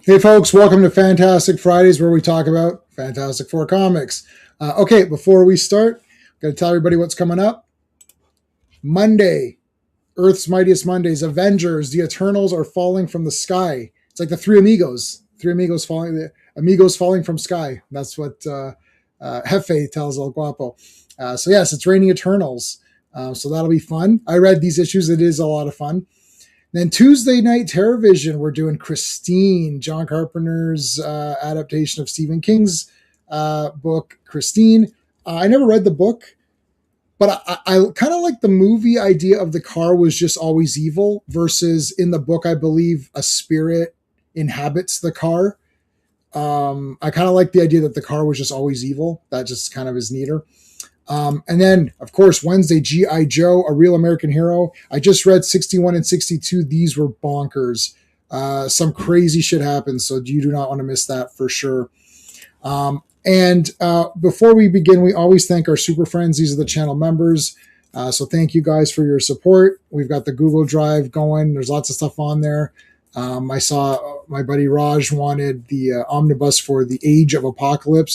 Hey folks, welcome to Fantastic Fridays where we talk about Fantastic Four comics. Okay, before we start, I'm going to tell everybody what's coming up. Monday, Earth's Mightiest Mondays, Avengers, the Eternals are falling from the sky. It's like the Three Amigos. The Amigos falling from sky. That's what Jefe tells El Guapo. So yes, it's raining Eternals. So that'll be fun. I read these issues. It is a lot of fun. Then Tuesday night TerraVision, we're doing Christine, John Carpenter's adaptation of Stephen King's book, Christine. I never read the book, but I kind of like the movie idea of the car was just always evil versus in the book, I believe a spirit inhabits the car. I kind of like the idea that the car was just always evil. That just kind of is neater. And then, of course, Wednesday, G.I. Joe, A Real American Hero. I just read 61 and 62. These were bonkers. Some crazy shit happened, so you do not want to miss that for sure. And before we begin, we always thank our super friends. These are the channel members. So thank you guys for your support. We've got the Google Drive going. There's lots of stuff on there. I saw my buddy Raj wanted the omnibus for The Age of Apocalypse.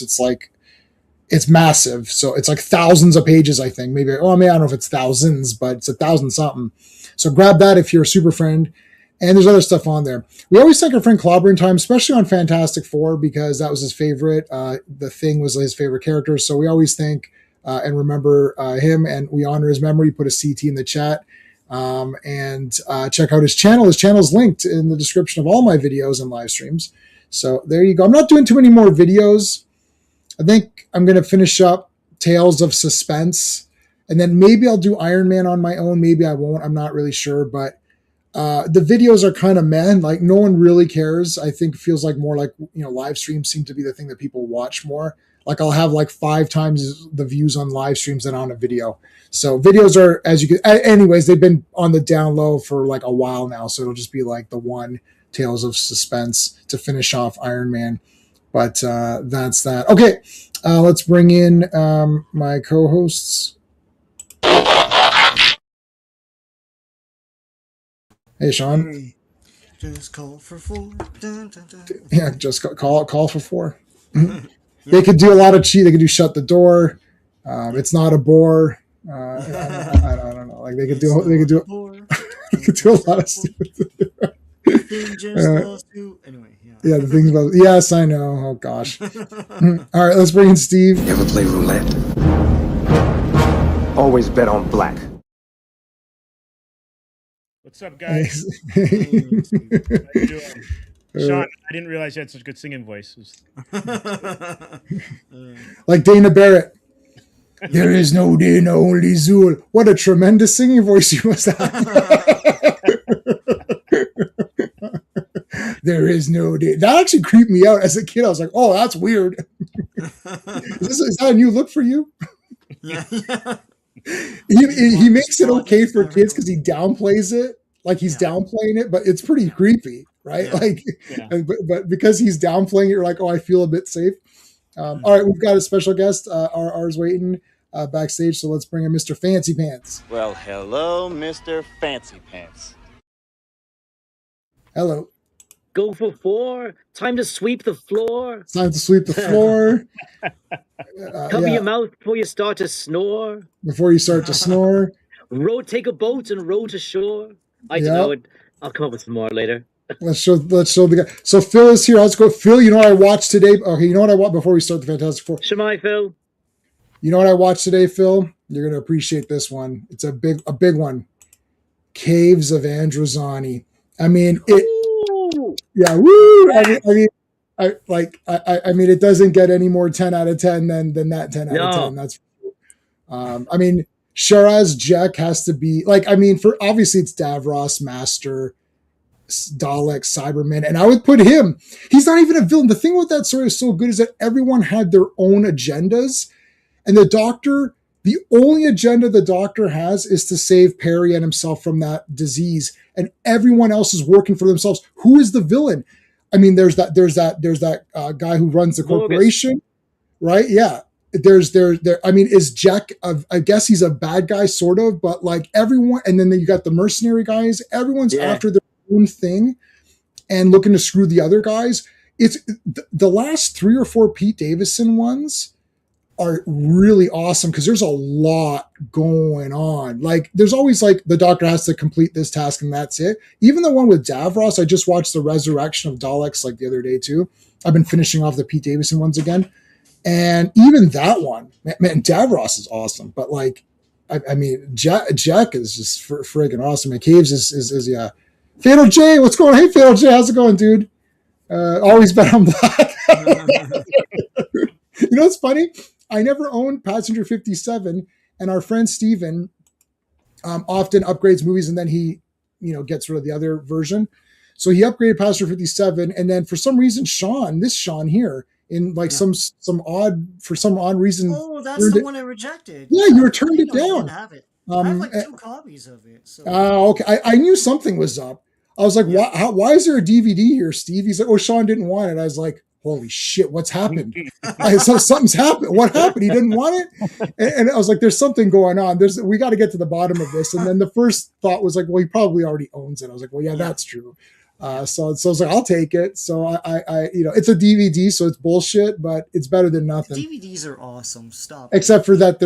It's massive. So it's like thousands of pages, I think. I don't know if it's thousands, but it's 1,000 something. So grab that if you're a super friend. And there's other stuff on there. We always thank our friend Clobbering Time, especially on Fantastic Four, because that was his favorite. The Thing was his favorite character. So we always thank and remember him, and we honor his memory. Put a CT in the chat. And check out his channel. His channel is linked in the description of all my videos and live streams. So there you go. I'm not doing too many more videos. I think I'm going to finish up Tales of Suspense, and then maybe I'll do Iron Man on my own. Maybe I won't. I'm not really sure, but the videos are kind of meh. Like no one really cares. I think it feels like more like, live streams seem to be the thing that people watch more. Like I'll have like 5 times the views on live streams than on a video. So videos are, as you can, anyways, they've been on the down low for like a while now. So it'll just be like the one Tales of Suspense to finish off Iron Man. But that's that. Okay, let's bring in my co-hosts. Hey, Sean. Just call for 4. Dun, dun, dun. Yeah, just call for 4. Mm-hmm. They could do a lot of cheat. They could do shut the door. It's not a bore. I don't know. Like they could do a lot of stupid. Anyway, yeah, the things about yes, I know. Oh gosh. All right, let's bring in Steve. You ever play roulette? Always bet on black. What's up, guys? How you doing? Sean, I didn't realize you had such a good singing voice. Like Dana Barrett. There is no Dana, only Zool. What a tremendous singing voice you must have. There is no Dana. That actually creeped me out as a kid. I was like, oh, that's weird. Is that a new look for you? Yeah. He makes it okay for kids because he downplays it. Like he's downplaying it, but it's pretty creepy, right? Yeah. But because he's downplaying it, you're like, oh, I feel a bit safe. All right, we've got a special guest. R's waiting backstage, so let's bring in Mr. Fancy Pants. Well, hello, Mr. Fancy Pants. Hello. Go for 4. Time to sweep the floor. It's time to sweep the floor. Cover your mouth before you start to snore. Before you start to snore. Take a boat and row to shore. I don't know it. I'll come up with some more later. Let's show the guy. So Phil is here. Let's go. Phil, you know what I watched today? Okay, you know what I watched before we start the Fantastic Four? Shemai, Phil. You know what I watched today, Phil? You're going to appreciate this one. It's a big one. Caves of Androzani. I mean, yeah, woo! I mean, it doesn't get any more 10 out of 10 than that 10 out of 10. That's, I mean, Shiraz Jek has to be for obviously it's Davros, Master, Dalek, Cyberman, and I would put him. He's not even a villain. The thing with that story is so good is that everyone had their own agendas, and the Doctor. The only agenda the Doctor has is to save Perry and himself from that disease, and everyone else is working for themselves. Who is the villain? I mean, there's that guy who runs the corporation, right? Yeah. I mean, is Jack? I guess he's a bad guy, sort of, but like everyone, and then you got the mercenary guys. Everyone's after their own thing, and looking to screw the other guys. It's the last 3 or 4 Pete Davidson ones are really awesome because there's a lot going on. Like there's always like the doctor has to complete this task and that's it. Even the one with Davros, I just watched the Resurrection of Daleks like the other day too. I've been finishing off the Pete Davidson ones again. And even that one, man, Davros is awesome. But like, I mean, Jack is just friggin' awesome. And Caves is yeah. Fatal J, what's going on? Hey, Fatal J, how's it going, dude? Always bet on black. You know what's funny? I never owned Passenger 57, and our friend Steven often upgrades movies, and then he, gets rid of the other version. So he upgraded Passenger 57, and then for some reason, this Sean here, in like some odd reason. Oh, that's the one I rejected. Yeah, you returned it down. I have it. I have like 2 copies of it. So. Okay. I knew something was up. I was like, why is there a DVD here, Steve? He's like, oh, Sean didn't want it. I was like, holy shit, what's happened? Something's happened. What happened? He didn't want it? And I was like, there's something going on. We got to get to the bottom of this. And then the first thought was like, well, he probably already owns it. I was like, well, yeah, that's true. So I was like, I'll take it. So I it's a DVD, so it's bullshit, but it's better than nothing. DVDs are awesome. Stop. Except for that,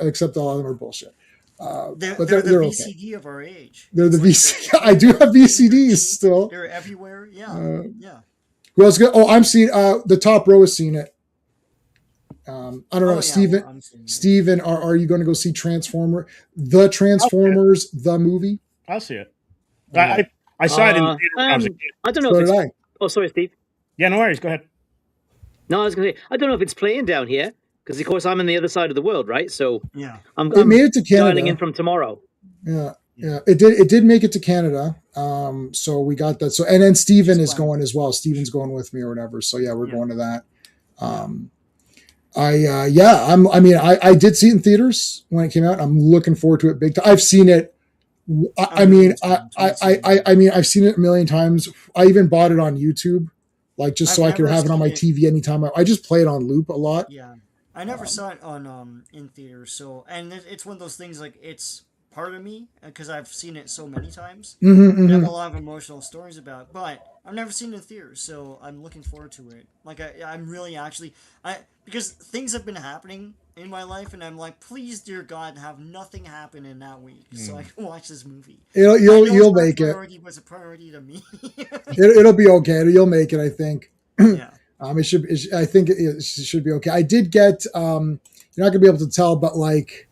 except all of them are bullshit. They're the VCD okay. of our age. They're the VCD. I do have VCDs still. They're everywhere. Yeah. Yeah. Who else? Oh, I'm seeing. The top row has seen it. I don't know, yeah, Steven. Steven, are you going to go see the Transformers, the movie? I'll see it. I saw it in the theater when I was a kid. I don't know. So did I. Oh, sorry, Steve. Yeah, no worries. Go ahead. No, I was going to say, I don't know if it's playing down here because, of course, I'm on the other side of the world, right? So yeah, I'm made it to Canada. dialing in from tomorrow. Yeah. It did make it to Canada. So we got that. So and then Steven is going as well. Steven's going with me or whatever. So yeah, we're going to that. I did see it in theaters when it came out. I'm looking forward to it big time. I've seen it. I've seen it a million times. I even bought it on YouTube, like just so I could have it on my TV anytime. I just play it on loop a lot. Yeah, I never saw it on in theaters. So and it's one of those things like it's part of me because I've seen it so many times. I have a lot of emotional stories about it, but I've never seen it in theaters, so I'm looking forward to it. Like I'm really actually because things have been happening in my life, and I'm like, please, dear God, have nothing happen in that week, so I can watch this movie. You'll make it. Priority was a priority to me. It'll be okay. You'll make it, I think. Yeah. I think it should be okay. I did get. You're not gonna be able to tell, but like.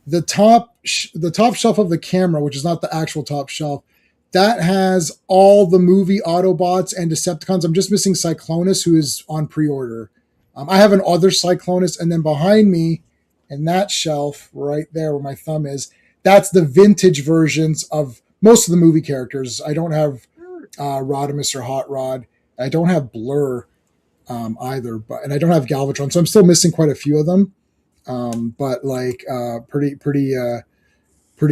The top shelf of the camera, which is not the actual top shelf, that has all the movie Autobots and Decepticons. I'm just missing Cyclonus, who is on pre-order. I have an other Cyclonus, and then behind me, in that shelf right there where my thumb is, that's the vintage versions of most of the movie characters. I don't have Rodimus or Hot Rod. I don't have Blur either, and I don't have Galvatron, so I'm still missing quite a few of them. But like pretty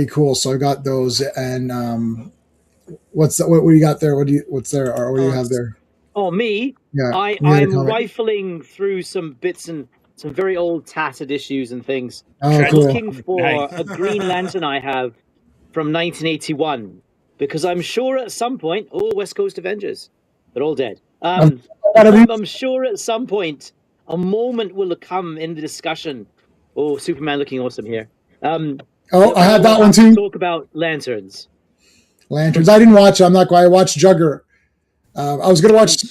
cool. So I got those, and what do you got there? What do you have there? Oh, me? Yeah, I'm rifling through some bits and some very old tattered issues and things. Oh, cool. Looking for a Green Lantern I have from 1981 because I'm sure at some point, West Coast Avengers, they're all dead. I'm sure at some point a moment will come in the discussion. Oh, Superman looking awesome here. I had that one too. Talk about lanterns. I didn't watch it. I'm not going. I watched Jugger. I was gonna watch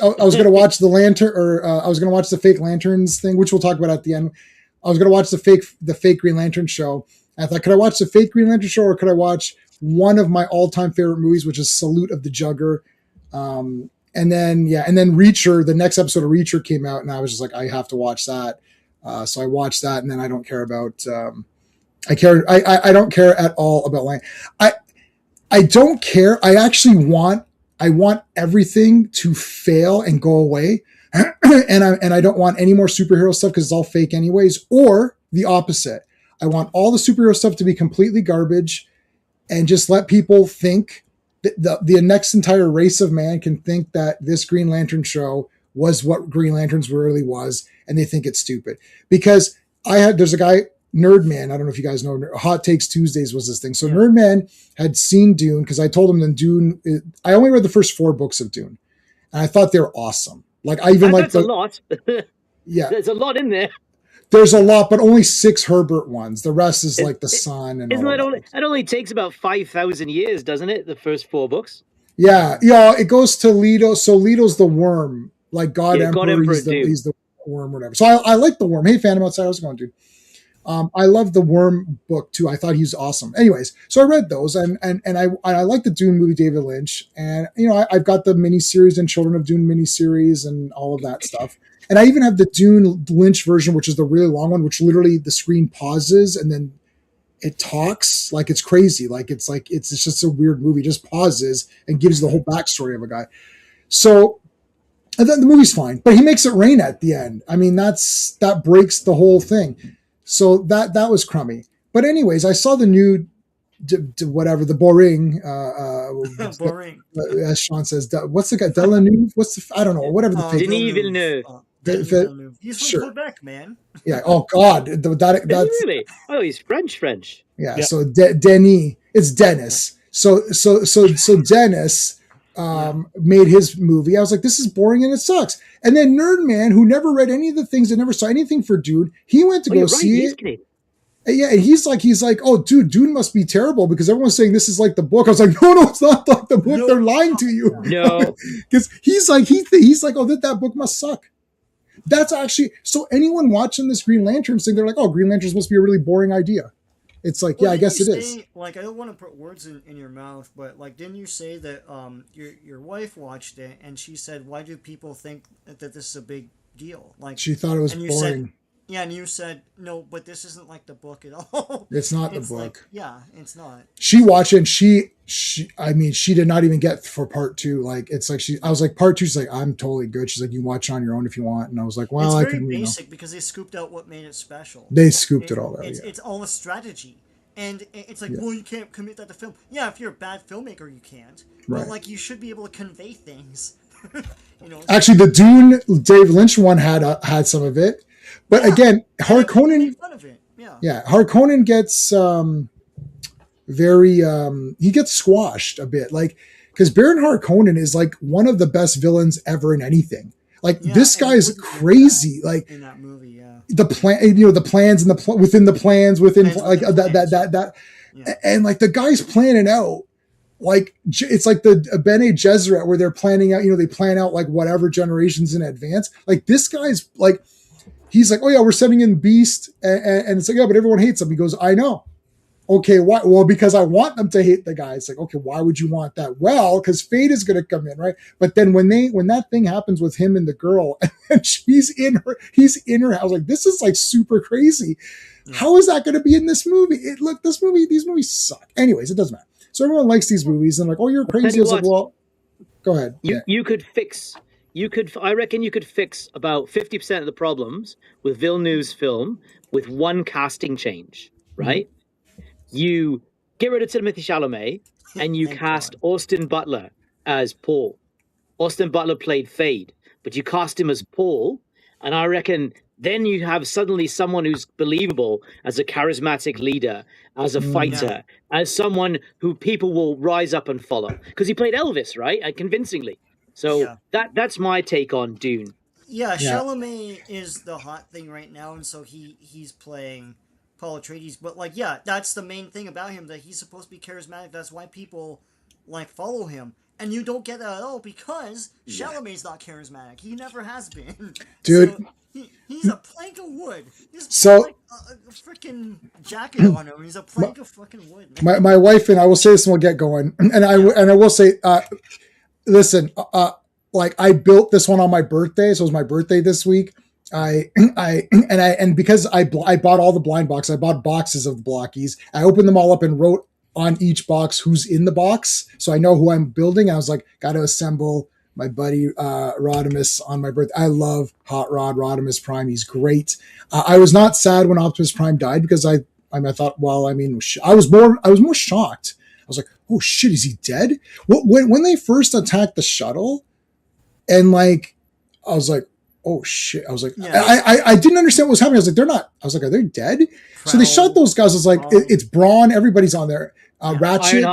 the lantern, or I was gonna watch the fake lanterns thing, which we'll talk about at the end. I was gonna watch the fake Green Lantern show. I thought, could I watch the fake Green Lantern show, or could I watch one of my all-time favorite movies, which is Salute of the Jugger? And then Reacher. The next episode of Reacher came out, and I was just like, I have to watch that. So I watched that, and then I don't care about. I don't care at all about Lang. I don't care. I want everything to fail and go away, and I don't want any more superhero stuff because it's all fake anyways. Or the opposite. I want all the superhero stuff to be completely garbage, and just let people think that the next entire race of man can think that this Green Lantern show was what Green Lanterns really was, and they think it's stupid. Because there's a guy Nerdman, I don't know if you guys know, Hot Takes Tuesdays was this thing. So Yeah. Nerdman had seen Dune because I told him that Dune. I only read the first 4 books of Dune, and I thought they were awesome. Like I even like That's a lot. yeah. There's a lot in there. There's a lot, but only 6 Herbert ones. The rest is like the Sun and Isn't all that of only? It only takes about 5,000 years, doesn't it? The first 4 books. Yeah. It goes to Leto. So Leto's the worm, like God Emperor. He's the worm, or whatever. So I like the worm. Hey, Phantom outside. How's it going, dude? I love the Worm book too. I thought he was awesome. Anyways, so I read those, and I like the Dune movie, David Lynch, and I've got the miniseries and Children of Dune miniseries and all of that stuff. And I even have the Dune Lynch version, which is the really long one, which literally the screen pauses and then it talks like it's crazy. Like it's just a weird movie. It just pauses and gives the whole backstory of a guy. So and then the movie's fine, but he makes it rain at the end. I mean, that breaks the whole thing. So that was crummy. But anyways, I saw the new whatever, the Boring. Boring. As Sean says, what's the guy? Delanue? I don't know. Whatever the fake. Denis Villeneuve. Villeneuve. He's from Sure. Quebec, man. Yeah. Oh God. Is That's he really? Oh, he's French. yeah. Yeah. So Denis. It's Dennis. So Dennis made his movie. I was like, this is boring and it sucks. And then Nerdman, who never read any of the things and never saw anything for Dune, he went to go see it. Canadian. And yeah, and he's like, oh, dude, Dune must be terrible because everyone's saying this is like the book. I was like, no, it's not like the book. No. They're lying to you. No. Because he's like, oh, that book must suck. That's actually, so anyone watching this Green Lantern thing, they're like, oh, Green Lantern's supposed to be a really boring idea. It's like, Well, yeah, I guess it didn't is. you say, like, I don't want to put words in your mouth, but like, didn't you say that your wife watched it and she said, why do people think that this is a big deal? Like, She thought it was and you boring. said, yeah, and you said no, but this isn't like the book at all. It's not the It's book. like, yeah, it's not. She watched it and she did not even get for part 2. Like, it's like I was like, part 2, she's like, I'm totally good. She's like, you watch it on your own if you want. And I was like, well, It's I very can, basic because they scooped out what made it special. They scooped it all out. Yeah. It's all a strategy. And it's like, Yeah. well, you can't commit that to film. Yeah, if you're a bad filmmaker, you can't. Right. But like, you should be able to convey things. Actually, the Dune David Lynch one had some of it, but again, Harkonnen. Made fun of it. Yeah. Harkonnen gets very he gets squashed a bit, like because Baron Harkonnen is like one of the best villains ever in anything. Like Yeah, this and guy it is wouldn't be crazy. Like in that movie, yeah. the plan, the plans and within the plans within Plans like within plans. that Yeah. and like the guy's planning out. Like it's like the Bene Gesserit where they're planning out, they plan out like whatever generations in advance. Like this guy's like, he's like, oh yeah, we're sending in Beast, and it's like, yeah, but everyone hates him. He goes, I know. Okay, why? Well, because I want them to hate the guy. It's like, okay, why would you want that? Well, because fate is going to come in, right? But then when that thing happens with him and the girl, and he's in her house, like this is like super crazy. Yeah. How is that going to be in this movie? These movies suck. Anyways, it doesn't matter. So everyone likes these movies and like, oh, you're crazy. I was like, well, go ahead. I reckon you could fix about 50% of the problems with Villeneuve's film with one casting change, right? Mm-hmm. You get rid of Timothée Chalamet and you cast Austin Butler as Paul. Austin Butler played Fade, but you cast him as Paul, and I reckon then you have suddenly someone who's believable as a charismatic leader, as a fighter, as someone who people will rise up and follow. Because he played Elvis, right? Convincingly. So that's my take on Dune. Yeah, Chalamet is the hot thing right now, and so he's playing Paul Atreides. But like, yeah, that's the main thing about him, that he's supposed to be charismatic. That's why people like follow him. And you don't get that at all because Chalamet's not charismatic. He never has been. Dude. So, he's a plank of wood. He's like a freaking jacket on him. He's a plank of fucking wood. My wife and I will say this and we'll get going. And I will say, listen, like I built this one on my birthday. So it was my birthday this week. And because I bought all the blind boxes, I bought boxes of the blockies. I opened them all up and wrote on each box who's in the box. So I know who I'm building. I was like, got to assemble my buddy Rodimus on my birthday. I love Hot Rod, Rodimus Prime. He's great. I was not sad when Optimus Prime died because I thought, well, I mean, I was more shocked. I was like, oh shit, is he dead? When they first attacked the shuttle, and like, I was like, oh shit. I was like, Yeah. I didn't understand what was happening. I was like, they're not. I was like, are they dead? So they shot those guys. I was like, it's Braun. Everybody's on there. Ratchet,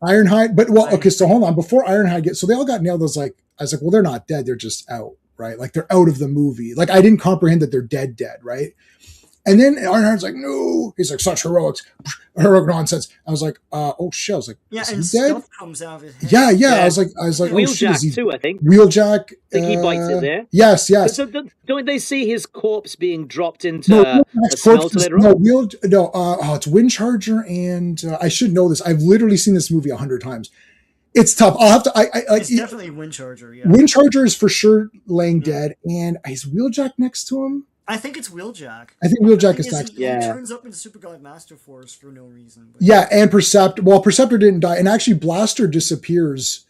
Ironhide. But well, okay. So hold on. Before Ironhide so they all got nailed. I was like, well, they're not dead. They're just out, right? Like they're out of the movie. Like I didn't comprehend that they're dead, right? And then Ironhide's like, no. He's like, such heroic nonsense. I was like, oh shit. I was like, yeah, is and he stuff dead? comes out of his head. Yeah. I was like, oh shit. Wheeljack too, I think. Wheeljack. I think he bites it there. Yes. Don't they see his corpse being dropped into a smelter later on? It's Windcharger, and I should know this. I've literally seen this movie 100 times. It's tough. I'll have to. It's definitely Windcharger. Yeah, Windcharger is for sure laying dead, and is Wheeljack next to him? I think it's Wheeljack. I think Wheeljack is next. He turns up into Super God Master Force for no reason. But and Perceptor. Well, Perceptor didn't die, and actually Blaster disappears.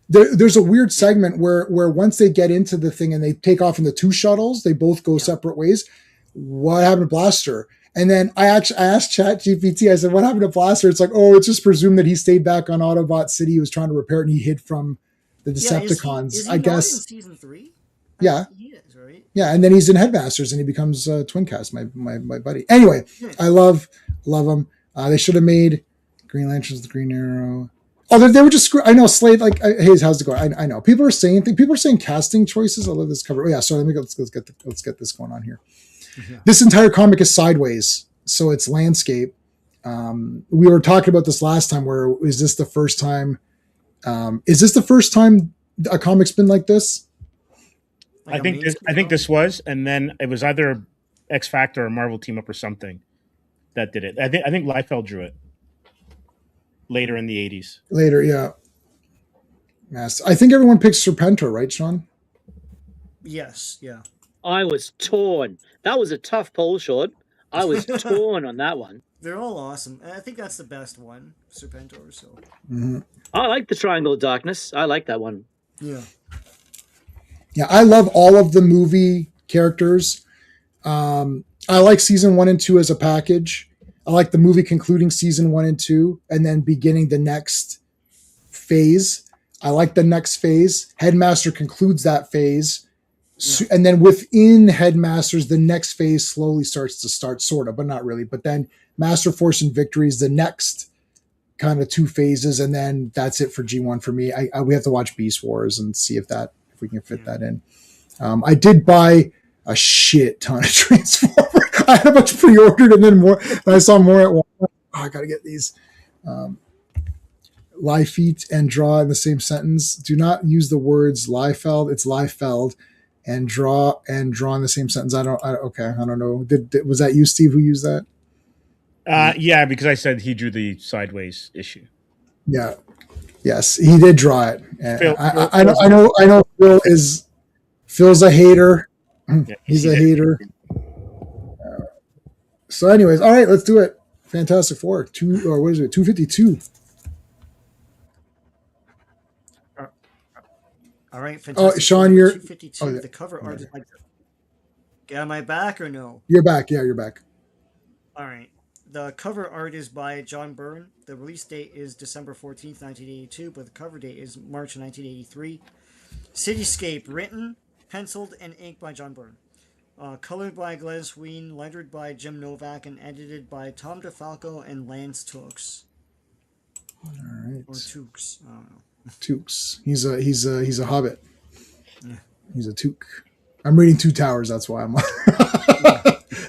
There's a weird segment where once they get into the thing and they take off in the two shuttles, they both go separate ways. What happened to Blaster? And then I asked ChatGPT, I said, what happened to Blaster? It's like, it's just presumed that he stayed back on Autobot City. He was trying to repair it and he hid from the Decepticons. Is he I guess. in season 3? Yeah. He is, right? Yeah, and then he's in Headmasters and he becomes Twincast, my buddy. Anyway, I love him. They should have made Green Lanterns, the Green Arrow. Oh, they were just. I know Slade. Like, hey, how's it going? I know people are saying casting choices. I love this cover. Oh yeah, sorry. Let's get this going on here. Yeah. This entire comic is sideways, so it's landscape. We were talking about this last time. Where is this the first time? Is this the first time a comic's been like this? I think this was, and then it was either X Factor or Marvel Team Up or something that did it. I think Liefeld drew it later in the 80s. Later, yeah. Yes, I think everyone picks Serpentor, right, Sean? Yes, yeah. I was torn. That was a tough poll, Sean. I was torn on that one. They're all awesome. And I think that's the best one, Serpentor. So. Mm-hmm. I like the Triangle of Darkness. I like that one. Yeah. Yeah, I love all of the movie characters. I like season 1 and 2 as a package. I like the movie concluding season 1 and 2 and then beginning the next phase. I like the next phase. Headmaster concludes that phase. Yeah. And then within Headmasters, the next phase slowly starts to start, sort of, but not really. But then Master Force and Victory is the next kind of 2 phases. And then that's it for G1 for me. We have to watch Beast Wars and see if we can fit that in. I did buy a shit ton of Transformers. I had a bunch pre-ordered and then more. And I saw more at Walmart. I got to get these. Lie feet and draw in the same sentence. Do not use the words Liefeld. It's Liefeld. And draw in the same sentence. I don't know. Was that you, Steve, who used that? Mm-hmm. Because I said he drew the sideways issue. Yeah. Yes, he did draw it. Phil, I know Phil's a hater. Yeah, he's a hater. So anyways, all right, let's do it. Fantastic Four. 252. All right, fantastic. Sean, you're 252. The cover art is like. Am I back or no? You're back. Yeah, you're back. All right. The cover art is by John Byrne. The release date is December 14th, 1982, but the cover date is March 1983. Cityscape, written, penciled, and inked by John Byrne. Colored by Glennis Ween, lettered by Jim Novak, and edited by Tom DeFalco and Lance Tooks. All right. Or Tooks. I don't know. Tooks. He's a hobbit. Yeah. He's a Took. I'm reading Two Towers. That's why I'm.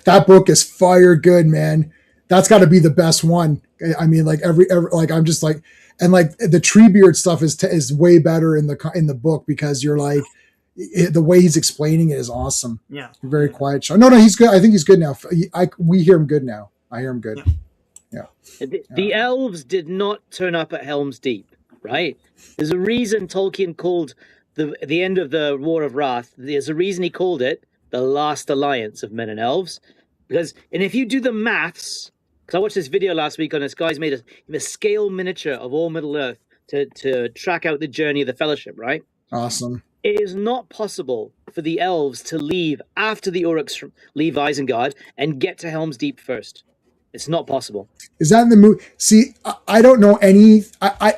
That book is fire good, man. That's got to be the best one. I mean, like every like I'm just like, and like the Treebeard stuff is way better in the book because you're like the way he's explaining it is awesome. Yeah, very quiet show. No, he's good. I think he's good now. We hear him good now. I hear him good. Yeah. The elves did not turn up at Helm's Deep, right? There's a reason Tolkien called the end of the War of Wrath. There's a reason he called it the Last Alliance of Men and Elves, and if you do the maths. Because I watched this video last week on this guy's made a scale miniature of all Middle Earth to track out the journey of the Fellowship, right? Awesome. It is not possible for the elves to leave after the Uruks leave Isengard and get to Helm's Deep first. It's not possible. Is that in the movie? See, I don't know any. I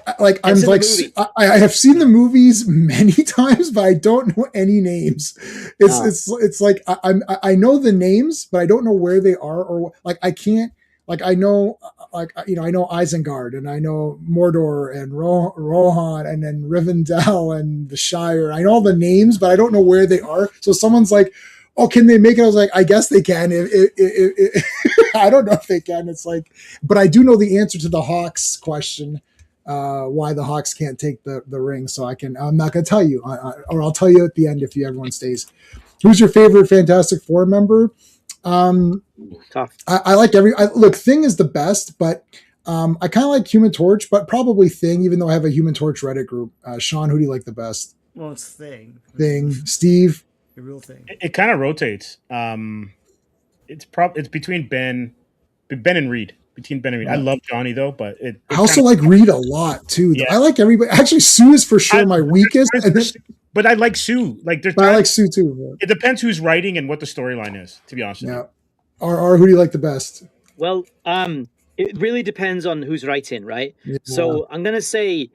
have seen the movies many times, but I don't know any names. It's like I know the names, but I don't know where they are, or like I can't. Like I know, like I know Isengard and I know Mordor and Rohan and then Rivendell and the Shire. I know all the names, but I don't know where they are. So someone's like, "Oh, can they make it?" I was like, "I guess they can." I don't know if they can. It's like, but I do know the answer to the Hawks question, why the Hawks can't take the ring. So I'm not going to tell you, or I'll tell you at the end if everyone stays. Who's your favorite Fantastic Four member? Tough. I like look, Thing is the best, but I kind of like Human Torch, but probably Thing, even though I have a Human Torch Reddit group. Sean, who do you like the best? Well, it's Thing. Steve? The real Thing. It kind of rotates. It's between Ben and Reed. Between Ben and Reed. I love Johnny though, but I also like Reed a lot too. Yeah. I like everybody. Actually, Sue is for sure my weakest. But I like Sue. I like Sue too. Yeah. It depends who's writing and what the storyline is, to be honest with you. Or who do you like the best? Well, it really depends on who's writing, right? Yeah. So I'm gonna say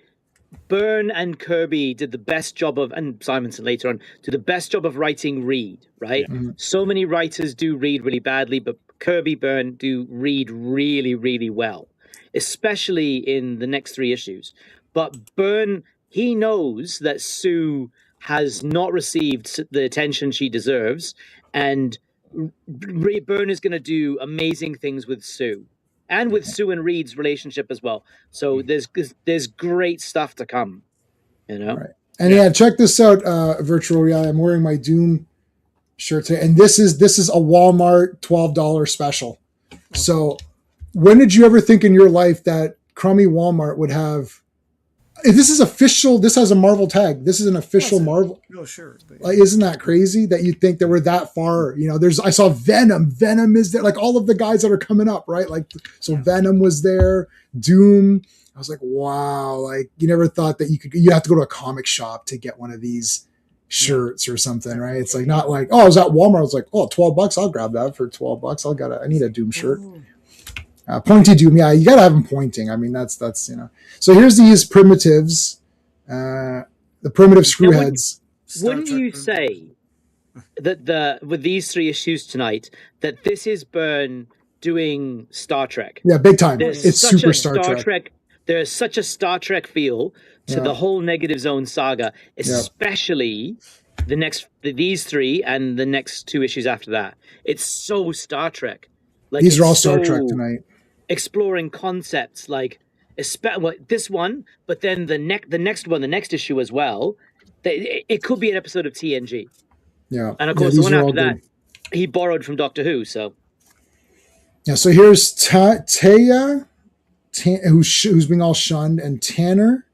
Byrne and Kirby did the best job of, and Simonson later on, did the best job of writing Reed, right? Yeah. Mm-hmm. So many writers do Reed really badly, but Kirby, Byrne do Reed really, really well, especially in the next 3 issues. But Byrne, he knows that Sue has not received the attention she deserves, and Byrne is going to do amazing things with Sue. And with Sue and Reed's relationship as well. So there's great stuff to come, you know? Right. And check this out, virtual reality. I'm wearing my Doom shirt today. And this is a Walmart $12 special. So when did you ever think in your life that crummy Walmart would have... This is official. This has a Marvel tag. This is an official Marvel. No, sure. Like, isn't that crazy that you think that we're that far? You know, I saw Venom. Venom is there. Like all of the guys that are coming up, right? Like, so Venom was there. Doom. I was like, wow. Like you never thought that you have to go to a comic shop to get one of these shirts or something, right? It's like not like, oh, I was at Walmart. I was like, oh, $12. I'll grab that for $12. I need a Doom shirt. Pointy Doom, yeah, you gotta have them pointing. I mean, that's So here's these primitives, the primitive screwheads. Wouldn't you say that with these 3 issues tonight that this is Byrne doing Star Trek? Yeah, big time. It's super Star Trek. There's such a Star Trek feel to the whole Negative Zone saga, especially these 3 and the next 2 issues after that. It's so Star Trek. Like these are all Star Trek tonight. Exploring concepts like this one, but then the next issue as well. It could be an episode of TNG. Yeah, and of course the one after that, he borrowed from Doctor Who. So yeah, so here's Taya, who's being all shunned, and Tanner.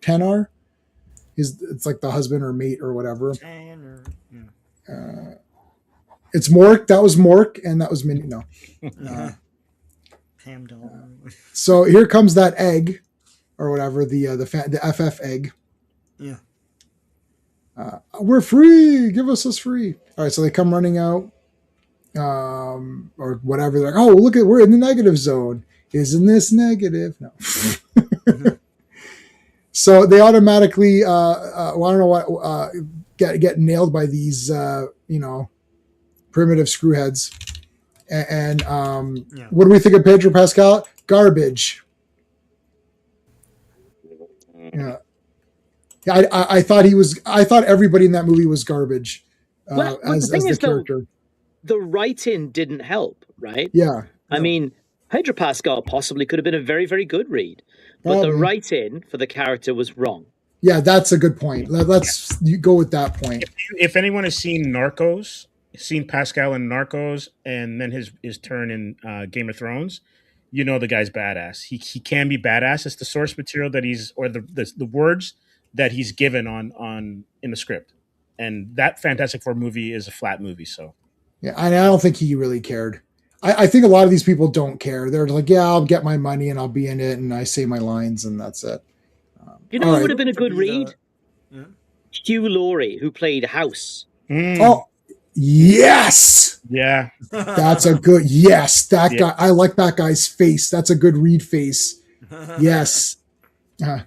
It's like the husband or mate or whatever. Tanner. It's Mork. That was Mork, and that was Minnie. No. Pam Doll. So here comes that egg, or whatever, the FF egg. Yeah. We're free. Give us free. All right, so they come running out, or whatever. They're like, oh, look we're in the negative zone. Isn't this negative? No. So they automatically, I don't know what, get nailed by these, primitive screwheads. And what do we think of Pedro Pascal? Garbage. Yeah. I thought everybody in that movie was garbage. As the character. The writing didn't help, right? Yeah. I mean, Pedro Pascal possibly could have been a very, very good Reed, but the writing for the character was wrong. Yeah, that's a good point. Let's go with that point. If anyone has seen Narcos, seen Pascal in Narcos, and then his turn in Game of Thrones, you know the guy's badass. He can be badass. It's the source material that the words that he's given on in the script, and that Fantastic Four movie is a flat movie. So yeah, I don't think he really cared. I think a lot of these people don't care. They're like, yeah, I'll get my money and I'll be in it and I say my lines and that's it. You know who would have been a good Reed? Hugh Laurie, who played House. Oh, Yes. Yeah. That's a good yes. That Yeah. guy, I like that guy's face. That's a good Reed face. Yes. It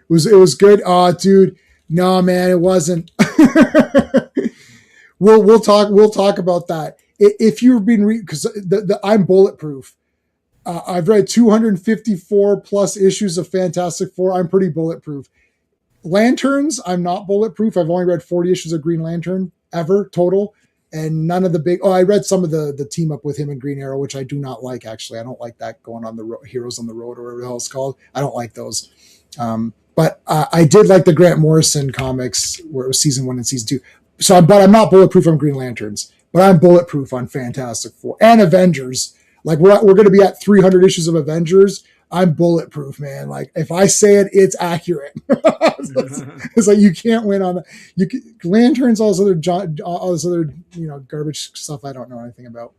was good. Oh, dude. No, man, it wasn't. we'll talk about that. If you've been because I'm bulletproof. I've read 254 plus issues of Fantastic Four. I'm pretty bulletproof. Lanterns, I'm not bulletproof. I've only read 40 issues of Green Lantern ever total, and none of the big. Oh, I read some of the team up with him and Green Arrow, which I do not like. Actually, I don't like that going on the Heroes on the Road or whatever the hell it's called. I don't like those. But I did like the Grant Morrison comics where it was season 1 and season 2. But I'm not bulletproof on Green Lanterns, but I'm bulletproof on Fantastic Four and Avengers. Like we're going to be at 300 issues of Avengers. I'm bulletproof, man. Like if I say it, it's accurate. It's like you can't win on that. Lanterns, all this other garbage stuff I don't know anything about.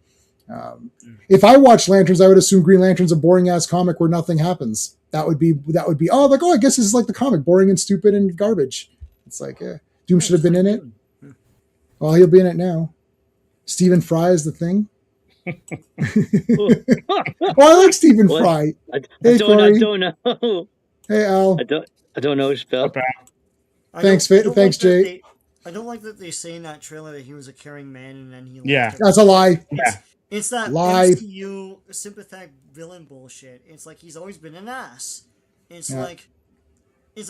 If I watched Lanterns, I would assume Green Lantern's a boring ass comic where nothing happens. That would be I guess this is like the comic, boring and stupid and garbage. It's like Doom should have been in it. Well, he'll be in it now. Stephen Fry is the Thing. Oh, I like Stephen Fry. I don't know. Hey, Al. I don't know, Phil. Thanks, Jay. I don't like that they say in that trailer that he was a caring man and then he. Yeah, that's a lie. Yeah, it's that lie. MCU sympathetic villain bullshit. It's like he's always been an ass. It's like,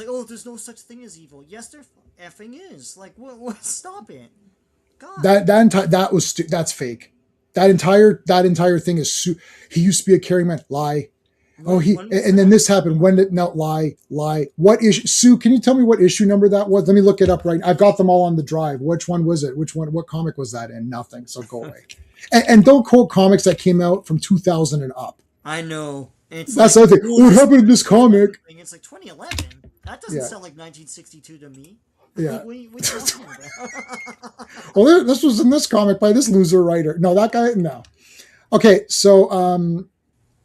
oh, there's no such thing as evil. Yes, there effing is. Like, what? Stop it. God. That's fake. That entire thing is he used to be a caring man. Lie. And then this happened. Lie. What issue? Sue, can you tell me what issue number that was? Let me look it up right now. I've got them all on the drive. Which one was it? What comic was that in? Nothing. So go away. And don't quote comics that came out from 2000 and up. I know. That's the other thing. What happened in this comic? It's like 2011. That doesn't sound like 1962 to me. Yeah. What talking about? Well, this was in this comic by this loser writer. No, that guy. No. Okay, so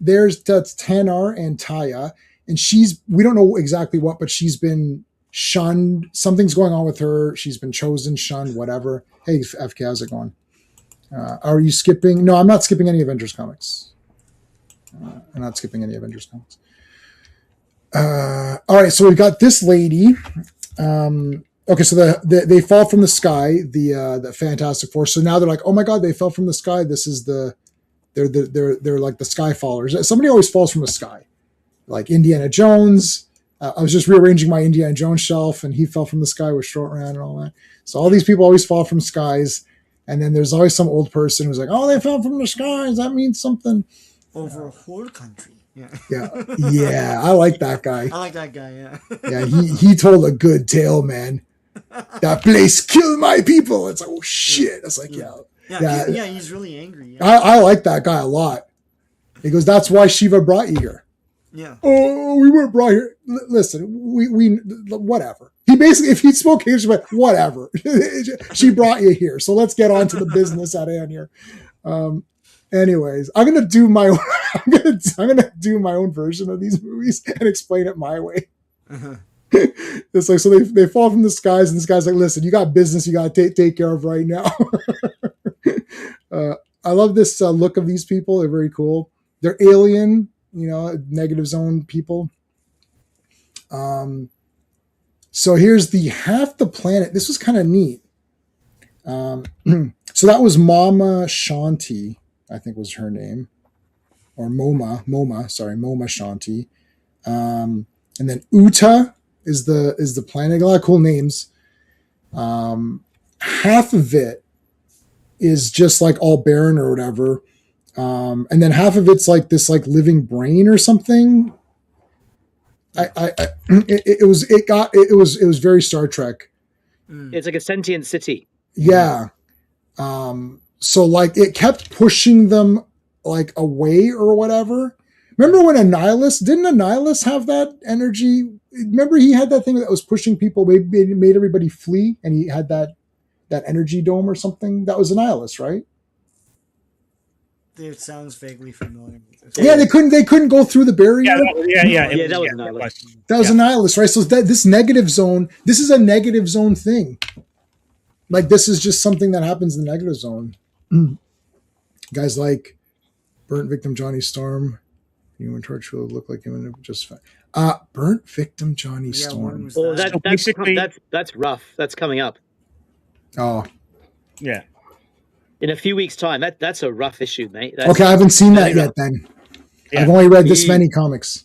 that's Tanar and Taya, and we don't know exactly what, but she's been shunned. Something's going on with her. She's been chosen, shunned, whatever. Hey, FK, how's it going? Are you skipping? No, I'm not skipping any Avengers comics. I'm not skipping any Avengers comics. All right, so we've got this lady. Okay, so they fall from the sky, the Fantastic Four. So now they're like, oh my god, they fell from the sky. This is they're like the sky fallers. Somebody always falls from the sky, like Indiana Jones. I was just rearranging my Indiana Jones shelf, and he fell from the sky with Short Round and all that. So all these people always fall from skies, and then there's always some old person who's like, oh, they fell from the skies. That means something. Over a whole country. Yeah. I like that guy. I like that guy. Yeah. Yeah, he told a good tale, man. That place killed my people. It's like, oh shit. It's like, yeah. He's really angry. Yeah. I like that guy a lot. He goes, that's why Shiva brought you here. Yeah. Oh, we weren't brought here. Listen, we whatever. He basically, if he spoke English, but whatever. She brought you here, so let's get on to the business at hand here. Anyways, I'm gonna do my own version of these movies and explain it my way. It's like, so they fall from the skies, and this guy's like, listen, you got business you got to take care of right now. I love this look of these people. They're very cool. They're alien, negative zone people. So here's half the planet. This was kind of neat. So that was Mama Shanti, I think was her name, or Moma Shanti. And then Uta is the planet. A lot of cool names. Half of it is just like all barren or whatever. And then half of it's like this like living brain or something. It was very Star Trek. It's like a sentient city. Yeah. So like it kept pushing them like away or whatever. Remember when didn't Annihilus have that energy? Remember he had that thing that was pushing people, made everybody flee, and he had that energy dome or something? That was Annihilus, right? It sounds vaguely familiar. Yeah, they couldn't go through the barrier. That was Annihilus. That was Annihilus, right? So this negative zone, this is a negative zone thing. like this is just something that happens in the negative zone. Guys like Burnt Victim Johnny Storm, Human Torch will look like him just fine. Burnt Victim Johnny Yeah, when Storm. was Oh, that? So basically- that's rough. That's coming up Oh, Yeah. in a few weeks' time. That's a rough issue, mate. okay. I haven't seen that very yet. Then Yeah. I've only read this many comics.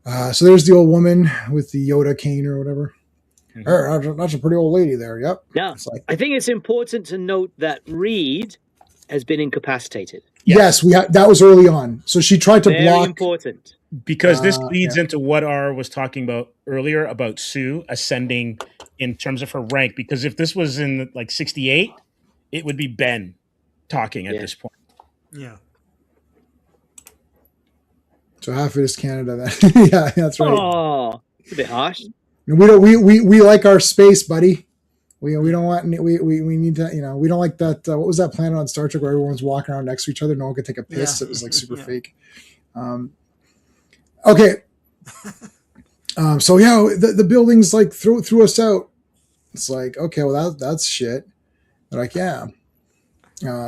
So there's the old woman with the Yoda cane or whatever. That's a pretty old lady there. Yep. Yeah, It's like, I think it's important to note that Reed has been incapacitated. yes, that was early on. So she tried to Very block. important. Because this Uh, leads into what R was talking about earlier about Sue ascending in terms of her rank. Because if this was in like 68, it would be Ben talking at Yeah. this point. Yeah. So half of it is Canada. Then yeah, that's right. Oh, it's a bit harsh. We don't. We like our space, buddy. We don't want. We need to. We don't like that. What was that planet on Star Trek where everyone's walking around next to each other? No one could take a piss. Yeah. It was like super Yeah. fake. Okay. So yeah, the buildings like threw us out. It's like, okay, well that's shit. They're like, yeah.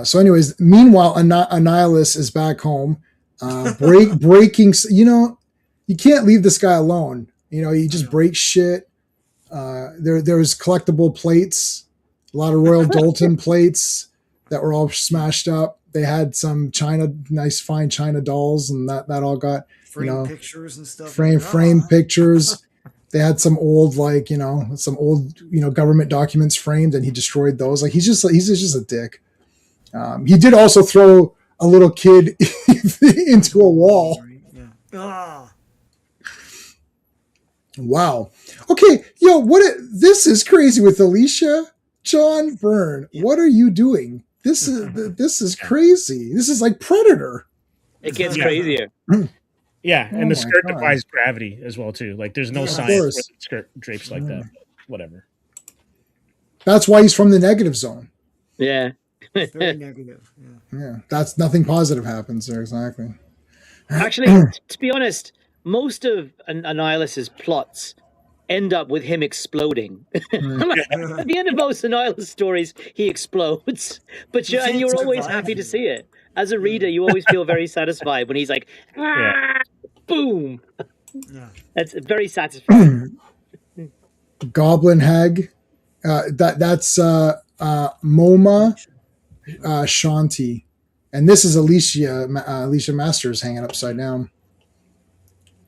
So anyways, meanwhile, Annihilus is back home, breaking. You can't leave this guy alone. He just breaks shit. There was collectible plates, a lot of Royal Dalton plates that were all smashed up. They had some nice fine China dolls, and that all got Frame pictures and stuff. frame pictures. They had some old government documents framed, and he destroyed those. Like he's just a dick. He did also throw a little kid into a wall. Yeah. Ah. Wow. Okay, this is crazy with Alicia John Byrne. What are you doing? This is crazy. This is like Predator. It gets Yeah. crazier. Yeah, Oh and the my skirt God. defies gravity as well too. Like there's no Yeah, of science where course. the skirt drapes like that. Whatever. That's why he's from the negative zone. Yeah. Very negative. Yeah. Yeah, that's nothing positive happens there. Exactly. Actually, to be honest, most of Annihilus's plots end up with him exploding. Like, at the end of most Annihilus stories, he explodes, but You can't you're always survive happy to it. see it. As a reader, you always feel very satisfied when he's like, Yeah. boom. Yeah. That's very satisfying. Goblin Hag. That's MoMA Shanti, and this is Alicia Masters hanging upside down.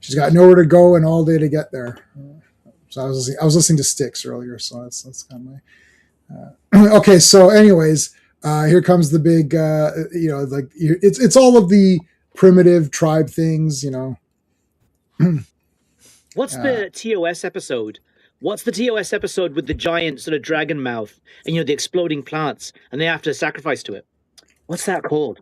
She's got nowhere to go and all day to get there. So I was listening to Styx earlier, so that's kind of my. Okay, so anyways, here comes the big. It's all of the primitive tribe things, What's the TOS episode? What's the TOS episode with the giant sort of dragon mouth and the exploding plants and they have to sacrifice to it? What's that called?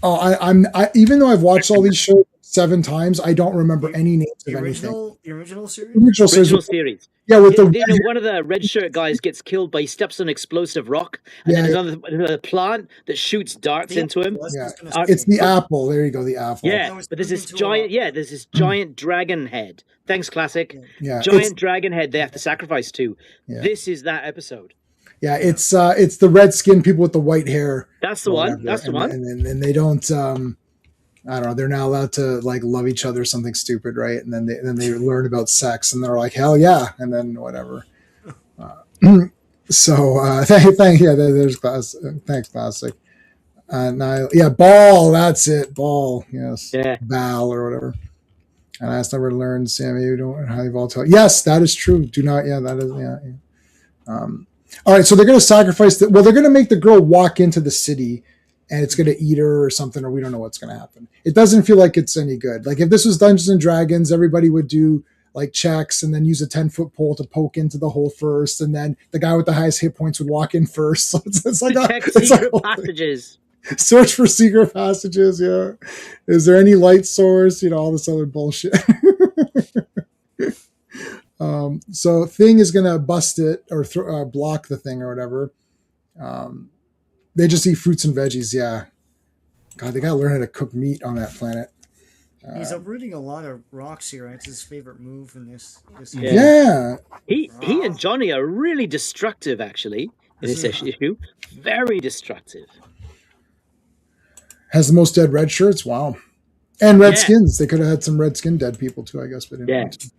Oh, I even though I've watched all these shows 7 times, I don't remember any names of anything. The original series? Original series. Yeah, with the One of the red shirt guys gets killed by he steps on explosive rock, and then there's another plant that shoots darts into him. Yeah, it's the apple. There you go, the apple. Yeah, but there's this giant. Yeah, there's this giant dragon head. Thanks, classic. Yeah, Giant dragon head they have to sacrifice to. Yeah. This is that episode. Yeah, it's the red skinned people with the white hair. That's the one. That's the one. And they don't. I don't know. They're not allowed to like love each other or something stupid, right? And then they learn about sex, and they're like, hell yeah, and then whatever. Thank yeah. There's class. Thanks, classic. Ball. That's it. Ball. Yes. Yeah. Bal or whatever. And I asked never learned, Sammy. You don't how you've all taught. Yes, that is true. Do not. Yeah, that is. Yeah. All right. So they're going to sacrifice. They're going to make the girl walk into the city. And it's going to eat her or something, or we don't know what's going to happen. It doesn't feel like it's any good. Like if this was Dungeons and Dragons, everybody would do like checks and then use a 10-foot pole to poke into the hole first, and then the guy with the highest hit points would walk in first. So it's like secret passages. Search for secret passages. Yeah, is there any light source? All this other bullshit. So Thing is going to bust it or block the thing or whatever. They just eat fruits and veggies. Yeah. God, they got to learn how to cook meat on that planet. He's uprooting a lot of rocks here. It's his favorite move in this. Yeah. He and Johnny are really destructive, actually, in this issue. Very destructive. Has the most dead red shirts. Wow. And red skins. They could have had some red skin dead people too, I guess, but didn't want to.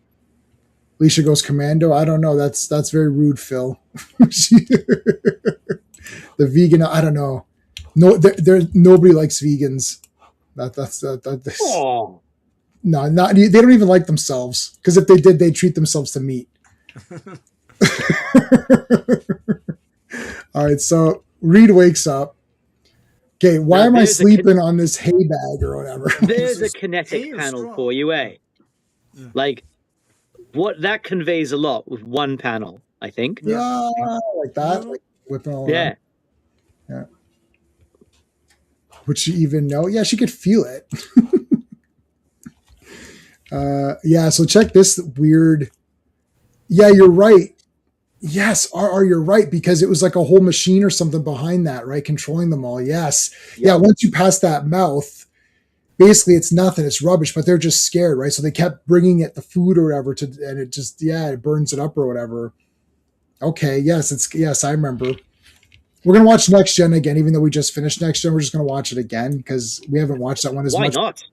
Alicia goes commando. I don't know. That's very rude, Phil. The vegan. I don't know. No, there nobody likes vegans. That's Oh. No, not they don't even like themselves, because if they did, they'd treat themselves to meat. All right, so Reed wakes up. Okay, why am I sleeping on this hay bag or whatever? There's a kinetic panel for you, eh? Yeah. Like, what that conveys a lot with one panel, I think. Yeah, like that, like whipping all around. Yeah. Would she even know? Yeah, she could feel it. Yeah, so check this weird. Yeah, you're right. Yes, RR, you're right, because it was like a whole machine or something behind that, right? Controlling them all. Yes. Yeah, once you pass that mouth, basically it's nothing. It's rubbish, but they're just scared, right? So they kept bringing it the food or whatever, and it just, it burns it up or whatever. Okay, yes, I remember. We're going to watch Next Gen again, even though we just finished Next Gen. We're just going to watch it again because we haven't watched that one as much. Why not?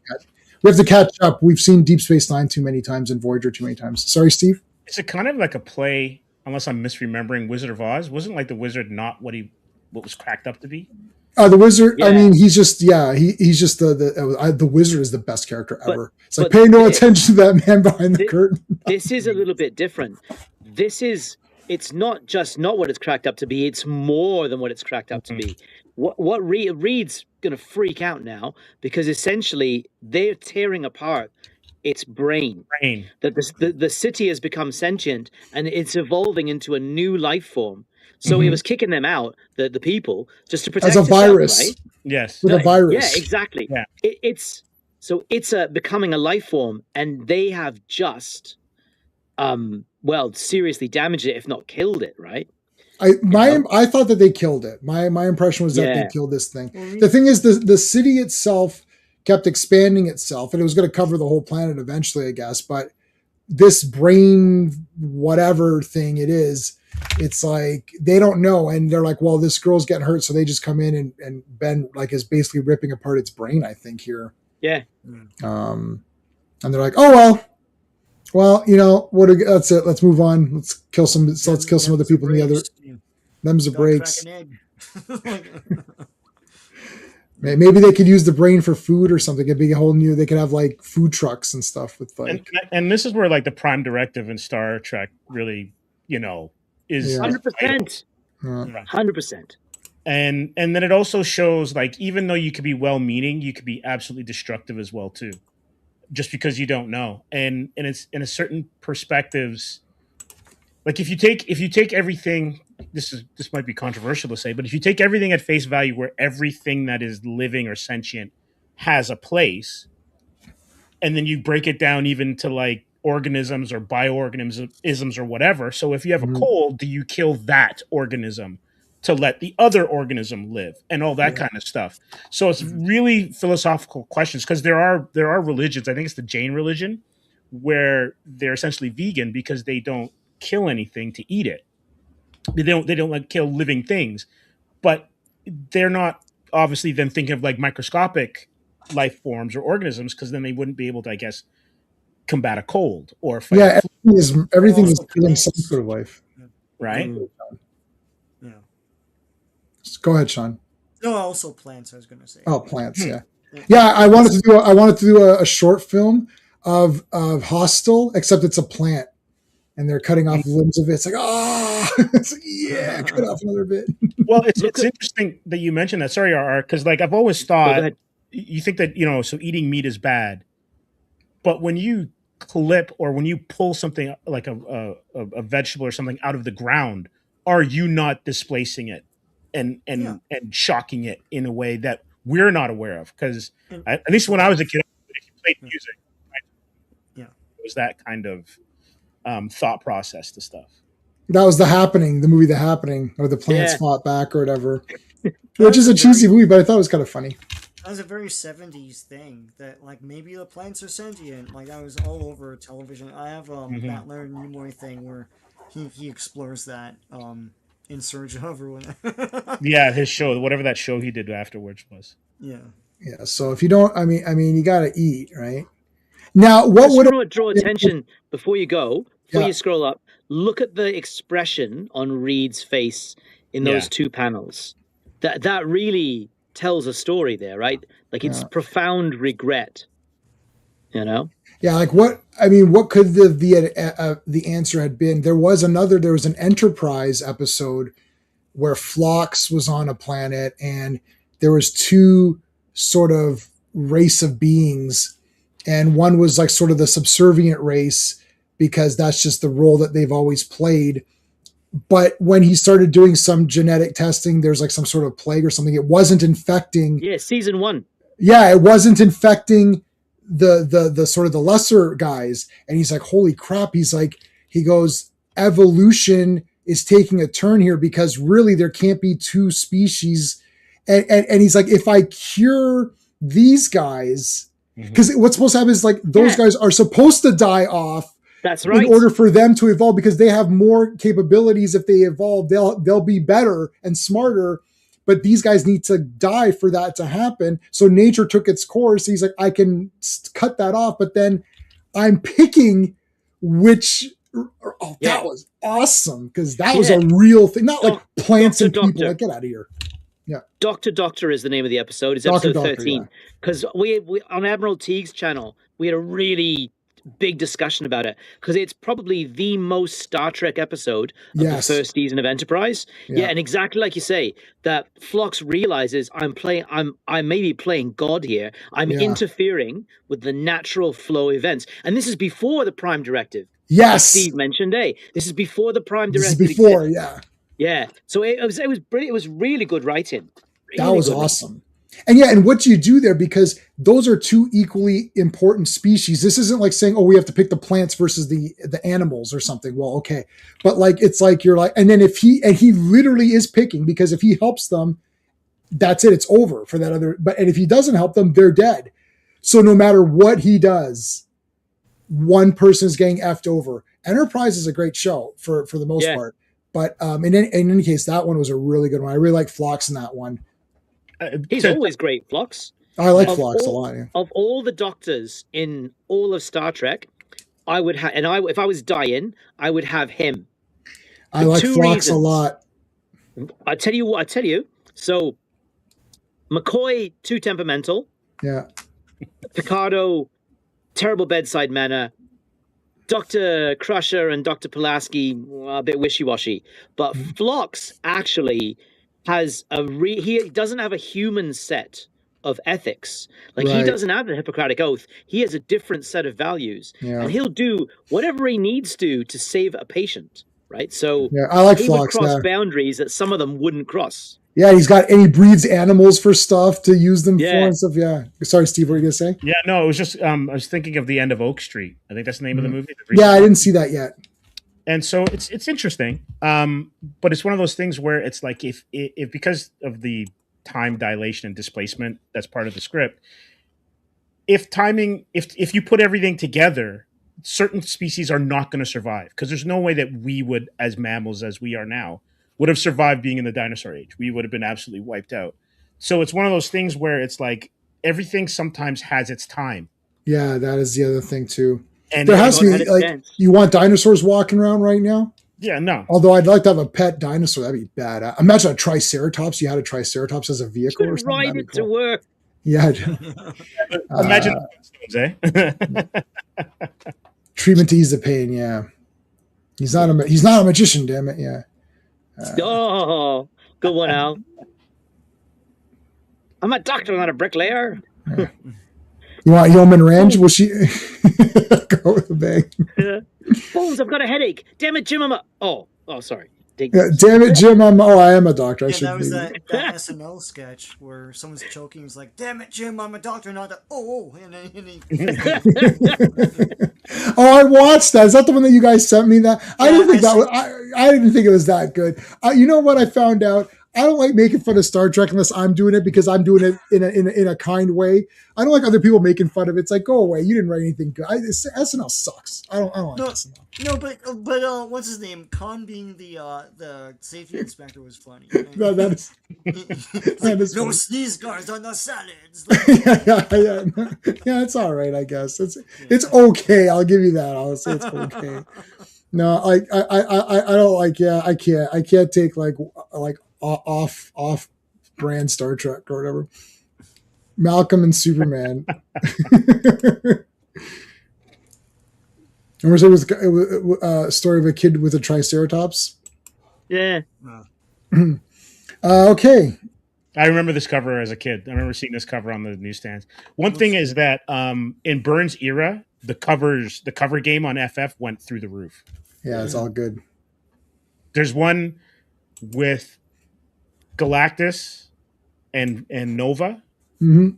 We have to catch up. We've seen Deep Space Nine too many times and Voyager too many times. Sorry, Steve? Is it kind of like a play, unless I'm misremembering, Wizard of Oz? Wasn't like the wizard not what was cracked up to be? The wizard, I mean, he's just, he's just the wizard is the best character ever. It's like, pay no attention to that man behind the curtain. This is a little bit different. It's not just not what it's cracked up to be, it's more than what it's cracked up to be. What Reed's going to freak out now, because essentially they're tearing apart its brain. That the city has become sentient and it's evolving into a new life form. So he was kicking them out, the people, just to protect as a virus. Right? Yes, with a virus. Yeah, exactly. Yeah. It's becoming a life form, and they have just seriously damaged it, if not killed it, right? I thought that they killed it. My impression was that they killed this thing. The thing is, the city itself kept expanding itself, and it was going to cover the whole planet eventually, I guess. But this brain, whatever thing it is, it's like they don't know, and they're like, well, this girl's getting hurt, so they just come in and Ben like is basically ripping apart its brain, I think, here. Yeah. And they're like, oh well, that's it. Let's move on. Let's kill some of the people in the other. Them's the breaks. Maybe they could use the brain for food or something. It'd be a whole new. They could have like food trucks and stuff with like. And this is where like the Prime Directive in Star Trek really, is 100%. 100%. And then it also shows like even though you could be well-meaning, you could be absolutely destructive as well too, just because you don't know. And it's in a certain perspectives. Like if you take everything, this might be controversial to say, but if you take everything at face value, where everything that is living or sentient has a place, and then you break it down even to like organisms or bioorganisms or whatever. So if you have a cold, do you kill that organism to let the other organism live and all that kind of stuff? So it's really philosophical questions, because there are religions. I think it's the Jain religion where they're essentially vegan because they don't kill anything to eat it. They don't like kill living things, but they're not obviously then thinking of like microscopic life forms or organisms, because then they wouldn't be able to, I guess, combat a cold or fight. Yeah, everything is killing some sort of life, right? Yeah. Go ahead, Sean. No, also plants. I was going to say. Oh, plants. Yeah. I wanted to do a short film of Hostel, except it's a plant, and they're cutting off limbs of it. It's like, cut off another bit. Well, it's interesting that you mentioned that. Sorry, RR, because like I've always thought, you think that so eating meat is bad, but when you clip or when you pull something like a vegetable or something out of the ground, are you not displacing it and shocking it in a way that we're not aware of? Because at least when I was a kid, if you played music, it was that kind of thought process to stuff. That was The Happening, the movie The Happening, or the plants fought back or whatever, which is a cheesy movie, but I thought it was kind of funny. That was a very 70s thing that, like, maybe the plants are sentient. Like, that was all over television. I have that Leonard Nimoy thing where he explores that in Search of or whatever. Yeah, his show, whatever that show he did afterwards was. Yeah. Yeah. So if you don't, I mean, you got to eat, right? Now, what I just would want to draw attention before you go, before Yeah. you scroll up. Look at the expression on Reed's face in those Yeah. two panels. That really tells a story there, right? Like it's Yeah. profound regret. You know? Yeah, like what? I mean, what could the answer had been? There was an Enterprise episode where Phlox was on a planet, and there was two sort of race of beings, and one was like sort of the subservient race because that's just the role that they've always played. But when he started doing some genetic testing, there's like some sort of plague or something. It wasn't infecting. Yeah, season 1. Yeah, it wasn't infecting the sort of the lesser guys. And he's like, holy crap. He goes, evolution is taking a turn here because really there can't be two species. And he's like, if I cure these guys, because what's supposed to happen is like those guys are supposed to die off. That's right. In order for them to evolve, because they have more capabilities. If they evolve, they'll be better and smarter. But these guys need to die for that to happen. So nature took its course. He's like, I can cut that off, but then I'm picking which. Oh, Yeah. that was awesome because that was a real thing. Not like plants and people. Doctor. Like, get out of here. Doctor is the name of the episode. It's Doctor, episode 13. Because we on Admiral Teague's channel, we had a really big discussion about it because it's probably the most Star Trek episode of Yes. the first season of Enterprise. Yeah, and exactly like you say, that Phlox realizes I may be playing God here. I'm Yeah. interfering with the natural flow of events, and this is before the Prime Directive. Yes. Steve mentioned, this is before the Prime This Directive. is before, existed. yeah. Yeah, so it was brilliant. It was really good writing. That Really was good. awesome. And yeah, and what do you do there? Because those are two equally important species. This isn't like saying, oh, we have to pick the plants versus the animals or something. Well, okay. But like, it's like, you're like, and then he literally is picking, because if he helps them, that's it. It's over for that other, and if he doesn't help them, they're dead. So no matter what he does, one person is getting effed over. Enterprise is a great show for the most part. But in any case, that one was a really good one. I really like Phlox in that one. He's always great, Phlox. I like Of Phlox a all- lot. Yeah. Of all the doctors in all of Star Trek, I would have, if I was dying, I would have him. I For like two Phlox a reasons. lot. I tell you. So, McCoy, too temperamental. Yeah. Picardo, terrible bedside manner. Dr. Crusher and Dr. Pulaski, a bit wishy-washy. But Phlox actually has he doesn't have a human set of ethics. Like, he Right. doesn't have the Hippocratic Oath. He has a different set of values. Yeah. And he'll do whatever he needs to save a patient, right? So Yeah, I like he would Phlox. cross Yeah. boundaries that some of them wouldn't cross. Yeah, he breeds animals for stuff to use them for Yeah. and stuff. Yeah. Sorry, Steve, what were you gonna say? Yeah, no, it was just I was thinking of the end of Oak Street. I think that's the name of the movie. Yeah, I didn't see that yet. And so it's interesting, but it's one of those things where it's like if because of the time dilation and displacement that's part of the script, if you put everything together, certain species are not going to survive, because there's no way that we would, as mammals as we are now, would have survived being in the dinosaur age. We would have been absolutely wiped out. So it's one of those things where it's like everything sometimes has its time. Yeah, that is the other thing too. And There has to God be had a like, chance. you want dinosaurs walking around right now? yeah, no. Although I'd like to have a pet dinosaur. That'd be bad. Imagine a Triceratops. You had a Triceratops as a vehicle or Could something. ride That'd it be to cool. work. Yeah. Imagine the Flintstones, eh? Treatment to ease the pain. Yeah. He's not a magician. Damn it. Yeah. Oh, good one, Al. I'm a doctor, not a bricklayer. You want Yeoman Range? Will she go with the bang? Bones, I've got a headache. Damn it, Jim, Oh, sorry. Yeah, damn it, Jim. I am a doctor. I Yeah, should that was be. that SNL sketch where someone's choking. He's like, "Damn it, Jim! I'm a doctor, not a and then he Oh, I watched that. Is that the one that you guys sent me? That I Yeah, didn't think I that was. I didn't think it was that good. You know what I found out? I don't like making fun of Star Trek unless I'm doing it because I'm doing it in a kind way. I don't like other people making fun of it. It's like, go away. You didn't write anything good. SNL sucks. I don't like SNL. No, but what's his name? Khan being the safety inspector was funny. No, that is no funny. sneeze guards on the salads. Yeah, it's all right, I guess. It's okay. I'll give you that. I'll say it's okay. No, I don't like. Yeah, I can't take like off brand Star Trek or whatever. Malcolm and Superman. Remember, it was a story of a kid with a triceratops. Yeah. Okay. I remember this cover as a kid. I remember seeing this cover on the newsstands. One thing is that in Burns' era, the cover game on FF went through the roof. Yeah, it's all good. There's one with Galactus and Nova, Mm-hmm.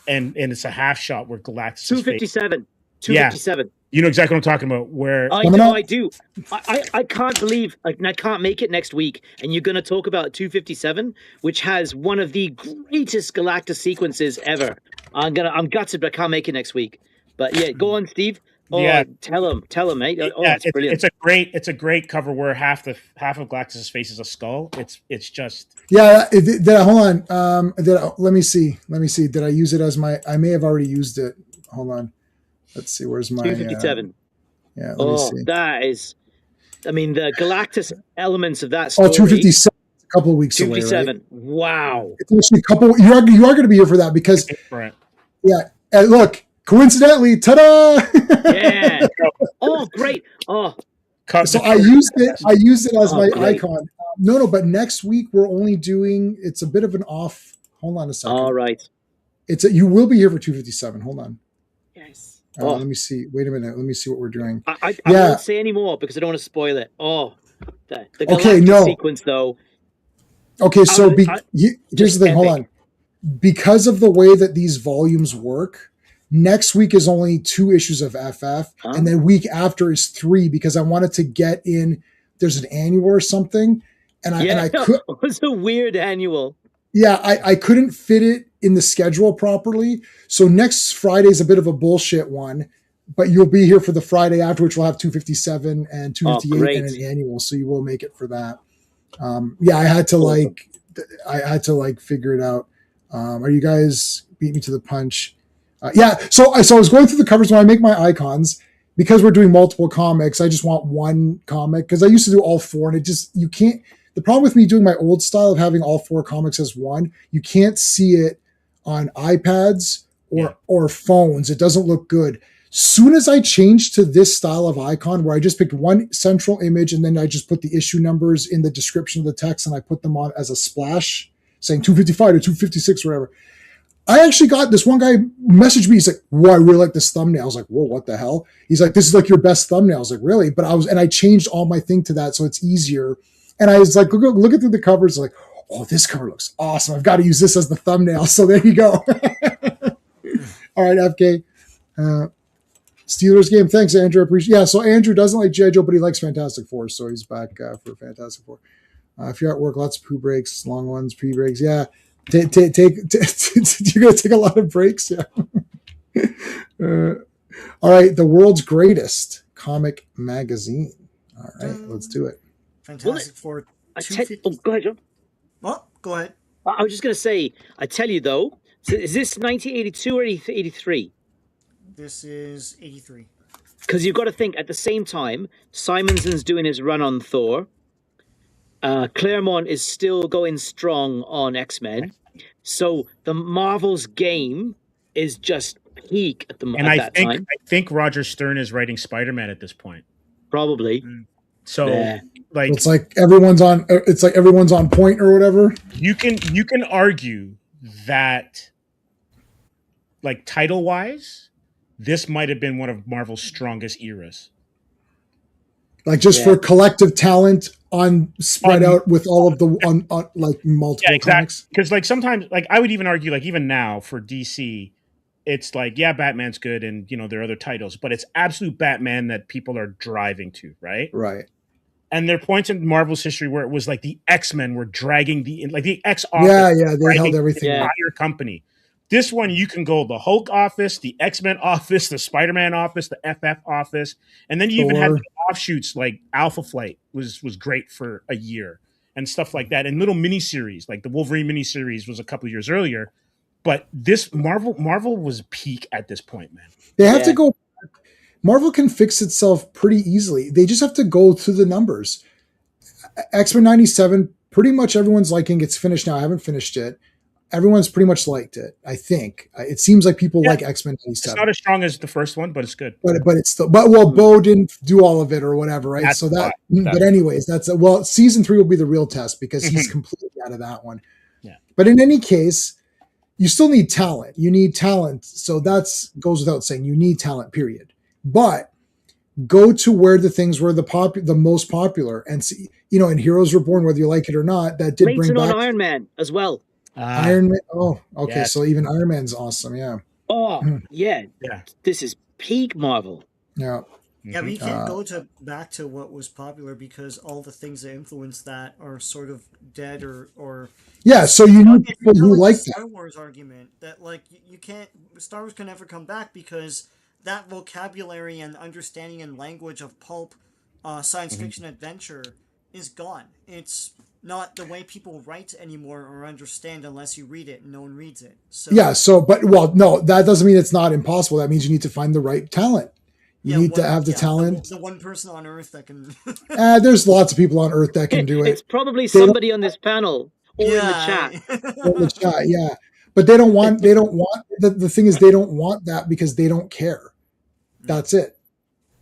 and it's a half shot where Galactus 257. 257. Yeah. You know exactly what I'm talking about. Where I know, I do. I can't believe I can't make it next week, and you're going to talk about 257, which has one of the greatest Galactus sequences ever. I'm gutted, but I can't make it next week. But yeah, go on, Steve. Oh, yeah, tell him, mate. Oh, yeah, it's brilliant. It's a great cover where half of Galactus's face is a skull. It's just hold on. Let me see. Did I use it as my? I may have already used it. Hold on. Let's see. Where's my 257? Yeah. Let me see. That is. I mean, the Galactus elements of that story. 257. A couple of weeks 257. away. Right? Wow. It's actually a couple. You are going to be here for that because. Right. Yeah. And look. Coincidentally, ta-da! Yeah. Oh, great. Oh. So I used it as my icon. No, but next week we're only doing. It's a bit of an off. Hold on a second. All right. You will be here for 257. Hold on. Yes. Let me see. Wait a minute. Let me see what we're doing. I won't say any more because I don't want to spoil it. Oh, the Galactus sequence though. Okay, so here's the thing. Hold on. Because of the way that these volumes work. Next week is only 2 issues of FF, and then week after is 3 because I wanted to get in. There's an annual or something, and I could. It was a weird annual. Yeah, I couldn't fit it in the schedule properly. So next Friday is a bit of a bullshit one, but you'll be here for the Friday after, which will have 257 and 258 and an annual. So you will make it for that. I had to figure it out. Are you guys beat me to the punch? So I was going through the covers when I make my icons because we're doing multiple comics. I just want one comic because I used to do all 4 and you can't. The problem with me doing my old style of having all 4 comics as one, you can't see it on iPads or phones. It doesn't look good. Soon as I changed to this style of icon where I just picked one central image and then I just put the issue numbers in the description of the text and I put them on as a splash saying 255 or 256 or whatever. I actually got this one guy messaged me. He's like, "Whoa, I really like this thumbnail." I was like, "Whoa, what the hell?" He's like, "This is like your best thumbnail." I was like, "Really?" But I changed all my thing to that so it's easier. And I was like, looking through the covers, like, "Oh, this cover looks awesome. I've got to use this as the thumbnail." So there you go. All right, FK. Steelers game. Thanks, Andrew. Appreciate. Yeah, so Andrew doesn't like G.I. Joe, but he likes Fantastic Four, so he's back for Fantastic Four. If you're at work, lots of poo breaks, long ones, pre breaks. Yeah. You're going to take a lot of breaks. Yeah. All right. The world's greatest comic magazine. All right. Let's do it. Fantastic Four. Go ahead, John. Oh, go ahead. I was just going to say, I tell you though, so is this 1982 or 83? This is 83. Because you've got to think at the same time, Simonson's doing his run on Thor. Claremont is still going strong on X-Men. So the Marvel's game is just peak at that time. I think Roger Stern is writing Spider-Man at this point. Probably. So it's like everyone's on point or whatever. You can argue that like title-wise, this might have been one of Marvel's strongest eras. Like just for collective talent spread out with all of the on like multiple comics. Because like sometimes, like I would even argue, like even now for DC, it's like Batman's good, and there are other titles, but it's absolute Batman that people are driving to, right? Right. And there are points in Marvel's history where it was like the X-Men were dragging the X office. Yeah, they dragging held everything the Yeah. up. entire company. This one, you can go the Hulk office, the X-Men office, the Spider-Man office, the FF office, and then you even had Thor. the offshoots like Alpha Flight was great for a year and stuff like that. And little miniseries like the Wolverine miniseries was a couple of years earlier. But this Marvel was peak at this point, man. They have to Yeah. go. Marvel can fix itself pretty easily. They just have to go through the numbers. X-Men 97, pretty much everyone's liking. It's finished now. I haven't finished it. Everyone's pretty much liked it, I think. It seems like people like X-Men It's 97. not as strong as the first one, but it's good. But it's still, but well, Bo didn't do all of it or whatever, right? That's So that, why. but anyways, well, season 3 will be the real test because he's completely out of that one. Yeah. But in any case, you still need talent. You need talent. So that's goes without saying. You need talent, period. But go to where the things were the most popular and see, in Heroes Reborn, whether you like it or not, that did bring Layton on back Iron Man as well. Iron Man. Oh, okay. Yes. So even Iron Man's awesome. Yeah. Oh, yeah. Yeah. This is peak Marvel. Yeah. Yeah, but you can't Uh, go back to what was popular because all the things that influenced that are sort of dead or Yeah. So you need It's people kinda who the like that. Star Wars argument that like you can't Star Wars can never come back because that vocabulary and understanding and language of pulp science fiction adventure is gone. It's not the way people write anymore or understand unless you read it and no one reads it. So Yeah. So, but well, no, that doesn't mean it's not impossible. That means you need to find the right talent. You need to have the talent. The one person on Earth that can. There's lots of people on Earth that can do It's it. probably They don't- somebody on this panel or in the chat. In the chat, yeah. But they don't want the thing is they don't want that because they don't care. That's it.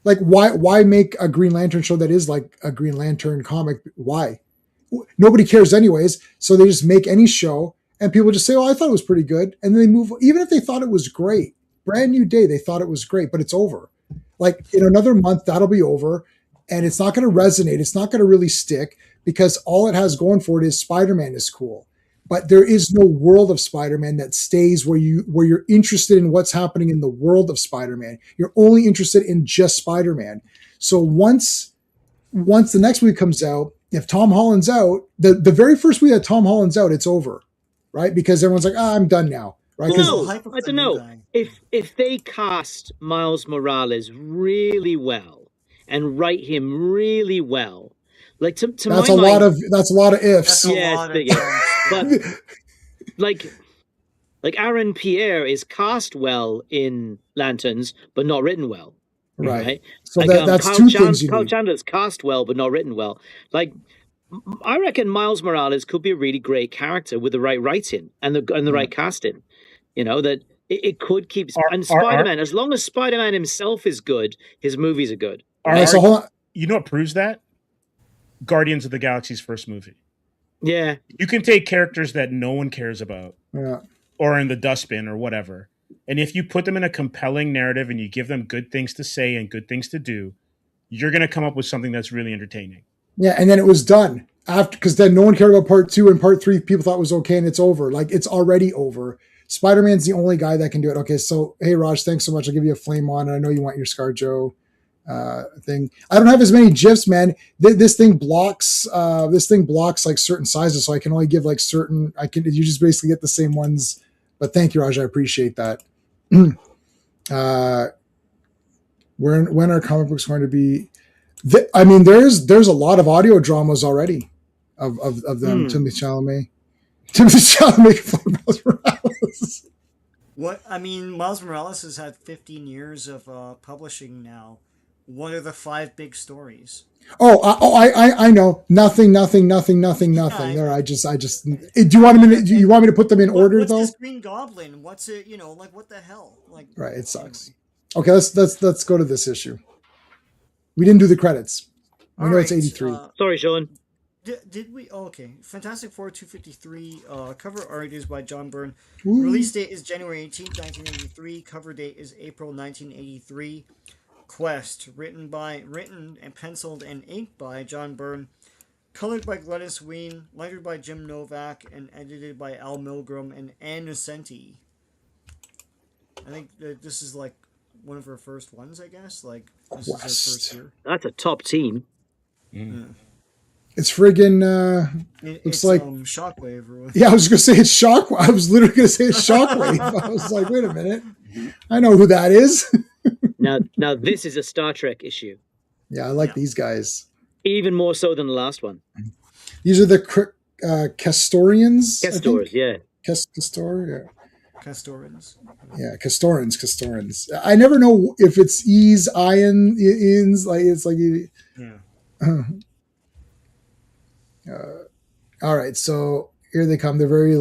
Like why make a Green Lantern show that is like a Green Lantern comic? Why? Nobody cares anyways, so they just make any show and people just say, "Oh, I thought it was pretty good." And then they move even if they thought it was great. Brand new day, they thought it was great, but it's over. Like in another month that'll be over and it's not going to resonate. It's not going to really stick because all it has going for it is Spider-Man is cool. But there is no world of Spider-Man that stays where you're interested in what's happening in the world of Spider-Man. You're only interested in just Spider-Man. So once the next week comes out, if Tom Holland's out, the very first week that Tom Holland's out, it's over, right? Because everyone's like, I'm done now, right? 'Cause- No, hype of I the don't new know. guy. If they cast Miles Morales really well and write him really well, like to that's my a mind, lot of ifs. That's a Yes, lot of big if. times. but like Aaron Pierre is cast well in Lanterns, but not written well. Right. So Like, that's Kyle two things you Kyle need. Chandler's cast well, but not written well. Like, I reckon Miles Morales could be a really great character with the right writing and the right casting. That it could keep. And Spider-Man, as long as Spider-Man himself is good, his movies are good. All right, so hold on. You know what proves that? Guardians of the Galaxy's first movie. Yeah, You can take characters that no one cares about Yeah. or in the dustbin or whatever. And if you put them in a compelling narrative and you give them good things to say and good things to do, you're going to come up with something that's really entertaining. Yeah, and then it was done after because then no one cared about part 2 and part 3 people thought it was okay and it's over. Like it's already over. Spider-Man's the only guy that can do it. Okay, so hey Raj, thanks so much. I'll give you a flame on. I know you want your ScarJo thing. I don't have as many GIFs, man. This thing blocks like certain sizes, so I can only give like certain. You just basically get the same ones. But thank you, Raj. I appreciate that. When are comic books going to be? I mean, there's a lot of audio dramas already of them. Timothy Chalamet playing Miles Morales. What I mean, Miles Morales has had 15 years of publishing now. What are the 5 big stories? I know nothing. I There, I just. Do you want me to put them in order what's though? this Green Goblin? What's it? Like what the hell? Like Right, it sucks. Okay, let's go to this issue. We didn't do the credits. I know it's 83. sorry, Sean. Did we? Oh, okay. Fantastic Four 253. Cover art is by John Byrne. Ooh. Release date is January 18th, 1983. Cover date is April 1983. Quest, written and penciled and inked by John Byrne, colored by Gladys Ween, lettered by Jim Novak, and edited by Al Milgrom and Ann Nocenti. I think that this is like one of her first ones, I guess. Like this is her Quest. first year. That's a top team. It's friggin' looks It's like Shockwave. Or what? yeah. I was gonna say it's Shockwave. I was literally gonna say it's Shockwave. I was like, wait a minute, I know who that is. Now this is a Star Trek issue, Yeah, I like these guys. even more so than the last one. These are the Castorians. Castors, yeah. Castor, yeah. Castorans. Yeah, Castorans. I never know if it's E's, ins, like it's like. Yeah. All right, so here they come. They're very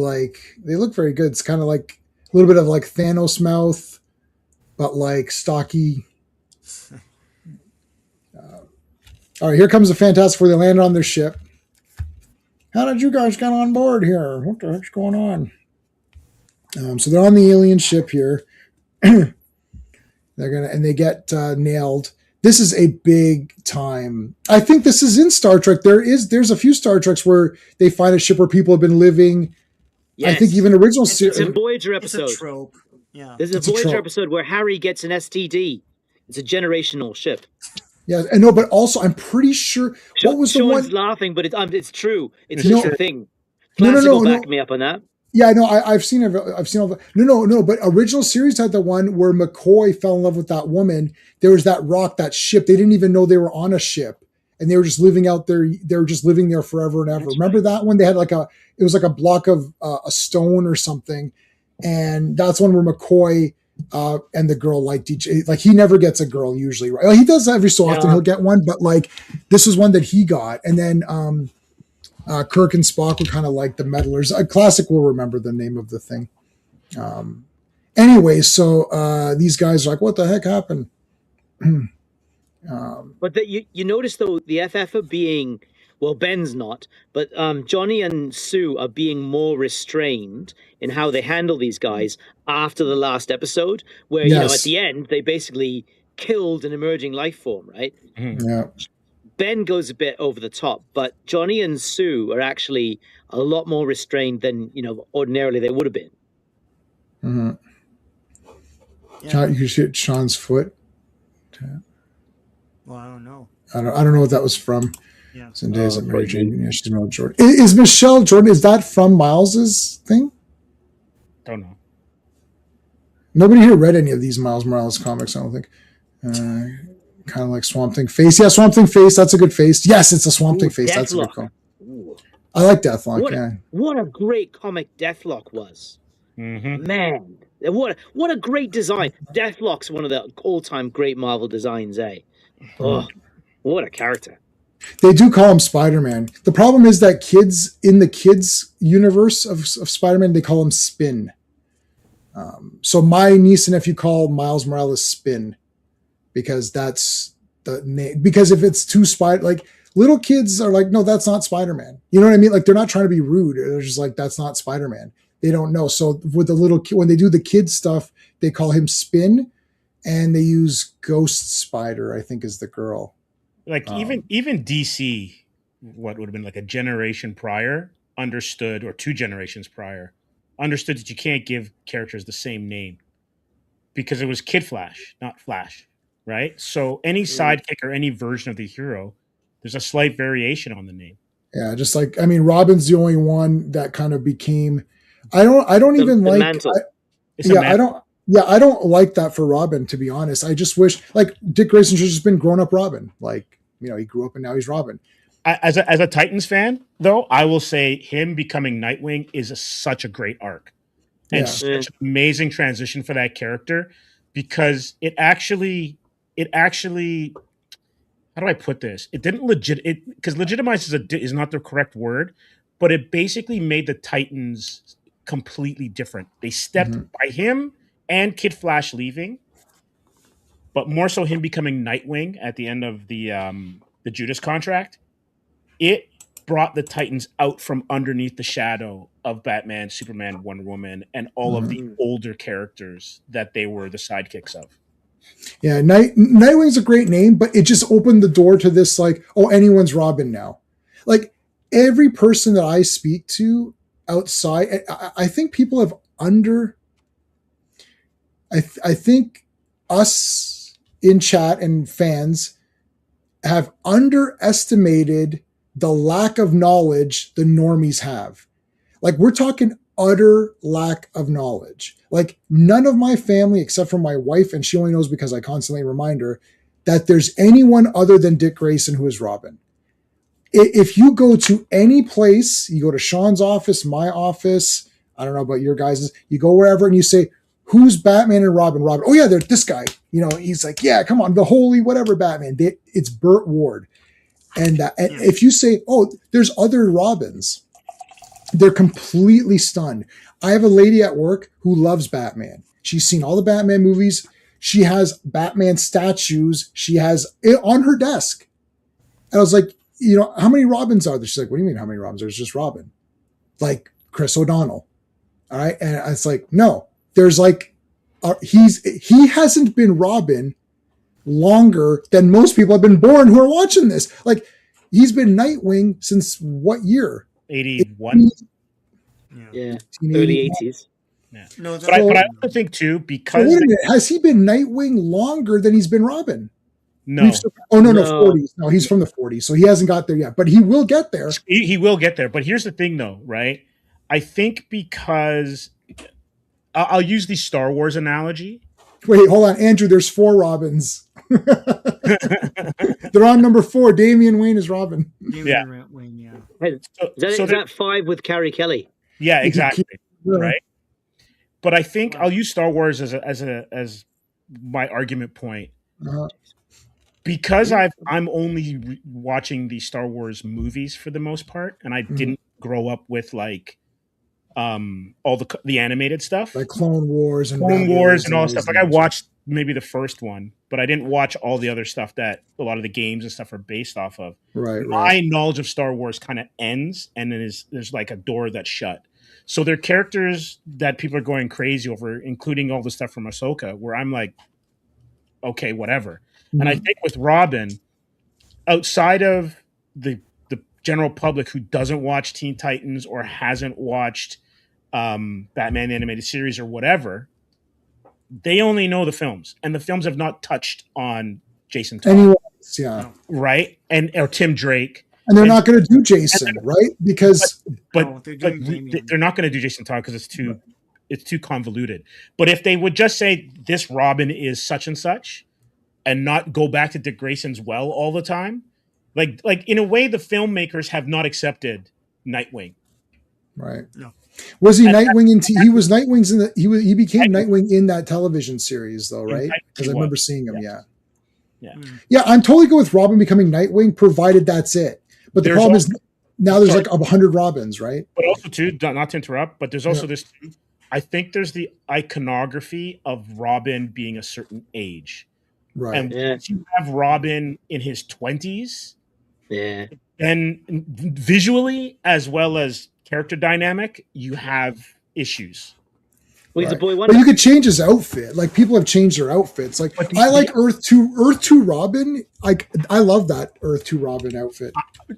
they look very good. It's kind of like a little bit of like Thanos mouth, but like stocky. All right, here comes the Fantastic Four. They landed on their ship. How did you guys get on board here? What the heck's going on? So they're on the alien ship here. They get nailed. This is a big time. I think this is in Star Trek. There's a few Star Treks where they find a ship where people have been living. Yes. I think even original series. It's a Voyager episode. It's a trope. Yeah. There's a Voyager episode where Harry gets an STD. It's a generational ship. Yeah, I know, but also I'm pretty sure. What was the one? Sean's laughing, but it's true. It's a thing. Classical back me up on that. Yeah, no, I've seen it. I've seen all the no. But original series had the one where McCoy fell in love with that woman. There was that rock, that ship. They didn't even know they were on a ship, and they were just living out there. They were just living there forever and ever. That's Remember that one? They had it was like a block of a stone or something, and that's one where McCoy and the girl liked each. Like he never gets a girl usually, right? He does every so often. He'll get one, but like this was one that he got, and then. Kirk and Spock were kind of like the meddlers. Classic will remember the name of the thing. Anyway, so these guys are like, what the heck happened? But you notice, though, the FF are being, well, Ben's not, but Johnny and Sue are being more restrained in how they handle these guys after the last episode, where, at the end, they basically killed an emerging life form, right? Yeah. Ben goes a bit over the top, but Johnny and Sue are actually a lot more restrained than ordinarily they would have been. Mm-hmm. Yeah. You should hit Sean's foot. Well, I don't know. I don't know what that was from. Yeah. Zendaya's at Mary Jane. Yeah, she's Michelle Jordan. Is Michelle Jordan? Is that from Miles's thing? Don't know. Nobody here read any of these Miles Morales comics. I don't think. Kind of like Swamp Thing face. Yeah, Swamp Thing face. That's a good face. Yes, it's a Swamp Thing face. That's a good call. I like Deathlock. What a great comic Deathlock was. Mm-hmm. Man, what a great design. Deathlock's one of the all-time great Marvel designs, eh? Oh, what a character. They do call him Spider-Man. The problem is that kids in the kids universe of Spider-Man, they call him Spin. So my niece and nephew call Miles Morales Spin. Because that's the name. Because if it's too like little kids are like, no, that's not Spider-Man. You know what I mean? Like they're not trying to be rude. They're just like, that's not Spider-Man. They don't know. So with the little when they do the kid stuff, they call him Spin, and they use Ghost Spider. I think is the girl. Like even DC, what would have been like a generation prior, understood, or 2 generations prior, understood that you can't give characters the same name because it was Kid Flash, not Flash. Right, so any sidekick or any version of the hero, there's a slight variation on the name. Yeah, just like Robin's the only one that kind of became. I don't even like. I don't like that for Robin. To be honest, I just wish like Dick Grayson should have just been grown up Robin. Like he grew up and now he's Robin. As a Titans fan, though, I will say him becoming Nightwing is such a great arc and such an amazing transition for that character because it actually. How do I put this? It didn't because legitimize is not the correct word, but it basically made the Titans completely different. They stepped by him and Kid Flash leaving, but more so him becoming Nightwing at the end of the Judas contract. It brought the Titans out from underneath the shadow of Batman, Superman, Wonder Woman, and all of the older characters that they were the sidekicks of. Yeah, Nightwing's a great name, but it just opened the door to this like, oh, anyone's Robin now. Like every person that I speak to outside, I think people have I think us in chat and fans have underestimated the lack of knowledge the normies have. Like, we're talking utter lack of knowledge. Like, none of my family, except for my wife, and she only knows because I constantly remind her, that there's anyone other than Dick Grayson who is Robin. If you go to any place, you go to Sean's office, my office, I don't know about your guys', you go wherever and you say, who's Batman and Robin? Robin. Oh yeah, they're this guy. You know, he's like, yeah, come on, the holy whatever Batman. It's Burt Ward. And if you say, oh, there's other Robins, they're completely stunned. I have a lady at work who loves Batman. She's seen all the Batman movies. She has Batman statues. She has it on her desk. And I was like, you know, how many Robins are there? She's like, what do you mean how many Robins? There's just Robin. Like Chris O'Donnell. All right. And it's like, no, there's like, he hasn't been Robin longer than most people have been born who are watching this. Like, he's been Nightwing since what year? 81. Yeah. Early 80s. Yeah. No, But I also think too, So because wait a minute, has he been Nightwing longer than he's been Robin? no, Oh no, No. 40s. No, he's from the 40s, so he hasn't got there yet, but he will get there. he will get there. But here's the thing, though, right? I think because I'll use the Star Wars analogy. Wait, hold on, Andrew. There's 4 Robins. They're on number 4. Damian Wayne is Robin. Yeah. Is that 5 with Carrie Kelly? Yeah, exactly. Yeah. Right. But I think I'll use Star Wars as my argument point because I'm only watching the Star Wars movies for the most part, and I didn't grow up with like all the animated stuff, like Clone Wars and all Rebels stuff. Like I watched maybe the first one, but I didn't watch all the other stuff that a lot of the games and stuff are based off of. Right. My knowledge of Star Wars kind of ends, and then there's like a door that's shut. So there are characters that people are going crazy over, including all the stuff from Ahsoka, where I'm like, okay, whatever. Mm-hmm. And I think with Robin, outside of the general public who doesn't watch Teen Titans or hasn't watched Batman the Animated Series or whatever, they only know the films, and the films have not touched on Jason Todd. Anyone else, yeah. Right? Or Tim Drake. And they're not going to do Jason, right? Because they're not going to do Jason Todd because it's too convoluted. But if they would just say this Robin is such and such, and not go back to Dick Grayson's well all the time, like in a way, the filmmakers have not accepted Nightwing. Right. No. Was he Nightwing he was Nightwing's in he became Nightwing in that television series though, right? Because I remember seeing him. Yeah. I'm totally good with Robin becoming Nightwing, provided that's it. But the problem is now there's like 100 Robins, right? But also too, not to interrupt, but there's also this. I think there's the iconography of Robin being a certain age, right? And once you have Robin in his 20s, then visually as well as character dynamic, you have issues. Well, he's a boy wonder. But you could change his outfit. Like, people have changed their outfits. Like, I like Earth 2 Robin. Like, I love that Earth 2 Robin outfit.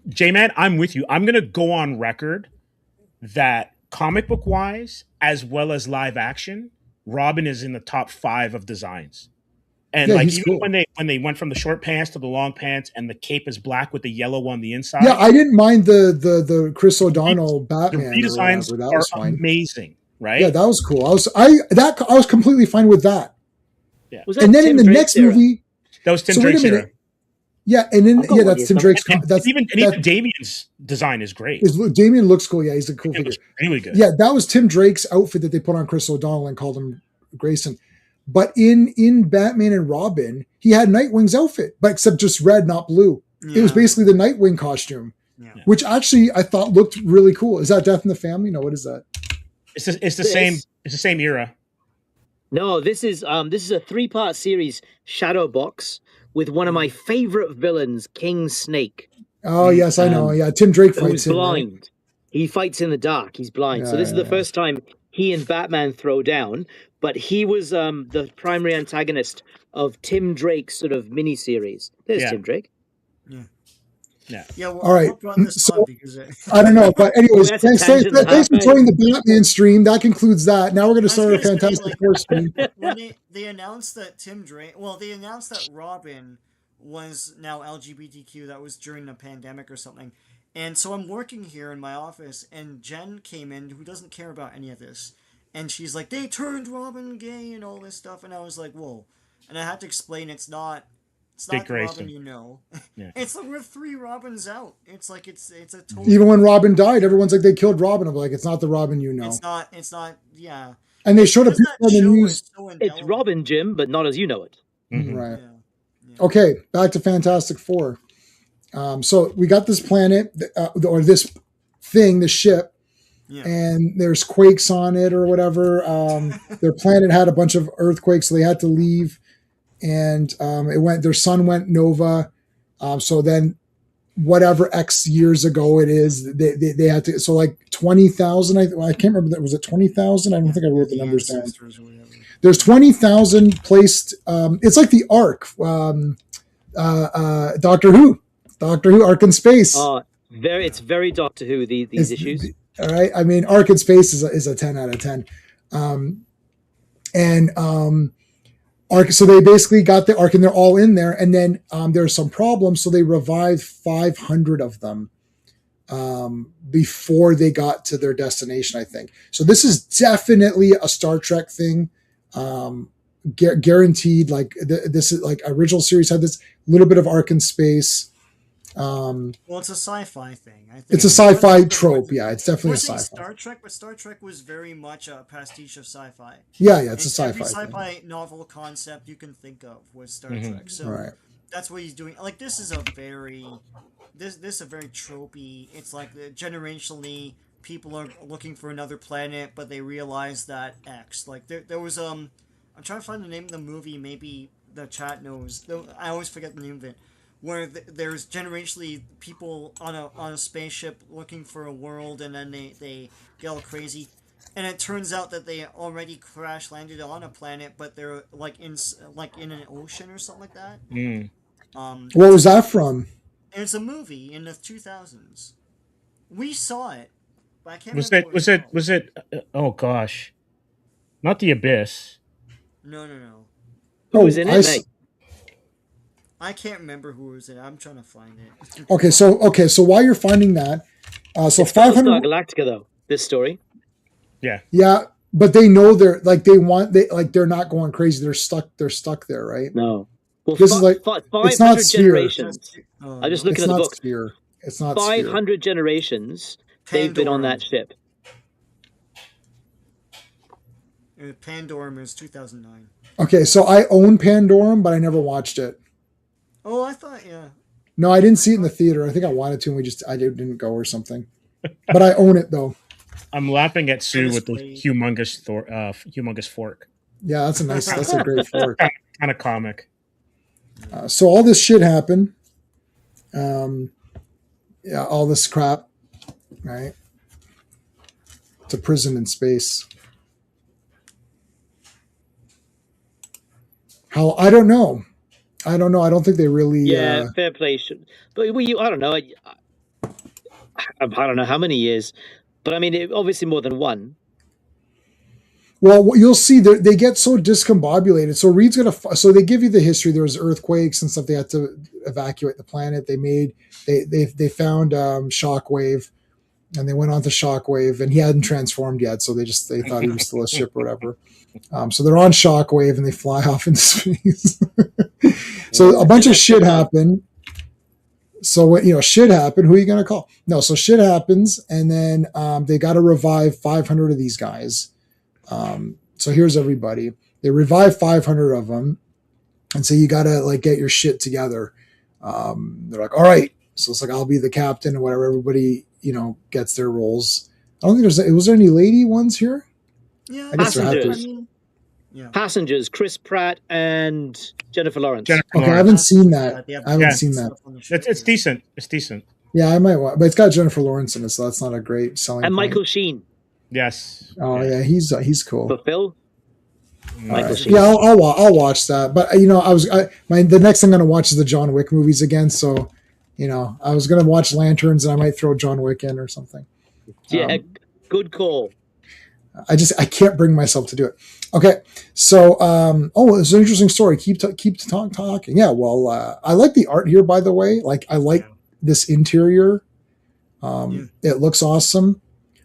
J-Man, I'm with you. I'm going to go on record that comic book wise, as well as live action, Robin is in the top 5 of designs. And even cool. when they went from the short pants to the long pants, and the cape is black with the yellow on the inside. Yeah, I didn't mind the Chris O'Donnell Batman. The redesigns that was fine. Amazing, right? Yeah, that was cool. I was completely fine with that. Yeah. And then in the next movie, that was Tim Drake's era. Yeah, and then that's Tim Drake's. Even Damian's design is great. Damian looks cool. Yeah, he's a cool figure. Really good. Yeah, that was Tim Drake's outfit that they put on Chris O'Donnell and called him Grayson. But in Batman and Robin, he had Nightwing's outfit, but except just red, not blue. Yeah. It was basically the Nightwing costume, which actually I thought looked really cool. Is that Death in the Family? No, what is that? It's the same era. No, this is a 3-part series, Shadowbox, with one of my favorite villains, King Snake. Oh yes, I know. Yeah, Tim Drake fights him. Blind. Right? He fights in the dark. He's blind. So this is the first time he and Batman throw down. But he was the primary antagonist of Tim Drake's sort of miniseries. There's Tim Drake. Yeah. Well, all right. So, I don't know, but anyways, thanks for joining the Batman stream. That concludes that. Now we're going to start our Fantastic Four stream. When they announced that they announced that Robin was now LGBTQ. That was during the pandemic or something. And so I'm working here in my office, and Jen came in, who doesn't care about any of this. And she's like, they turned Robin gay and all this stuff. And I was like, whoa. And I had to explain it's not Dick the Robin Grayson. you know. Yeah. It's like we're 3 Robins out. It's like it's a total. Even when Robin died, everyone's like, they killed Robin. I'm like, it's not the Robin you know. It's not. Yeah. And they showed a Because picture that on the show news. is so It's indelible. Robin, Jim, but not as you know it. Mhm. Right. Yeah. Okay, back to Fantastic Four. So we got this planet, or this thing, the ship, Yeah. and there's quakes on it or whatever. Their planet had a bunch of earthquakes, so they had to leave. And their sun went nova. So then whatever X years ago it is, they had to, so like 20,000, I can't remember that. Was it 20,000? I don't think I wrote the numbers down. Ancestors or whatever. There's 20,000 placed. It's like the Ark, Doctor Who, Ark in Space. It's very Doctor Who, these issues. All right. I mean, Ark in Space is a 10 out of 10. Ark, so they basically got the Ark and they're all in there. And then there's some problems. So they revived 500 of them before they got to their destination, I think. So this is definitely a Star Trek thing. Guaranteed. Like this is like original series had this little bit of Ark in Space. Well, it's a sci-fi thing. I think It's a sci-fi trope. Yeah, it's definitely We're a saying sci-fi. Star Trek, but Star Trek was very much a pastiche of sci-fi. Yeah, it's a Every sci-fi thing. sci-fi novel concept you can think of was Star Mhm. Trek. So Right. that's what he's doing. Like this is a very this a very tropey. It's like generationally people are looking for another planet, but they realize that X. Like there was I'm trying to find the name of the movie. Maybe the chat knows. Though I always forget the name of it. Where there's generationally people on a spaceship looking for a world, and then they get all crazy, and it turns out that they already crash landed on a planet, but they're like in an ocean or something like that. Mm. What was that from? And it's a movie in the 2000s. We saw it, but I can't. Was remember it? what Was it's it? called. Was it? Oh gosh, not the Abyss. No. Who was in it, mate? I can't remember who was in it. I'm trying to find it. Okay, so while you're finding that, so It's 500. Battlestar Galactica, though. This story. Yeah, but they know they're not going crazy. They're stuck there, right? No. Well, This is like- 500 Sphere. generations. I'm just looking It's at the not book. Sphere. It's not Sphere. 500 generations they've been on that ship. Pandorum is 2009. Okay, so I own Pandorum, but I never watched it. Oh, I thought No, I didn't see it in the theater. I think I wanted to, and I didn't go or something. But I own it though. I'm laughing at Sue Dennis with the Quaid. humongous fork. Yeah, that's a great fork. Kind of comic. So all this shit happened. All this crap, right? It's a prison in space. How I don't know. I don't think they really. Yeah, fair play. But I don't know. I don't know how many years, but I mean, obviously more than one. Well, what you'll see, they get so discombobulated. So Reed's so they give you the history. There was earthquakes and stuff. They had to evacuate the planet. They found Shockwave, and they went on to Shockwave, and he hadn't transformed yet. So they thought he was still a ship or whatever. So they're on Shockwave and they fly off into space. So a bunch of shit happened. So when shit happened, who are you going to call? No, so shit happens, and then they got to revive 500 of these guys. So here's everybody. They revive 500 of them, and so you got to get your shit together. They're like, all right. So it's like I'll be the captain or whatever. Everybody gets their roles. I don't think was there any lady ones here? Yeah. I guess there had to. Passengers. Passengers, Chris Pratt and Jennifer Lawrence. Okay, I haven't seen that. I haven't seen that. It's decent. It's decent. Yeah, I might watch, but it's got Jennifer Lawrence in it, so that's not a great selling And point. Michael Sheen. Yes. Oh yeah, he's cool. For Phil. Michael Right. Sheen. Yeah, I'll watch that. But the next thing I'm gonna watch is the John Wick movies again. So, I was gonna watch Lanterns and I might throw John Wick in or something. Yeah, good call. I can't bring myself to do it. Okay, so it's an interesting story. Keep talking. Yeah, well, I like the art here, by the way. Like, I like this interior. It looks awesome.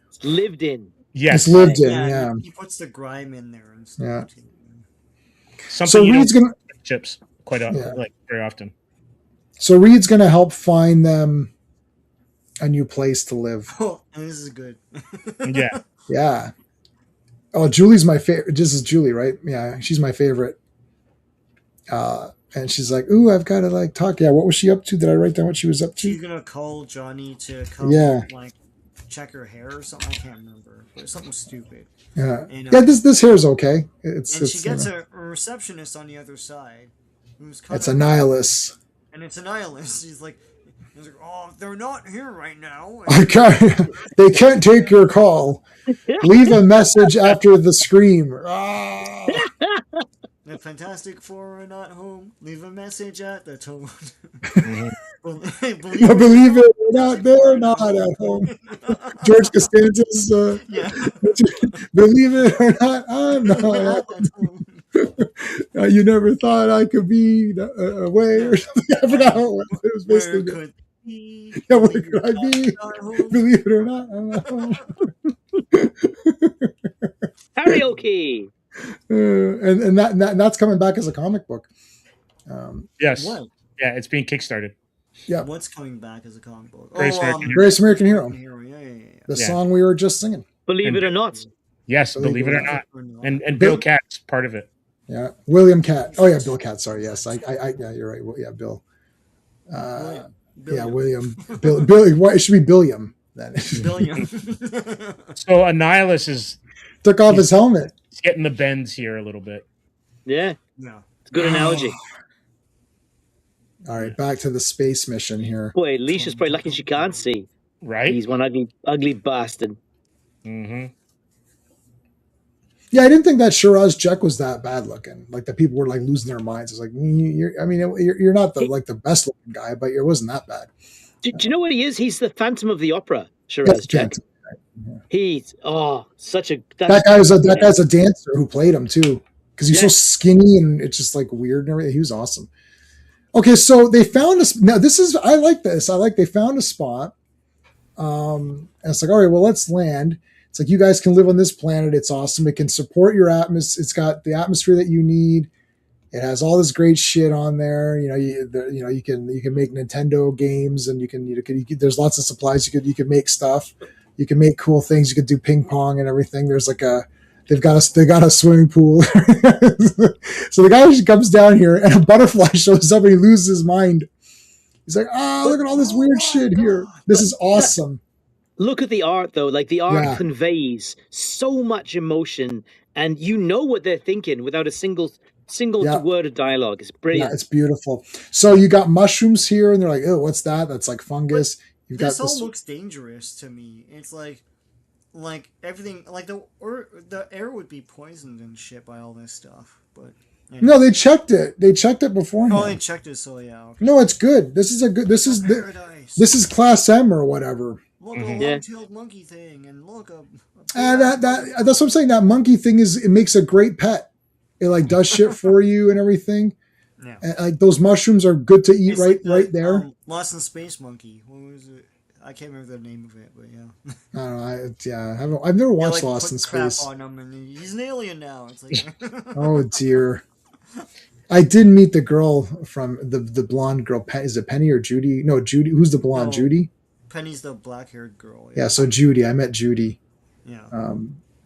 It's lived in. Yes, It's lived in. Yeah. He puts the grime in there and stuff. Yeah. Too. something So you Reed's don't gonna chips like very often. So Reed's gonna help find them a new place to live. Oh, and this is good. Yeah. Yeah. Oh, Julie's my favorite. This is Julie, right? Yeah, she's my favorite. And she's like, "Ooh, I've got to like talk." Yeah, what was she up to? Did I write down what she was up She's to? gonna call Johnny to come, like, check her hair or something. I can't remember, but it's something stupid. Yeah, And, yeah. This hair's okay. It's she gets a receptionist on the other side, who's kind it's a nihilist. and it's a nihilist. He's like, "Oh, they're not here right now." They can't take your call. Leave a message after the scream. Ah. The Fantastic Four are not home. Leave a message at the tone. Believe it or not, they're not at home. George Costanza's "Believe it or not, I'm not at home." You never thought I could be away or something. I forgot what it was basically. Where could I be? Believe it or not, I'm not home. Karaoke. And that's coming back as a comic book. Yes. What? Yeah, it's being kickstarted. Yeah. What's coming back as a comic book? Greatest American Hero. Yeah. The song we were just singing. Believe it or not. Yes, believe it or not. And Bill Catt's part of it. Yeah, William Catt. Oh yeah, Bill Catt. Sorry, yes, I yeah, you're right. Well, yeah, Bill. Yeah, William. Billy. Why it should be Billiam then? Billiam. So a nihilist is took off his helmet. He's getting the bends here a little bit. Yeah. No. It's a good analogy. All right, back to the space mission here. Boy, Alicia's probably lucky she can't see. Right? He's one ugly bastard. Mm-hmm. Yeah, I didn't think that Shiraz Jek was that bad looking. Like, the people were like losing their minds. It's like, you're not the best looking guy, but it wasn't that bad. Do you know what he is? He's the Phantom of the Opera, Shiraz Jek. He's such a that guy's a dancer who played him too, because he's so skinny and it's just like weird and everything. He was awesome. Okay, so they found us. Now I like this. They found a spot. And it's like, all right, well, let's land. It's like, you guys can live on this planet. It's awesome. It can support your atmosphere. It's got the atmosphere that you need. It has all this great shit on there. You can make Nintendo games, and you can there's lots of supplies. You can make stuff. You can make cool things. You could do ping pong and everything. There's like they got a swimming pool. So the guy comes down here and a butterfly shows up and he loses his mind. He's like, look at all this weird shit here. This is awesome. Look at the art, though. Like, the art conveys so much emotion, and you know what they're thinking without a single word of dialogue. It's brilliant. Yeah, it's beautiful. So you got mushrooms here, and they're like, oh, what's that? That's like fungus. You've got this all looks dangerous to me. It's like everything, like the air would be poisoned and shit by all this stuff. But anyway. No, they checked it. They checked it beforehand. Oh, they checked it, so yeah. Okay. No, it's good. This is class M or whatever. Look, a long-tailed monkey thing, and look that's what I'm saying. That monkey thing it makes a great pet. It like does shit for you and everything. Yeah. And, like, those mushrooms are good to eat right there. Lost in Space Monkey. What was it? I can't remember the name of it, but yeah. I don't know. I've never watched Lost in Space. Crap on him, and he's an alien now. It's like, oh dear. I did meet the girl from the blonde girl. Is it Penny or Judy? No, Judy. Who's the blonde? Judy. Penny's the black-haired girl. Yeah, so Judy. I met Judy. Yeah.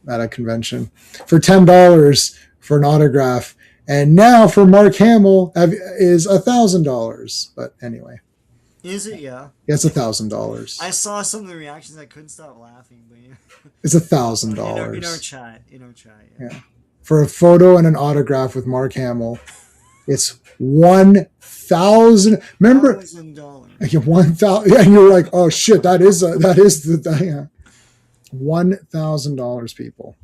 At a convention for $10 for an autograph, and now for Mark Hamill is $1,000. But anyway. Is it? Yeah. It's $1,000. I saw some of the reactions. I couldn't stop laughing. But yeah. It's $1,000. In our chat. Yeah. For a photo and an autograph with Mark Hamill, it's $1,000. Remember, $1,000. Yeah, and you're like, oh shit, that is $1,000. People,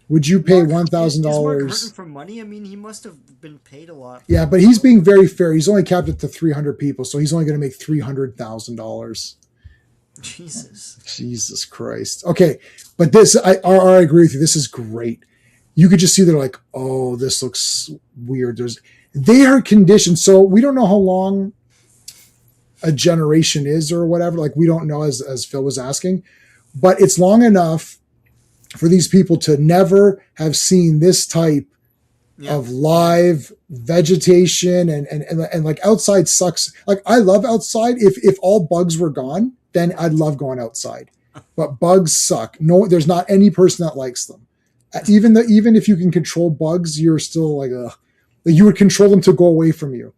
would you pay $1,000? Is Mark hurting for money? I mean, he must have been paid a lot. Yeah, but he's being very fair. He's only capped it to 300 people, so he's only going to make $300,000. Jesus Christ. Okay, but this, I agree with you. This is great. You could just see they're like, oh, this looks weird. They are conditioned, so we don't know how long a generation is or whatever. Like we don't know, as Phil was asking, but it's long enough for these people to never have seen this type of live vegetation and like outside sucks. Like I love outside. If all bugs were gone, then I'd love going outside. But bugs suck. No, there's not any person that likes them. Even if you can control bugs, you're still like you would control them to go away from you.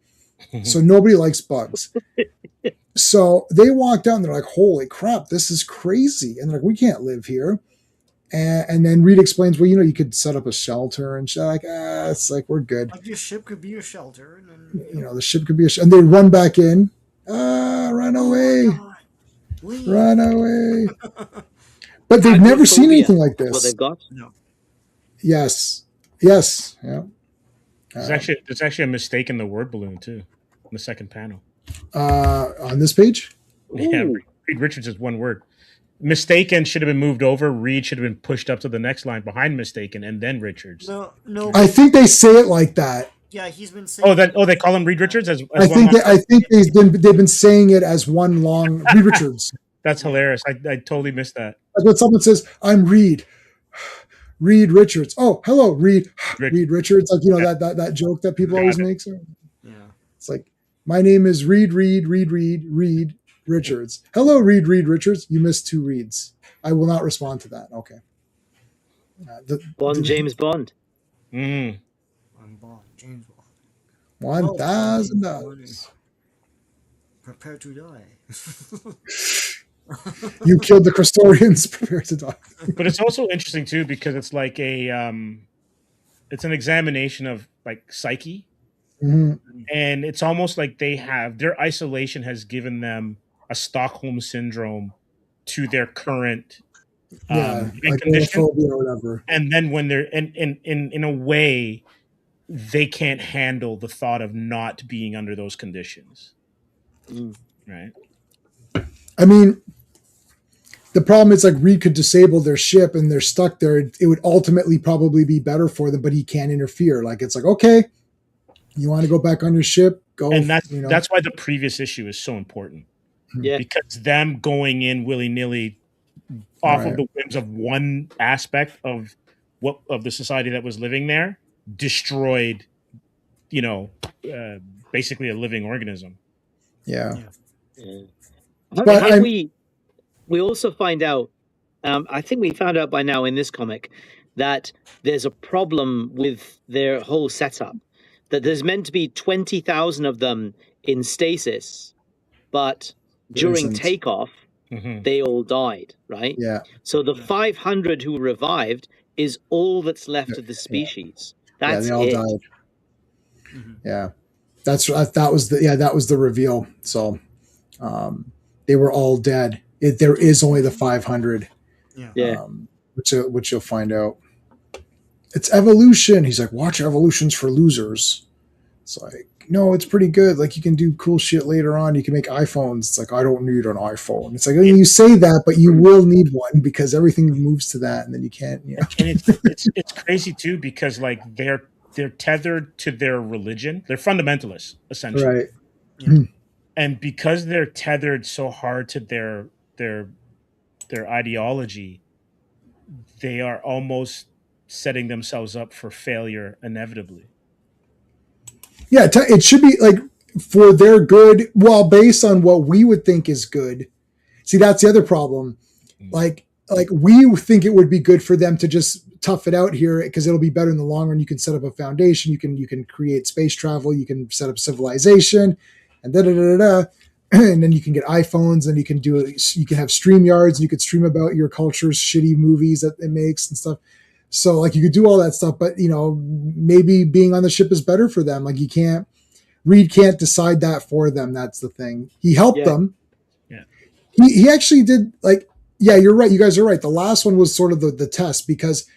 So nobody likes bugs. So they walked out and they're like, holy crap, this is crazy. And they're like, we can't live here. And then Reed explains, well, you could set up a shelter and shit. Like, it's like, we're good. Like your ship could be a shelter. And then, the ship could be and they run back in. Run away. Run away. But they've never seen anything like this. What they've got? No. Yes. Yeah. There's actually a mistake in the word balloon too, in the second panel. On this page? Yeah, Reed Richards is one word. Mistaken should have been moved over. Reed should have been pushed up to the next line behind mistaken, and then Richards. No. I think they say it like that. Yeah, he's been saying. They call him Reed Richards as I think they've been saying it as one long Reed Richards. That's hilarious. I totally missed that. Like when someone says, "I'm Reed." Reed Richards. Oh, hello, Reed. Reed Richards. Like that joke that people always make. So, yeah. It's like, my name is Reed Richards. Hello, Reed Richards. You missed 2 reads. I will not respond to that. Okay. James Bond. Mm. James Bond. $1,000. Prepare to die. You killed the Crastorians. Prepare to die. But it's also interesting too because it's like it's an examination of like psyche, and it's almost like their isolation has given them a Stockholm syndrome to their current like condition, homophobia or whatever. And then when they're in a way, they can't handle the thought of not being under those conditions, right? I mean, the problem is like Reed could disable their ship and they're stuck there. It would ultimately probably be better for them, but he can't interfere. Like it's like, okay, you want to go back on your ship, go. And that's why the previous issue is so important. Yeah, because them going in willy-nilly off of the whims of one aspect of the society that was living there destroyed, basically a living organism. Yeah. But we also find out, I think we found out by now in this comic, that there's a problem with their whole setup. That there's meant to be 20,000 of them in stasis, but during takeoff, they all died, right? Yeah. So the 500 who revived is all that's left of the species. That's they all died. Mm-hmm. Yeah. That was the reveal. So they were all dead. There is only the 500. Yeah. Which you'll find out. It's evolution. He's like, watch Evolutions for losers. It's like, no, it's pretty good. Like you can do cool shit later on. You can make iPhones. It's like, I don't need an iPhone. It's like, you say that, but you will need one because everything moves to that, and then you can't. And it's crazy too because like they're tethered to their religion. They're fundamentalists essentially, right? Yeah. And because they're tethered so hard to their ideology, they are almost setting themselves up for failure inevitably. Yeah, it should be like for their good, well, based on what we would think is good. See, that's the other problem. Like we think it would be good for them to just tough it out here because it'll be better in the long run. You can set up a foundation, you can create space travel, you can set up civilization, and and then you can get iPhones, and you can have StreamYards, and you could stream about your culture's shitty movies that it makes and stuff. So like you could do all that stuff, but maybe being on the ship is better for them. Like Reed can't decide that for them. That's the thing. He helped them. Yeah. He actually did you're right. You guys are right. The last one was sort of the test because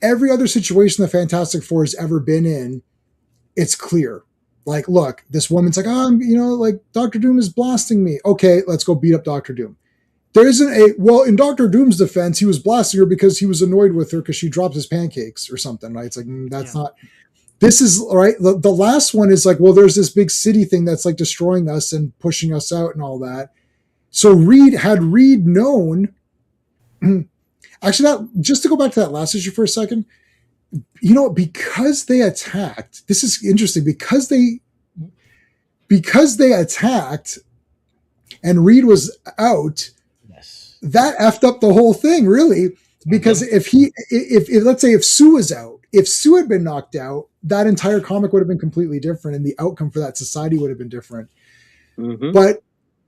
every other situation the Fantastic Four has ever been in, it's clear. Like, look, this woman's like, like Dr. Doom is blasting me. Okay, let's go beat up Dr. Doom. There isn't in Doctor Doom's defense, he was blasting her because he was annoyed with her because she dropped his pancakes or something, right? It's like, that's not, this is, right. The last one is like, well, there's this big city thing that's like destroying us and pushing us out and all that. So had Reed known, actually just to go back to that last issue for a second, because they attacked, this is interesting, because they attacked and Reed was out, that effed up the whole thing, really, because if let's say if Sue was out, if Sue had been knocked out, that entire comic would have been completely different and the outcome for that society would have been different. Mm-hmm. But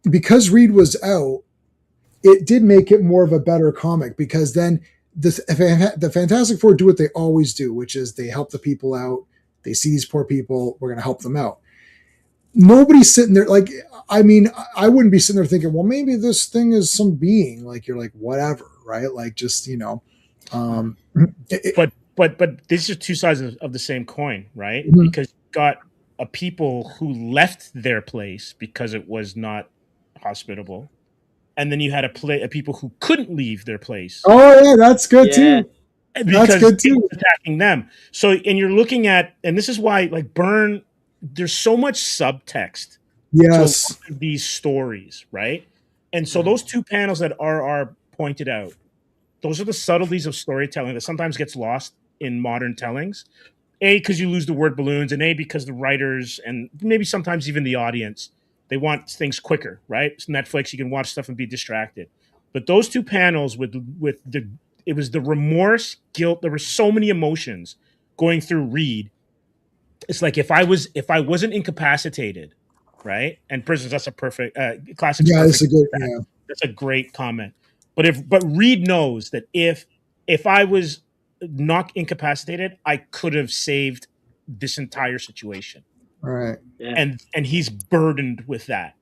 because Reed was out, it did make it more of a better comic, because then the Fantastic Four do what they always do, which is they help the people out. They see these poor people, we're going to help them out. Nobody's sitting there like, I mean, I wouldn't be sitting there thinking, well, maybe this thing is some being, like, you're like, whatever, right? Like, just, but these are two sides of the same coin, right? Mm-hmm. Because you got a people who left their place because it was not hospitable, and then you had a people who couldn't leave their place. Oh yeah, that's good too. That's good too. Attacking them. So, and you're looking at, and this is why, like, Byrne, there's so much subtext to these stories, right? And so those two panels that RR pointed out, those are the subtleties of storytelling that sometimes gets lost in modern tellings. A, because you lose the word balloons, and A, because the writers and maybe sometimes even the audience, they want things quicker, right? It's Netflix, you can watch stuff and be distracted. But those two panels it was the remorse, guilt, there were so many emotions going through Reed. It's like if I wasn't incapacitated, right? And prisons, that's a perfect classic. Yeah, that's that's a great comment. But Reed knows that if I was not incapacitated, I could have saved this entire situation. All right. Yeah. And he's burdened with that.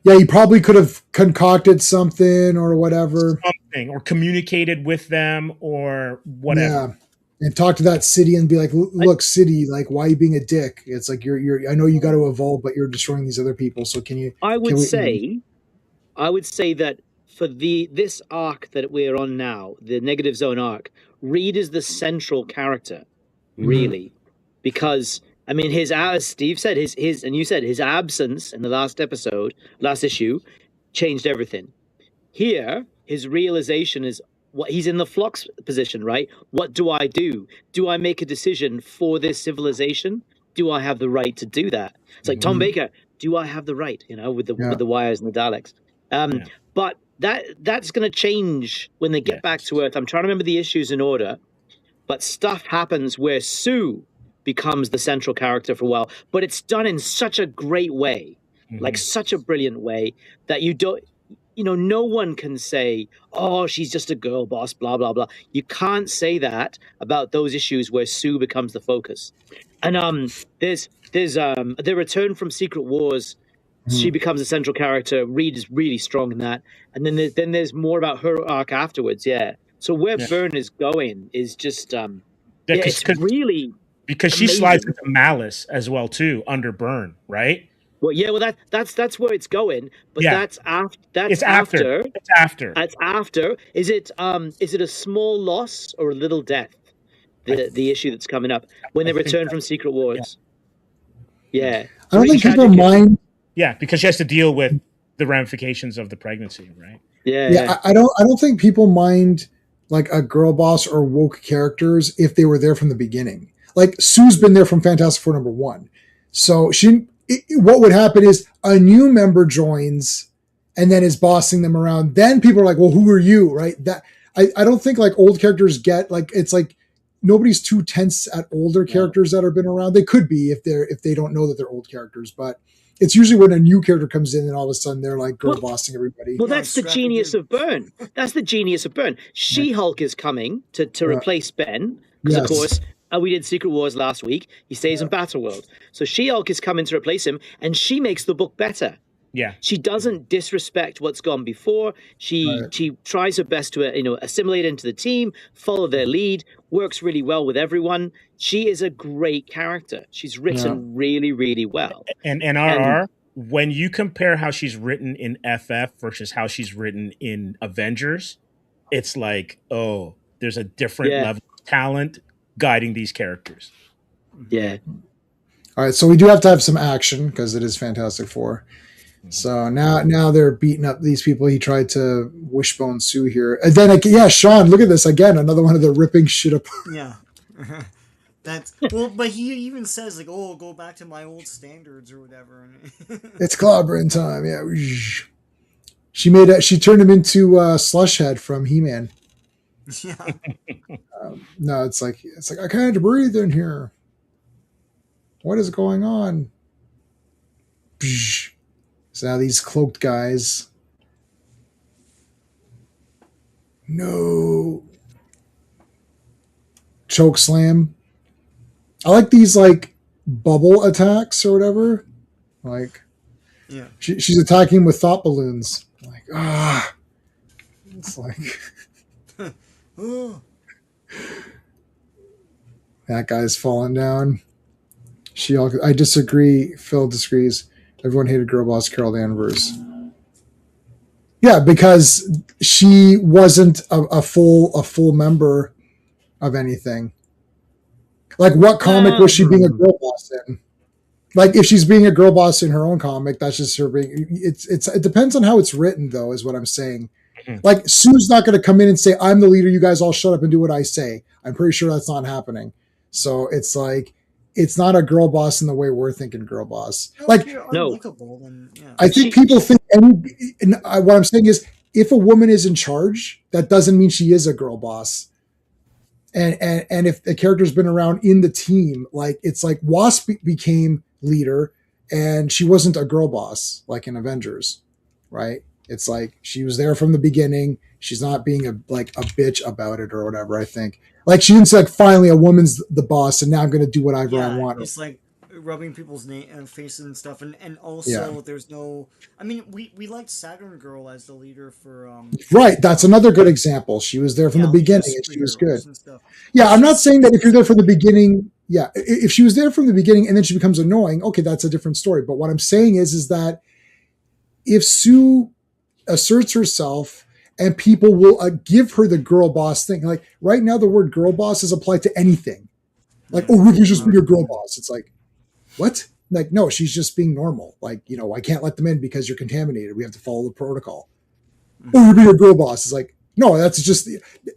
Yeah, he probably could have concocted something or whatever. Or communicated with them or whatever. Yeah. And talk to that city and be like, look, city, like, why are you being a dick? It's like, you're I know you got to evolve, but you're destroying these other people. So can you? I would say that for this arc that we're on now, the Negative Zone arc, Reed is the central character, really, because I mean, as Steve said, and you said, his absence in the last issue, changed everything. Here, his realization is what he's in the flux position, right? What do I do? Do I make a decision for this civilization? Do I have the right to do that? It's like Tom Baker. Do I have the right? With the wires and the Daleks. But that's going to change when they get back to Earth. I'm trying to remember the issues in order, but stuff happens where Sue becomes the central character for a while, but it's done in such a great way, like such a brilliant way that you don't. No one can say, oh, she's just a girl boss, blah, blah, blah. You can't say that about those issues where Sue becomes the focus. And there's the return from Secret Wars. She becomes a central character. Reed is really strong in that. And then there's more about her arc afterwards, So where Byrne is going is just, it's really because amazing. She slides into Malice as well, too, under Byrne, right? Well, that's where it's going, but that's after. It's after. That's after. Is it a small loss or a little death? The issue that's coming up when they return from Secret Wars. Yeah. I don't think people mind. Yeah, because she has to deal with the ramifications of the pregnancy, right? Yeah. I don't think people mind like a girl boss or woke characters if they were there from the beginning. Like Sue's been there from Fantastic Four #1, so what would happen is a new member joins and then is bossing them around. Then people are like, well, who are you? Right. That I don't think like old characters get like, it's like nobody's too tense at older characters that have been around. They could be if they don't know that they're old characters, but it's usually when a new character comes in and all of a sudden they're like girl bossing everybody. Well, that's the genius of Byrne. That's the genius of Byrne. She-Hulk is coming to replace Ben because of course, we did Secret Wars last week. He stays in Battleworld. So She-Hulk is coming to replace him, and she makes the book better. Yeah. She doesn't disrespect what's gone before. She tries her best to assimilate into the team, follow their lead, works really well with everyone. She is a great character. She's written really, really well. And RR, when you compare how she's written in FF versus how she's written in Avengers, it's like, oh, there's a different Yeah. level of talent guiding these characters. Yeah. All right, so we do have to have some action because it is Fantastic Four. So now they're beating up these people. He tried to wishbone Sue here, and then yeah, Sean, look at this again. Another one of the ripping shit up. Yeah. That's well, but he even says like, "Oh, go back to my old standards" or whatever. It's clobbering time. Yeah, she turned him into Slushhead from He-Man. Yeah. No, it's like I can't breathe in here. What is going on? So now these cloaked guys. No. Choke slam. I like these like bubble attacks or whatever. Like, Yeah. she's attacking with thought balloons. Like, it's like Oh. that guy's falling down. I disagree. Phil disagrees. Everyone hated Girl Boss Carol Danvers. Yeah, because she wasn't a full member of anything. Like, what comic was she being a girl boss in? Like, if she's being a girl boss in her own comic, that's just her being. It depends on how it's written, though, is what I'm saying. Like, Sue's not going to come in and say, "I'm the leader. You guys all shut up and do what I say." I'm pretty sure that's not happening. So it's like, it's not a girl boss in the way we're thinking girl boss. Like, No. Then, yeah. I think people think, what I'm saying is, if a woman is in charge, that doesn't mean she is a girl boss. And if the character's been around in the team, like, it's like Wasp became leader and she wasn't a girl boss like in Avengers, right? It's like she was there from the beginning. She's not being a bitch about it or whatever. I think, like, she didn't say, like, finally a woman's the boss and now I'm going to do whatever I want. It's like rubbing people's faces and stuff, and also there's no. I mean, we liked Saturn Girl as the leader for right. That's another good example. She was there from the beginning and she was good. Yeah, I'm not saying that if you're there from the beginning. Yeah, if she was there from the beginning and then she becomes annoying, okay, that's a different story. But what I'm saying is that if Sue asserts herself and people will give her the girl boss thing, like right now the word girl boss is applied to anything. Like, oh, Ricky's just being a girl boss. It's like, what? Like, no, she's just being normal. Like, I can't let them in because you're contaminated. We have to follow the protocol. Oh, you're being a girl boss. It's like, no, that's just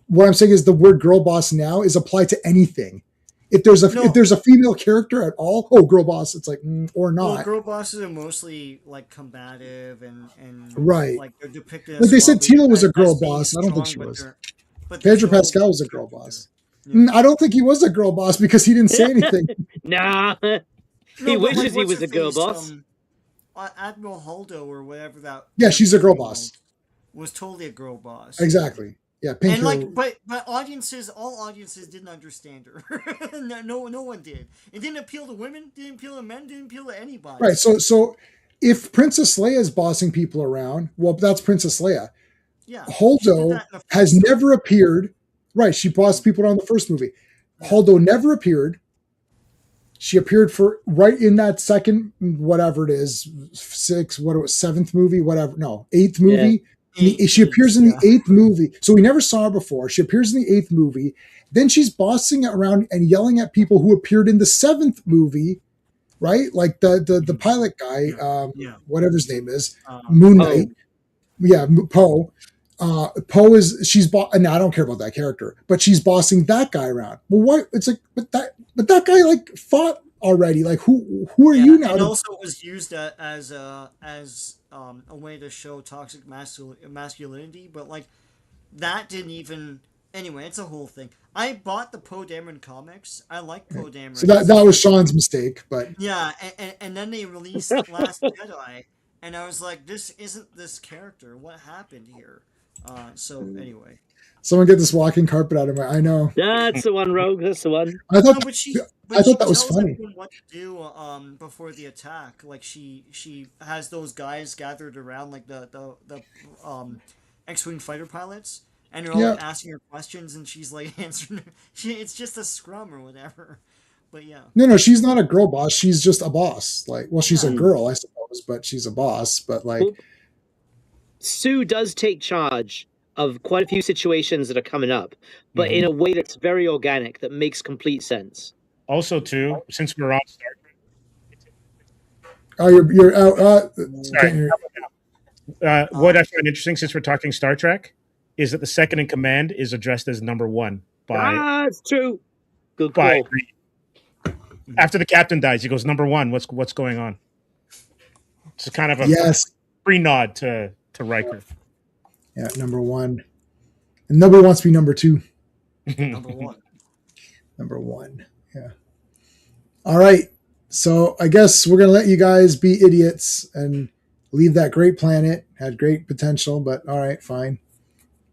what I'm saying is the word girl boss now is applied to anything. If there's a female character at all, oh, girl boss, it's like, or not. Well, girl bosses are mostly like combative and right. Like they're depicted. Like they said, Tila was a girl boss. I don't think she was. Pedro Pascal was a girl boss. Yeah. I don't think he was a girl boss because he didn't say anything. Nah. He wishes he was a girl boss. Admiral Holdo or whatever that. Yeah, she's a girl boss. Was totally a girl boss. Exactly. Yeah, and like, but all audiences didn't understand her. no one did. It didn't appeal to women. Didn't appeal to men. Didn't appeal to anybody. Right. So if Princess Leia is bossing people around, well, that's Princess Leia. Yeah. Holdo has never appeared. Right. She bossed people around the first movie. Yeah. Holdo never appeared. She appeared for right in that second, whatever it is, seventh movie, whatever. No, eighth movie. Yeah. She appears in the eighth movie. So we never saw her before. She appears in the eighth movie. Then she's bossing around and yelling at people who appeared in the seventh movie, right? Like the pilot guy, whatever his name is, Moon Knight. Yeah, Poe. Poe is now I don't care about that character, but she's bossing that guy around. Well, what? It's like, but that guy like fought already. Like who are you now? And also it was used as a way to show toxic masculinity, but like that didn't even. Anyway, it's a whole thing. I bought the Poe Dameron comics. I like Poe Dameron. So that was Sean's mistake, but yeah, and then they released Last Jedi, and I was like, this isn't this character. What happened here? So anyway, someone get this walking carpet out of my. I know. That's the one, Rogue. That's the one. I thought that was funny. What to do before the attack? Like she has those guys gathered around, like the X-wing fighter pilots, and they're all asking her questions, and she's like answering. It's just a scrum or whatever. But yeah. No, she's not a girl boss. She's just a boss. Like, well, she's a girl, I suppose. knows, but she's a boss. But like, Well, Sue does take charge of quite a few situations that are coming up, but in a way that's very organic, that makes complete sense. Also, too, since we're on Star Trek, oh, you're out. sorry. What I find interesting, since we're talking Star Trek, is that the second in command is addressed as number one by That's true. Good by call. Reed. After the captain dies, he goes, "Number one, what's going on?" It's kind of a yes, free nod to Riker. yeah, number one, and nobody wants to be number two. Number one. Number one, yeah. All right, so I guess we're gonna let you guys be idiots and leave that great planet. Had great potential, but all right, fine.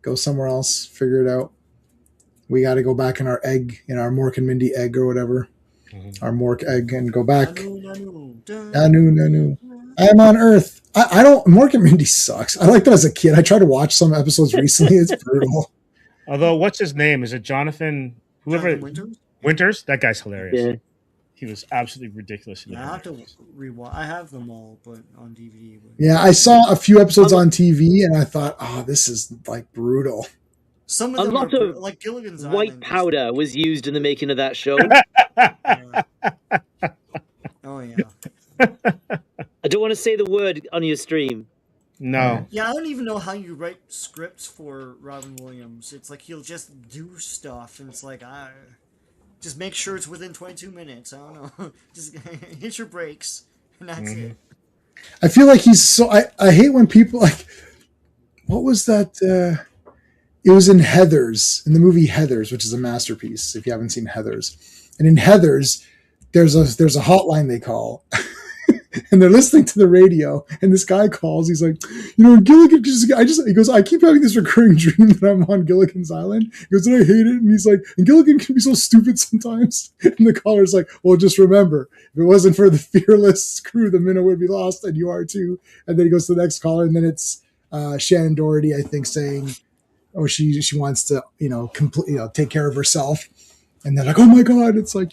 Go somewhere else. Figure it out. We got to go back in our egg, in our Mork and Mindy egg or whatever, our Mork egg, and go back. Nanu. I am on Earth. I don't. Mork and Mindy sucks. I liked it as a kid. I tried to watch some episodes recently. It's brutal. Although, what's his name? Is it Jonathan? Whoever Winters? Winters? That guy's hilarious. Yeah. He was absolutely ridiculous. Yeah, I have to rewatch. I have them all, but on DVD. But Yeah, I saw a few episodes on TV, and I thought, oh, this is like brutal. some A of them lot are of like Gilligan's White Island. powder was used in the making of that show. Yeah. Oh yeah. I don't want to say the word on your stream. No. Yeah, I don't even know how you write scripts for Robin Williams. It's like he'll just do stuff, and it's like just make sure it's within 22 minutes. I don't know. Just hit your brakes, and that's it. I feel like he's so. I hate when people like. What was that? It was in Heathers, in the movie Heathers, which is a masterpiece. If you haven't seen Heathers, and in Heathers, there's a hotline they call. And they're listening to the radio, and this guy calls. He's like, Gilligan. He goes, I keep having this recurring dream that I'm on Gilligan's Island. He goes, and I hate it. And he's like, and Gilligan can be so stupid sometimes. And the caller's like, well, just remember, if it wasn't for the fearless crew, the minnow would be lost, and you are too. And then he goes to the next caller, and then it's Shannon Doherty, I think, saying, oh, she wants to, take care of herself. And they're like, oh my God, it's like,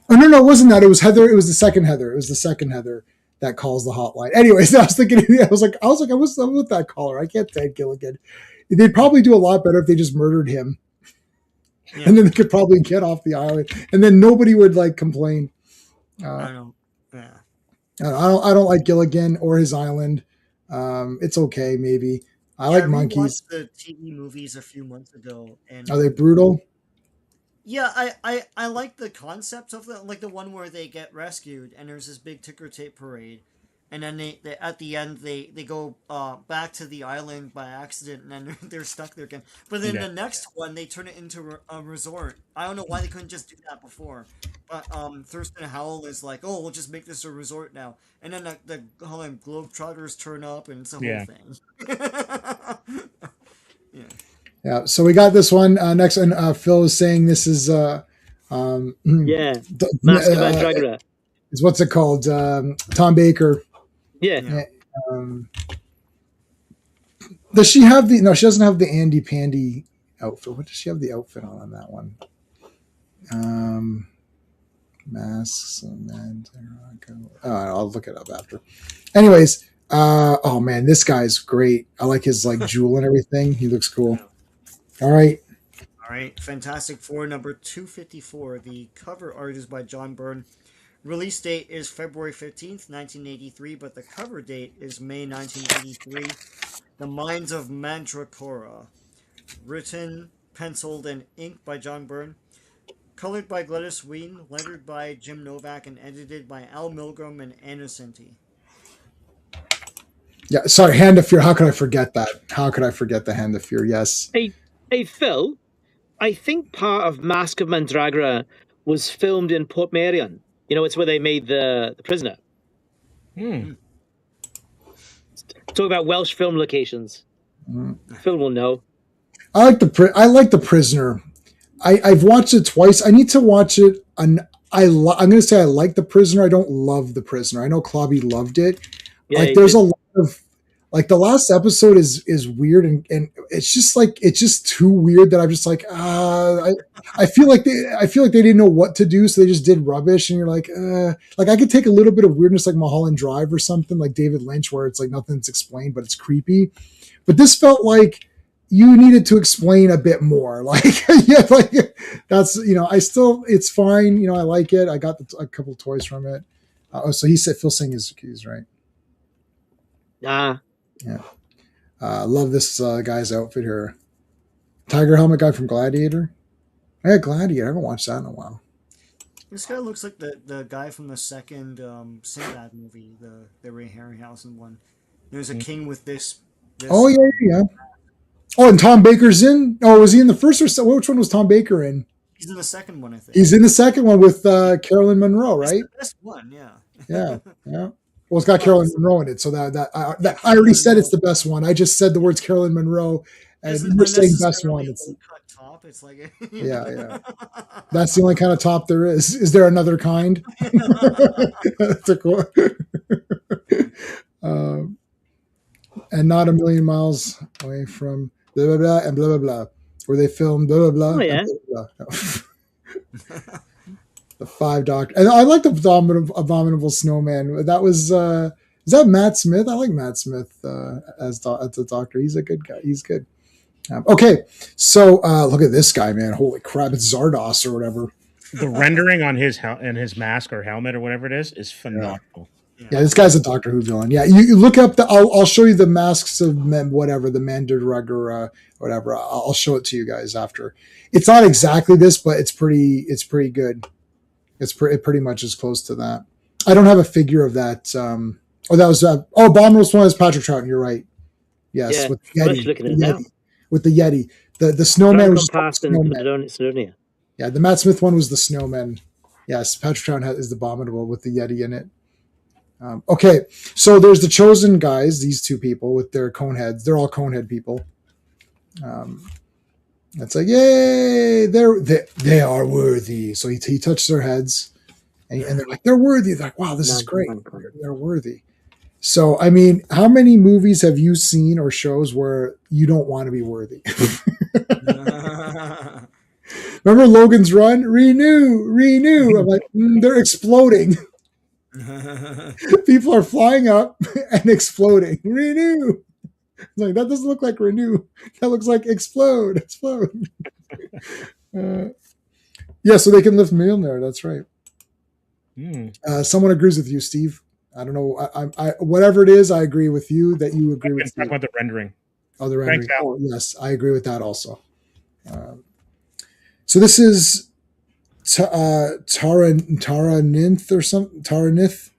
Oh, no, it wasn't that. It was Heather. It was the second Heather. It was the second Heather that calls the hotline. Anyways, I was thinking, I was like, I'm with that caller. I can't take Gilligan. They'd probably do a lot better if they just murdered him. Yeah. And then they could probably get off the island. And then nobody would like complain. I don't. Yeah. I don't like Gilligan or his island. It's okay, maybe. I like monkeys. I watched the TV movies a few months ago. And are they brutal? Yeah, I like the concept of that, like the one where they get rescued and there's this big ticker tape parade, and then they at the end they go back to the island by accident, and then they're stuck there again. But then the next one they turn it into a resort. I don't know why they couldn't just do that before. But Thurston Howell is like, oh, we'll just make this a resort now, and then the Harlem Globetrotters turn up, and it's a whole thing. Yeah. Yeah, so we got this one next, and Phil was saying this is Mask of Mandragora. Is what's it called? Tom Baker. Yeah. Does she have the? No, she doesn't have the Andy Pandy outfit. What does she have the outfit on that one? Masks of Mandragora. I'll look it up after. Anyways, oh man, this guy's great. I like his like jewel and everything. He looks cool. All right, Fantastic Four number 254. The cover art is by John Byrne. Release date is February 15th, 1983, but the cover date is May 1983. The Minds of Mandragora. Written, penciled, and inked by John Byrne. Colored by Gladys Ween, lettered by Jim Novak, and edited by Al Milgrom and Anna Senti. Yeah, sorry, Hand of Fear. How could I forget that? How could I forget the Hand of Fear? Yes. Hey, Phil, I think part of Mask of Mandragora was filmed in Portmeirion. It's where they made the prisoner. Talk about Welsh film locations. Phil will know. I like the prisoner. I've watched it twice. I need to watch it. I'm going to say I like the prisoner. I don't love the prisoner. I know Clobby loved it. Yeah, there's a lot of Like the last episode is weird, and it's just too weird that I'm just like, I feel like they didn't know what to do, so they just did rubbish. And you're like I could take a little bit of weirdness like Mulholland Drive or something like David Lynch, where it's like nothing's explained, but it's creepy. But this felt like you needed to explain a bit more. Like, yeah, like that's, it's fine. I like it. I got a couple toys from it. So he said Phil Singh is keys, right? Yeah. Love this guy's outfit here. Tiger helmet guy from Gladiator. I had Gladiator. I haven't watched that in a while. This guy looks like the guy from the second Sinbad movie, the Ray Harryhausen one. There's a king with this. Oh yeah. Oh, and Tom Baker's in. Oh, was he in the first or which one was Tom Baker in? He's in the second one, I think. He's in the second one with Carolyn Monroe, right? It's the best one, yeah. Yeah. Well, it's got Carolyn Monroe in it, so that I already said it's the best one. I just said the words Carolyn Monroe, and you're saying best one. It's cut top. It's like yeah. That's the only kind of top there is. Is there another kind? That's a cool. And not a million miles away from blah blah blah and blah blah blah, where they filmed blah blah blah. Oh yeah. Blah, blah, blah. The Five Doctor, and I like the Abominable Snowman. That was is that Matt Smith? I like Matt Smith as the Doctor. He's a good guy. He's good. Okay, so look at this guy, man. Holy crap! It's Zardos or whatever. The rendering on his his mask or helmet or whatever it is phenomenal. Yeah, this guy's a Doctor Who villain. Yeah, you look up I'll show you the masks of whatever the Mandarug or whatever. I'll show it to you guys after. It's not exactly this, but it's pretty good. It pretty much is close to that. I don't have a figure of that. That was Abominable Snowman is Patrick Troughton. You're right. Yes, Yeah, with the I'm Yeti. actually looking at it now. With the Yeti. The snowman was past in Snowdonia. Yeah, the Matt Smith one was the snowman. Yes, Patrick Troughton is the Abominable with the Yeti in it. Okay, so there's the Chosen guys, these two people with their cone heads. They're all cone head people. It's like, yay, they are worthy. So he touched their heads, and they're like, they're worthy. They're like, wow, this is great. They're worthy. So, I mean, how many movies have you seen or shows where you don't want to be worthy? Remember Logan's Run? Renew. I'm like, they're exploding. People are flying up and exploding. Renew. Like, that doesn't look like renew. That looks like explode. Yeah, so they can lift Mjolnir. That's right. Someone agrees with you, Steve. I don't know. I whatever it is, I agree with you that you agree with. Talk about the rendering. Oh, the rendering. Oh, yes, I agree with that also. So this is Tara Ninth or something. Tara Nith.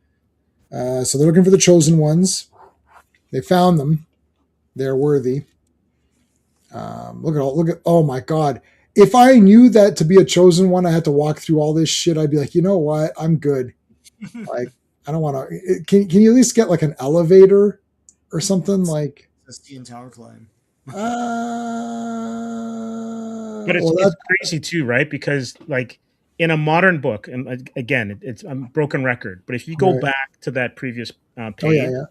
So they're looking for the chosen ones. They found them. They're worthy. Look at oh my God. If I knew that to be a chosen one, I had to walk through all this shit, I'd be like, you know what? I'm good. Like, I don't want to. Can you at least get like an elevator or something like? The Steam Tower climb. But it's crazy too, right? Because like in a modern book, and again, it's a broken record. But if you go back to that previous page, yeah.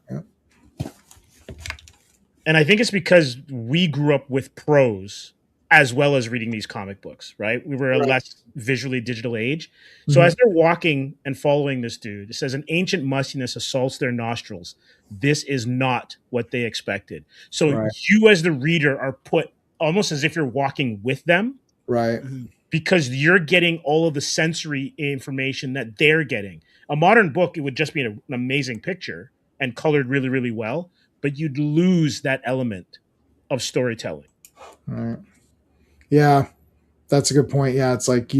And I think it's because we grew up with prose as well as reading these comic books, right? We were a less visually digital age. So as they're walking and following this dude, it says an ancient mustiness assaults their nostrils. This is not what they expected. So you as the reader are put almost as if you're walking with them. Right. Because you're getting all of the sensory information that they're getting. A modern book, it would just be an amazing picture and colored really, really well, but you'd lose that element of storytelling. Right. Yeah, that's a good point. Yeah, it's like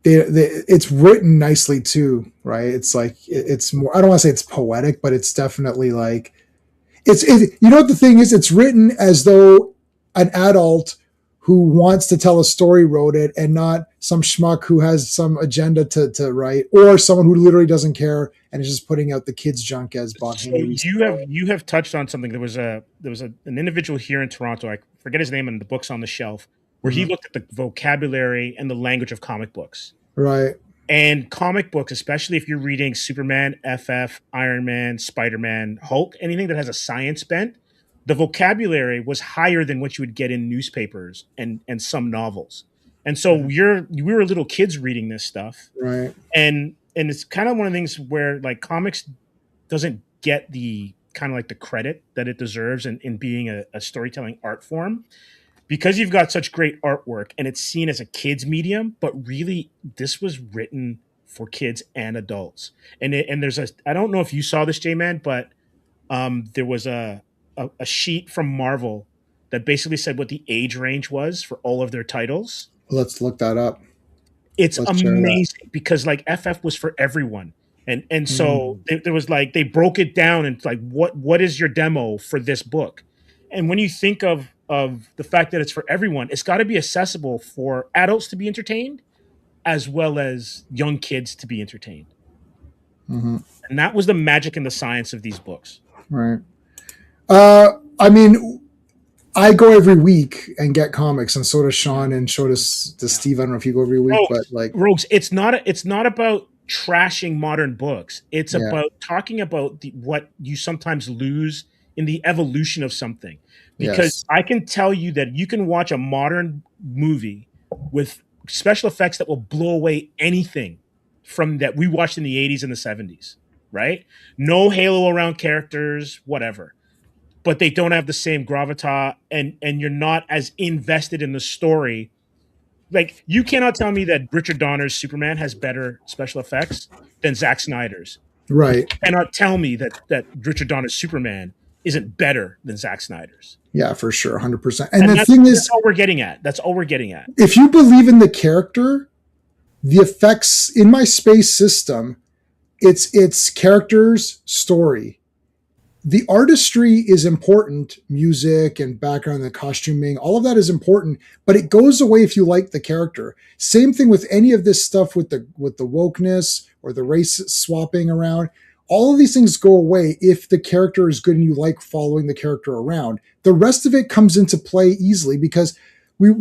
it's written nicely too, right? It's like it's more. I don't want to say it's poetic, but it's definitely like it's. You know what the thing is? It's written as though an adult who wants to tell a story wrote it, and not some schmuck who has some agenda to write, or someone who literally doesn't care and is just putting out the kids' junk as Bob Haney. You have touched on something. There was an individual here in Toronto. I forget his name, and the book's on the shelf, where he looked at the vocabulary and the language of comic books. Right. And comic books, especially if you're reading Superman, FF, Iron Man, Spider-Man, Hulk, anything that has a science bent, the vocabulary was higher than what you would get in newspapers and some novels. And so we were little kids reading this stuff. Right. And it's kind of one of the things where like comics doesn't get the kind of like the credit that it deserves in being a storytelling art form, because you've got such great artwork and it's seen as a kid's medium, but really this was written for kids and adults. And there's I don't know if you saw this, J-Man, but there was a sheet from Marvel that basically said what the age range was for all of their titles. Let's look that up. It's amazing because like FF was for everyone. And so there was like, they broke it down and like, what is your demo for this book? And when you think of the fact that it's for everyone, it's got to be accessible for adults to be entertained as well as young kids to be entertained. Mm-hmm. And that was the magic and the science of these books. Right. I mean, I go every week and get comics, and so does Sean, and so does Steve. I don't know if you go every week, but like Rogues, it's not about trashing modern books. It's about talking about what you sometimes lose in the evolution of something. Because I can tell you that you can watch a modern movie with special effects that will blow away anything from that we watched in the 80s and the 70s, right? No halo around characters, whatever. But they don't have the same gravitas, and you're not as invested in the story. Like, you cannot tell me that Richard Donner's Superman has better special effects than Zack Snyder's. Right. You cannot tell me that Richard Donner's Superman isn't better than Zack Snyder's. Yeah, for sure, 100%. And the thing is, that's all we're getting at. That's all we're getting at. If you believe in the character, the effects in my space system, it's characters, story. The artistry is important, music and background, the costuming, all of that is important, but it goes away if you like the character. Same thing with any of this stuff with the wokeness or the race swapping around. All of these things go away if the character is good and you like following the character around. The rest of it comes into play easily because we're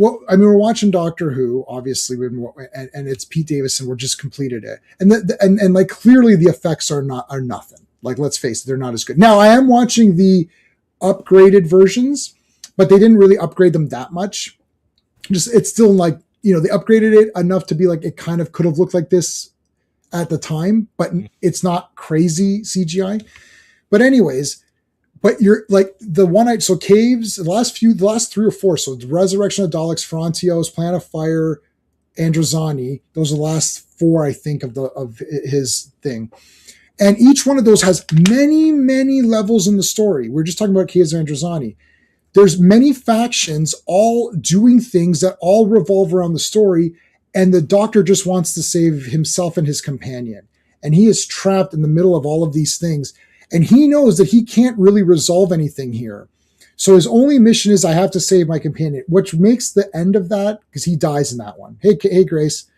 watching Doctor Who, obviously, and it's Pete Davison. We're just completed it, and like clearly the effects are nothing. Like, let's face it, they're not as good. Now, I am watching the upgraded versions, but they didn't really upgrade them that much. It's still like, they upgraded it enough to be like, it kind of could have looked like this at the time, but it's not crazy CGI. But anyways, but you're like so Caves, the last 3 or 4. So the Resurrection of Daleks, Frontios, Planet of Fire, Androzani. Those are the last 4, I think, of his thing. And each one of those has many, many levels in the story. We're just talking about Caves of Androzani. There's many factions all doing things that all revolve around the story. And the Doctor just wants to save himself and his companion. And he is trapped in the middle of all of these things. And he knows that he can't really resolve anything here. So his only mission is, I have to save my companion, which makes the end of that, because he dies in that one. Hey, Grace.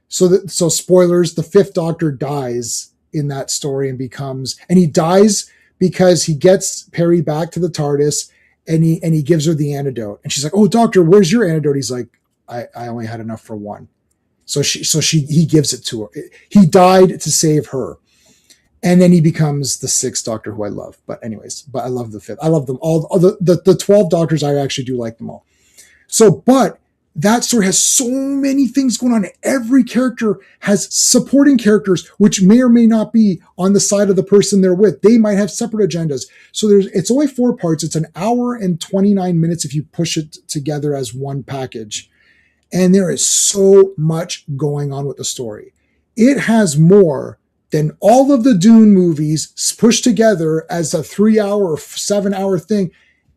So spoilers, the 5th Doctor dies in that story and he dies because he gets Perry back to the TARDIS and he gives her the antidote. And she's like, "Oh, Doctor, where's your antidote?" He's like, I only had enough for one. So he gives it to her. He died to save her. And then he becomes the 6th Doctor, who I love. But anyways, I love the 5th. I love them all. The 12 Doctors, I actually do like them all. So, but that story has so many things going on. Every character has supporting characters, which may or may not be on the side of the person they're with. They might have separate agendas. So it's only 4 parts. It's an hour and 29 minutes if you push it together as one package. And there is so much going on with the story. It has more than all of the Dune movies pushed together as a 3-hour or 7-hour thing.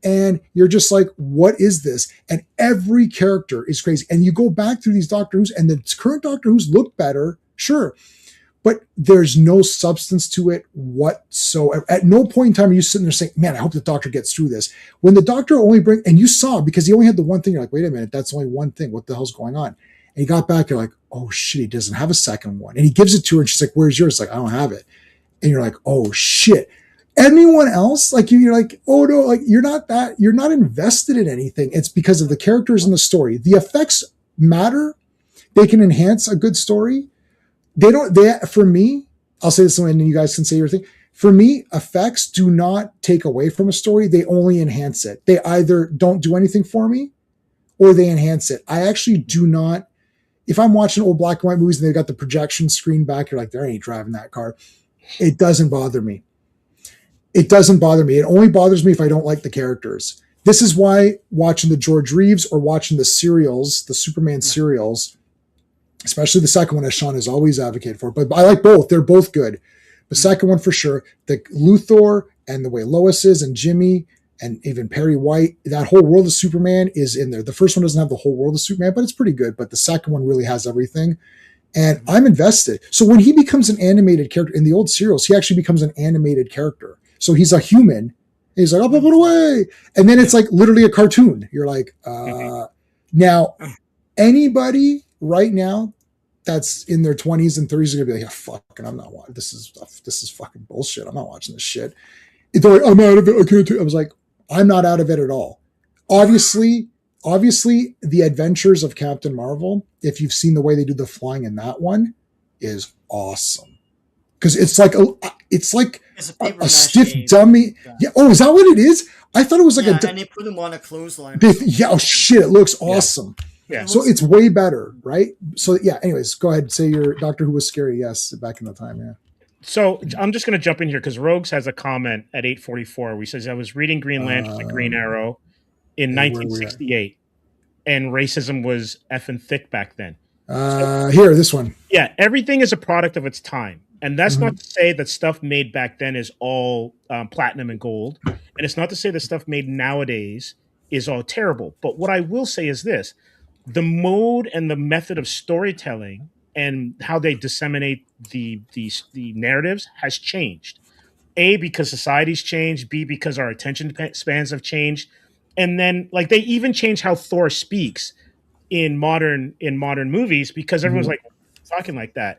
And you're just like, what is this? And every character is crazy. And you go back through these Doctor Who's, and the current Doctor Who's look better, sure, but there's no substance to it whatsoever. At no point in time are you sitting there saying, "Man, I hope the Doctor gets through this." When the Doctor and you saw, because he only had the one thing, you're like, wait a minute, that's only one thing. What the hell's going on? And he got back, you're like, oh shit, he doesn't have a second one. And he gives it to her, and she's like, "Where's yours?" Like, "I don't have it." And you're like, oh shit. Anyone else, like you're like, oh no, like you're not invested in anything. It's because of the characters and the story. The effects matter. They can enhance a good story, For me, I'll say this and you guys can say your thing. For me, effects do not take away from a story. They only enhance it. They either don't do anything for me or they enhance it. I actually do not, if I'm watching old black and white movies and they've got the projection screen back, you're like, there ain't driving that car. It doesn't bother me. It doesn't bother me. It only bothers me if I don't like the characters. This is why watching the George Reeves or watching the serials, the Superman serials, especially the second one, as Sean has always advocated for, but I like both. They're both good. The second one for sure, the Luthor and the way Lois is and Jimmy and even Perry White, that whole world of Superman is in there. The first one doesn't have the whole world of Superman, but it's pretty good. But the second one really has everything. And I'm invested. So when he becomes an animated character in the old serials, he actually becomes an animated character. So he's a human. He's like, I'll put it away. And then it's like literally a cartoon. You're like, now anybody right now that's in their 20s and 30s is gonna be like, yeah, fucking, I'm not watching. This is fucking bullshit. I'm not watching this shit. They're like, I'm out of it. I can't do it. I was like, I'm not out of it at all. Obviously, the Adventures of Captain Marvel, if you've seen the way they do the flying in that one, is awesome. Because it's like a stiff dummy. Yeah. Oh, is that what it is? I thought it was like and they put him on a clothesline. Yeah. Oh shit! It looks awesome. Yeah. So it's way better, right? So yeah. Anyways, go ahead. Say your Doctor Who was scary. Yes, back in the time. Yeah. So I'm just going to jump in here because Rogues has a comment at 8:44. Where he says, "I was reading Green Lantern and Green Arrow in 1968, and racism was effing thick back then." Here, this one. Yeah, everything is a product of its time. And that's not to say that stuff made back then is all platinum and gold. And it's not to say that stuff made nowadays is all terrible. But what I will say is this. The mode and the method of storytelling and how they disseminate the narratives has changed. A, because society's changed. B, because our attention spans have changed. And then, like, they even changed how Thor speaks in modern movies because everyone's like, talking like that.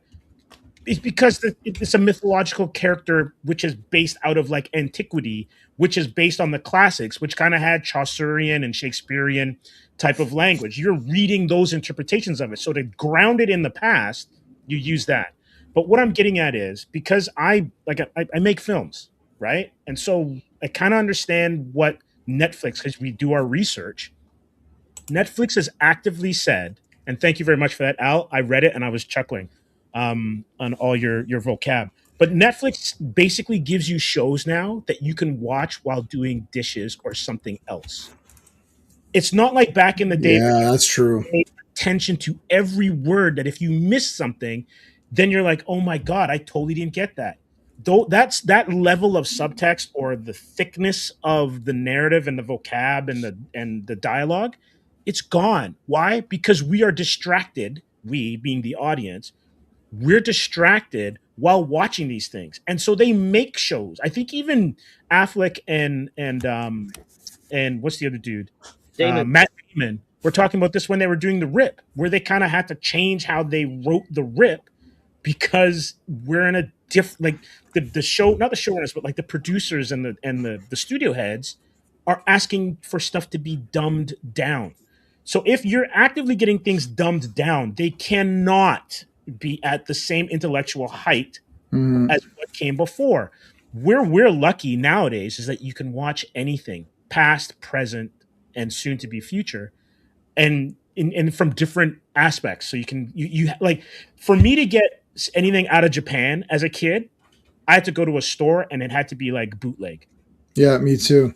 It's because it's a mythological character which is based out of like antiquity, which is based on the classics, which kind of had Chaucerian and Shakespearean type of language. You're reading those interpretations of it. So to ground it in the past, you use that. But what I'm getting at is because I make films, right? And so I kind of understand what Netflix, because we do our research. Netflix has actively said, and thank you very much for that, Al. I read it and I was chuckling on all your vocab. But Netflix basically gives you shows now that you can watch while doing dishes or something else. It's not like back in the day. Yeah, that's true. Pay attention to every word that if you miss something, then you're like, oh my God, I totally didn't get that. Though that's that level of subtext or the thickness of the narrative and the vocab and the dialogue, it's gone. Why? Because we are distracted, we being the audience, we're distracted while watching these things. And so they make shows. I think even Affleck and what's the other dude? Matt Damon. We're talking about this when they were doing The Rip, where they kind of had to change how they wrote The Rip because we're in a different, like the show, not the showrunners, but like the producers and the studio heads are asking for stuff to be dumbed down. So if you're actively getting things dumbed down, they cannot be at the same intellectual height as what came before. Where we're lucky nowadays is that you can watch anything, past, present, and soon to be future, and from different aspects. So you like, for me to get anything out of Japan as a kid, I had to go to a store and it had to be like bootleg. Yeah, me too.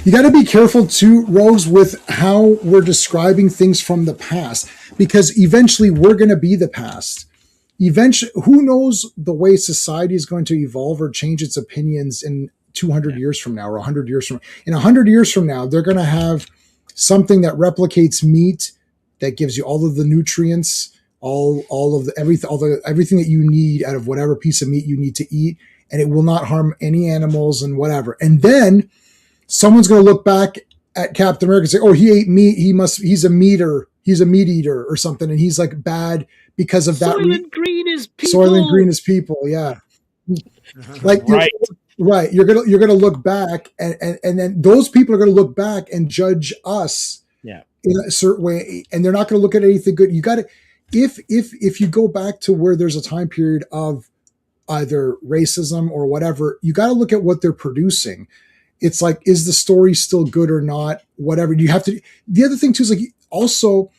You got to be careful too, Rose, with how we're describing things from the past, because eventually we're going to be the past. Eventually, who knows the way society is going to evolve or change its opinions in 200 years from now or 100 years from now. In 100 years from now, they're going to have something that replicates meat, that gives you all of the nutrients, everything that you need out of whatever piece of meat you need to eat, and it will not harm any animals and whatever. And then someone's going to look back at Captain America and say, "Oh, he ate meat. He's a meat eater or something, and he's like bad because of that." Soylent Green is people. Soylent Green is people. Yeah, like right. You're gonna look back, and then those people are going to look back and judge us. Yeah. In a certain way, and they're not going to look at anything good. You got to. if you go back to where there's a time period of either racism or whatever, you got to look at what they're producing. It's like, is the story still good or not? Whatever. You have to. The other thing too is like also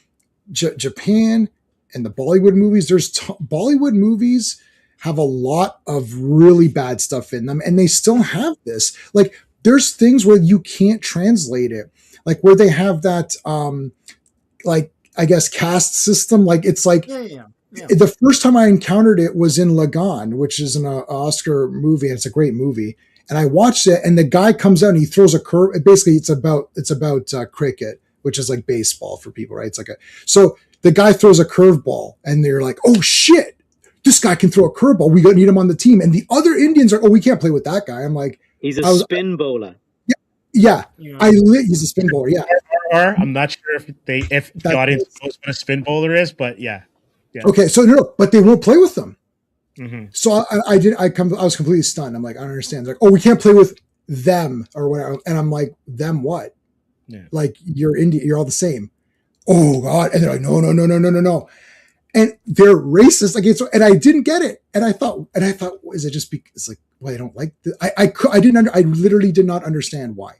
Japan and the Bollywood movies. Bollywood movies have a lot of really bad stuff in them, and they still have this. Like, there's things where you can't translate it, like where they have that, like, I guess, caste system. Like, it's like, Yeah. the first time I encountered it was in Lagan, which is an Oscar movie, and it's a great movie. And I watched it, and the guy comes out and he throws a curve. Basically, it's about cricket, which is like baseball for people, right? It's like so the guy throws a curveball, and they're like, "Oh shit, this guy can throw a curveball. We need him on the team." And the other Indians are, "Oh, we can't play with that guy." I'm like, He's a spin bowler. Yeah. He's a spin bowler. Yeah. I'm not sure if the audience knows what a spin bowler is, but yeah. Okay, so no, but they won't play with them. Mm-hmm. So I was completely stunned. I'm like, I don't understand. They're like, oh, we can't play with them or whatever. And I'm like, them what? Yeah. Like, you're Indian, you're all the same. Oh God. And they're like, no. And they're racist. Like, and I didn't get it. And I thought, is it just it's like, well, I don't like this. I literally did not understand why.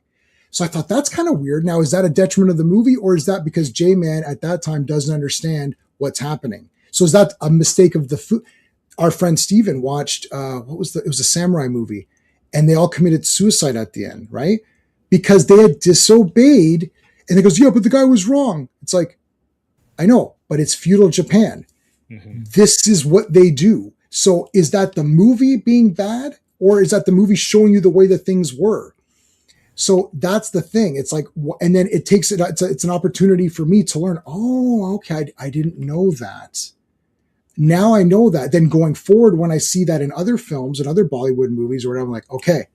So I thought that's kind of weird. Now, is that a detriment of the movie, or is that because J-Man at that time doesn't understand what's happening? So is that a mistake of the food? Our friend Steven watched, it was a samurai movie, and they all committed suicide at the end, right? Because they had disobeyed, and he goes, yeah, but the guy was wrong. It's like, I know, but it's feudal Japan. Mm-hmm. This is what they do. So is that the movie being bad, or is that the movie showing you the way that things were? So that's the thing. It's like, and then it's an opportunity for me to learn. Oh, okay. I didn't know that. Now I know that. Then going forward, when I see that in other films and other Bollywood movies or whatever, I'm like, okay,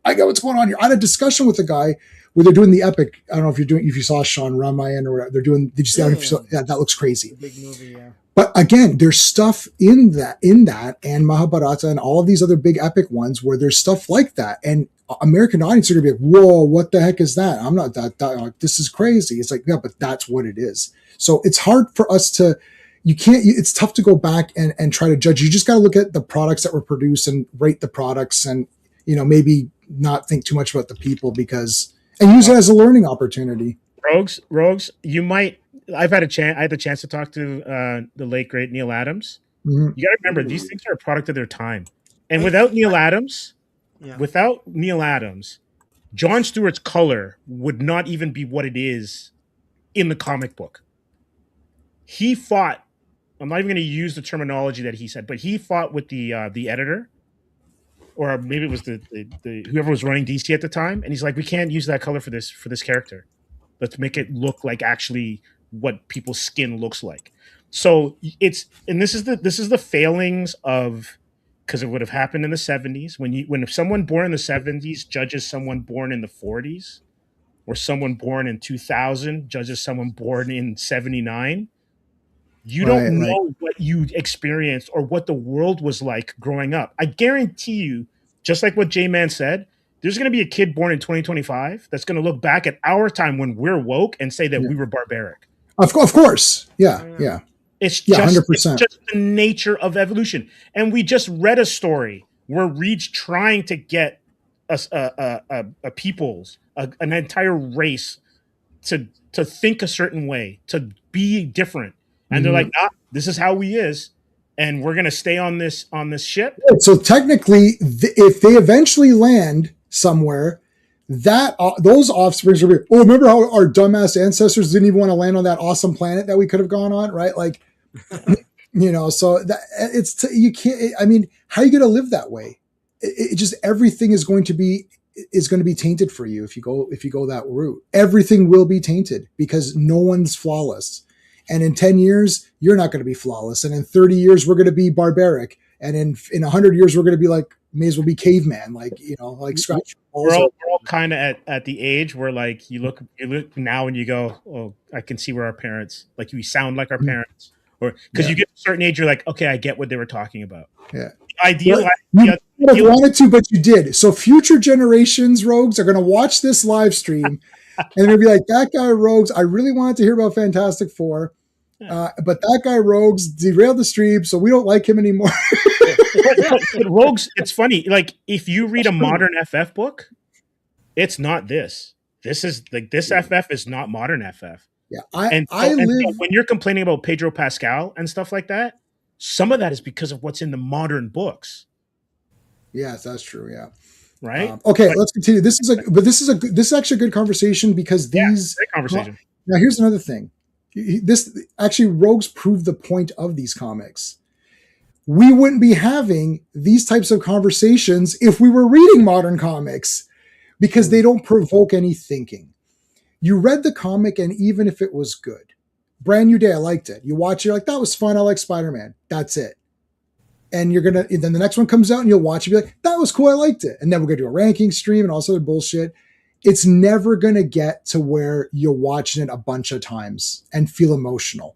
I got what's going on here. I had a discussion with a guy where they're doing the epic. I don't know if you saw Sean Ramayan or whatever. They're doing, did you see that? Yeah, that looks crazy. Big movie, yeah. But again, there's stuff in that and Mahabharata and all of these other big epic ones where there's stuff like that. And American audience are going to be like, whoa, what the heck is that? I'm not that this is crazy. It's like, yeah, but that's what it is. So it's hard for us to, it's tough to go back and try to judge. You just got to look at the products that were produced and rate the products and, maybe not think too much about the people and use it as a learning opportunity. Rogues, you might, I had the chance to talk to the late great Neil Adams. Mm-hmm. You got to remember, these things are a product of their time. And without Neil Adams, John Stewart's color would not even be what it is in the comic book. He fought, I'm not even going to use the terminology that he said, but he fought with the editor, or maybe it was the whoever was running DC at the time, and he's like, we can't use that color for this character. Let's make it look like actually what people's skin looks like. So this is the failings of, because it would have happened in the 70s when someone born in the 70s judges someone born in the 40s, or someone born in 2000 judges someone born in 79. You don't know what you experienced or what the world was like growing up. I guarantee you, just like what J-Man said, there's going to be a kid born in 2025 that's going to look back at our time when we're woke and say that we were barbaric. Of course. Yeah. It's just 100%. It's just the nature of evolution. And we just read a story where Reed's trying to get a people's, an entire race to think a certain way, to be different. And they're like, nah, this is how we is, and we're gonna stay on this ship. So technically, if they eventually land somewhere, that those offsprings will be, oh, remember how our dumbass ancestors didn't even want to land on that awesome planet that we could have gone on, right? Like, so that you can't. I mean, how are you gonna live that way? It just, everything is going to be tainted for you if you go that route. Everything will be tainted because no one's flawless. And in 10 years, you're not going to be flawless. And in 30 years, we're going to be barbaric. And in 100 years, we're going to be like, may as well be caveman, like scratch. We're all kind of at the age where, like, you look now and you go, oh, I can see where our parents, like, we sound like our parents. Or because you get a certain age, you're like, okay, I get what they were talking about. Yeah. You wanted to, but you did. So future generations, Rogues, are going to watch this live stream. And they're going to be like, that guy, Rogues, I really wanted to hear about Fantastic Four. But that guy Rogues derailed the stream, so we don't like him anymore. But Rogues, it's funny. Like if you read a modern FF book, it's not this. This is like this FF is not modern FF. Yeah, so when you're complaining about Pedro Pascal and stuff like that, some of that is because of what's in the modern books. Yes, that's true. Yeah. Right. Okay, let's continue. This is actually a good conversation because these great conversation. Now, here's another thing. This actually Rogues proved the point of these comics. We wouldn't be having these types of conversations if we were reading modern comics because they don't provoke any thinking. You read the comic, and even if it was good, Brand New Day, I liked it. You watch it, you're like, that was fun. I like Spider-Man. That's it. And then the next one comes out and you'll watch it, be like, that was cool. I liked it. And then we're going to do a ranking stream and all this other bullshit. It's never going to get to where you're watching it a bunch of times and feel emotional.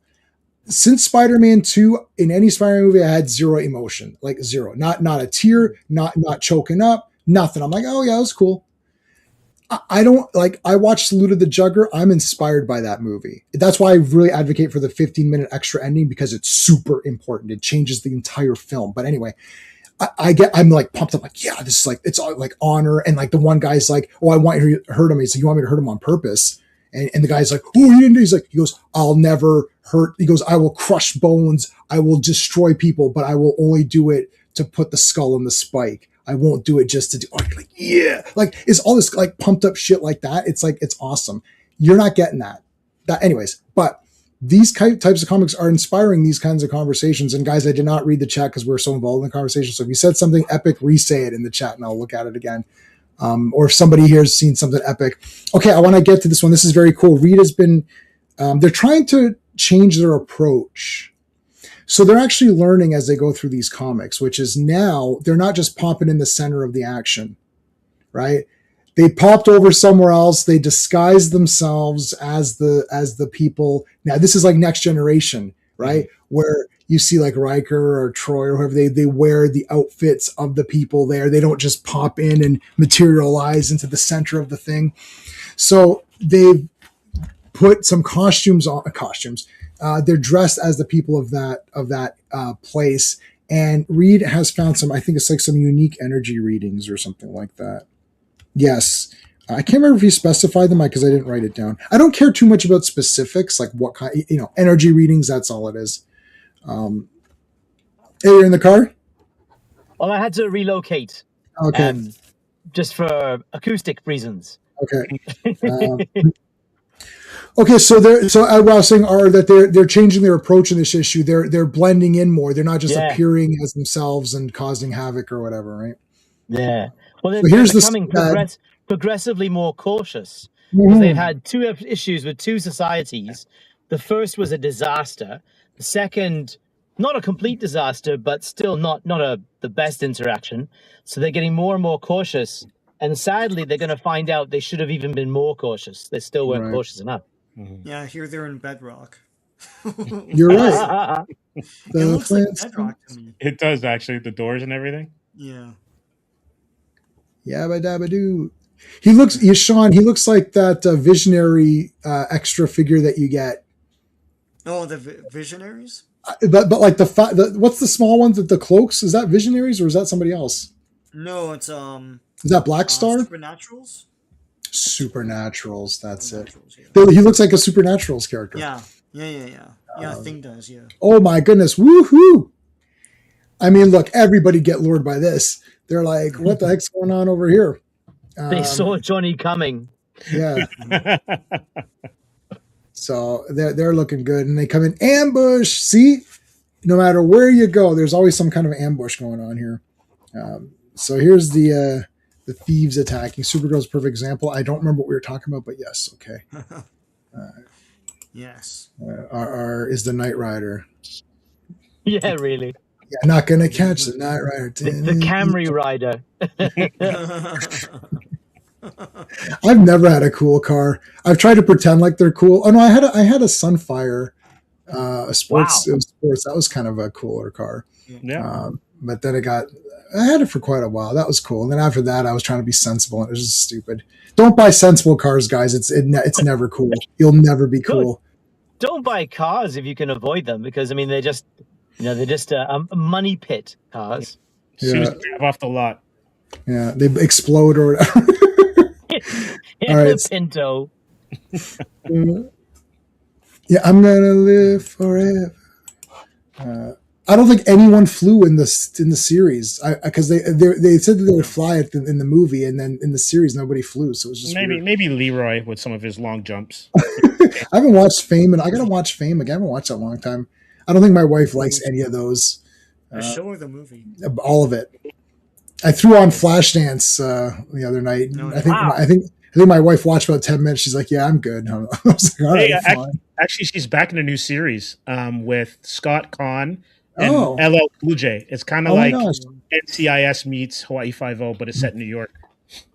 Since Spider-Man 2, in any Spider-Man movie, I had zero emotion, like zero, not a tear, not choking up, nothing. I'm like, oh yeah, that was cool. I don't like, I watched Salute of the Jugger. I'm inspired by that movie. That's why I really advocate for the 15-minute extra ending because it's super important. It changes the entire film. But anyway, I'm like pumped up, like, yeah, this is like, it's all like honor. And like the one guy's like, oh, I want you to hurt him. He's like, you want me to hurt him on purpose? And the guy's like, oh, you didn't do. He goes, I'll never hurt. He goes, I will crush bones. I will destroy people, but I will only do it to put the skull in the spike. I won't do it just to do, like, yeah, like it's all this like pumped up shit like that. It's like, it's awesome. You're not getting that anyways, but these types of comics are inspiring these kinds of conversations. And guys, I did not read the chat because we were so involved in the conversation. So if you said something epic, re-say it in the chat and I'll look at it again. Or if somebody here has seen something epic. Okay. I want to get to this one. This is very cool. Reed has been, they're trying to change their approach. So they're actually learning as they go through these comics, which is now they're not just popping in the center of the action, right? They popped over somewhere else. They disguised themselves as the people. Now this is like Next Generation, right? Where you see like Riker or Troy or whoever, they wear the outfits of the people there. They don't just pop in and materialize into the center of the thing. So they've put some costumes on. They're dressed as the people of that place. And Reed has found some, I think it's like some unique energy readings or something like that. Yes. I can't remember if he specified them because I didn't write it down. I don't care too much about specifics, like what kind, energy readings. That's all it is. Hey, you're in the car? Well, I had to relocate. Okay. Just for acoustic reasons. Okay. Okay, so what I was saying are that they're changing their approach in this issue. They're blending in more. They're not just appearing as themselves and causing havoc or whatever, right? Yeah. Well, they're becoming progressively more cautious. Because they've had two issues with two societies. The first was a disaster. The second, not a complete disaster, but still not the best interaction. So they're getting more and more cautious. And sadly, they're going to find out they should have even been more cautious. They still weren't cautious enough. Yeah, here they're in Bedrock. You're right. It looks like Bedrock to me. It does, actually. The doors and everything. Yeah. Yabba dabba doo. He looks like that visionary extra figure that you get. Oh, the Visionaries? But like what's the small ones with the cloaks? Is that Visionaries or is that somebody else? No, it's Is that Black Star? Supernaturals? Supernaturals, that's it. Yeah. He looks like a Supernaturals character. Yeah. Yeah, Thing does, yeah. Oh my goodness, woohoo! I mean, look, everybody get lured by this. They're like, what the heck's going on over here? They saw Johnny coming. Yeah. So they're looking good, and they come in ambush. See, no matter where you go, there's always some kind of ambush going on here. So here's the thieves attacking. Supergirl's a perfect example. I don't remember what we were talking about, but yes, okay. Yes. R is the Knight Rider. Yeah, really. Yeah, not gonna catch the Knight Rider. The Camry Rider. I've never had a cool car. I've tried to pretend like they're cool. Oh no, I had a Sunfire, a sports. Wow. It was sports. That was kind of a cooler car. Yeah. But then I had it for quite a while. That was cool. And then after that, I was trying to be sensible, and it was just stupid. Don't buy sensible cars, guys. It's never cool. You'll never be cool. don't buy cars if you can avoid them, because I mean they're just a money pit, cars. As soon as they drive off the lot. Yeah, they explode or whatever. All right. Pinto. Yeah, I'm gonna live forever. I don't think anyone flew in the series because they said that they would fly it in the movie, and then in the series nobody flew, so it was just maybe Leroy with some of his long jumps. I haven't watched Fame, and I gotta watch Fame again. I haven't watched that in a long time. I don't think my wife likes any of those. The show or the movie? All of it. I threw on Flashdance the other night. No, I think my wife watched about 10 minutes. She's like, "Yeah, I'm good." I was like, "All right, fine." Actually, she's back in a new series with Scott Conn and LL Cool J. It's kind of like NCIS meets Hawaii Five-0, but it's set in New York.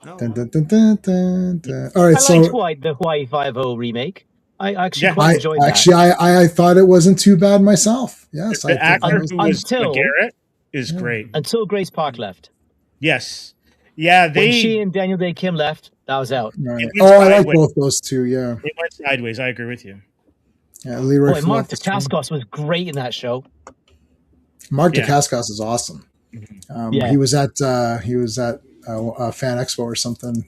Dun, dun, dun, dun, dun, dun. All right, I liked the Hawaii Five-0 remake. I actually quite enjoyed that. Actually, I thought it wasn't too bad myself. Yes, the actor who was Garrett is great. Until Grace Park left. Yes. Yeah, when she and Daniel Day Kim left, that was out. Right. I like both those two. Yeah, it went sideways. I agree with you. Yeah, Leroy. Mark Dacascos was great in that show. Mark Dacascos is awesome. He was at Fan Expo or something,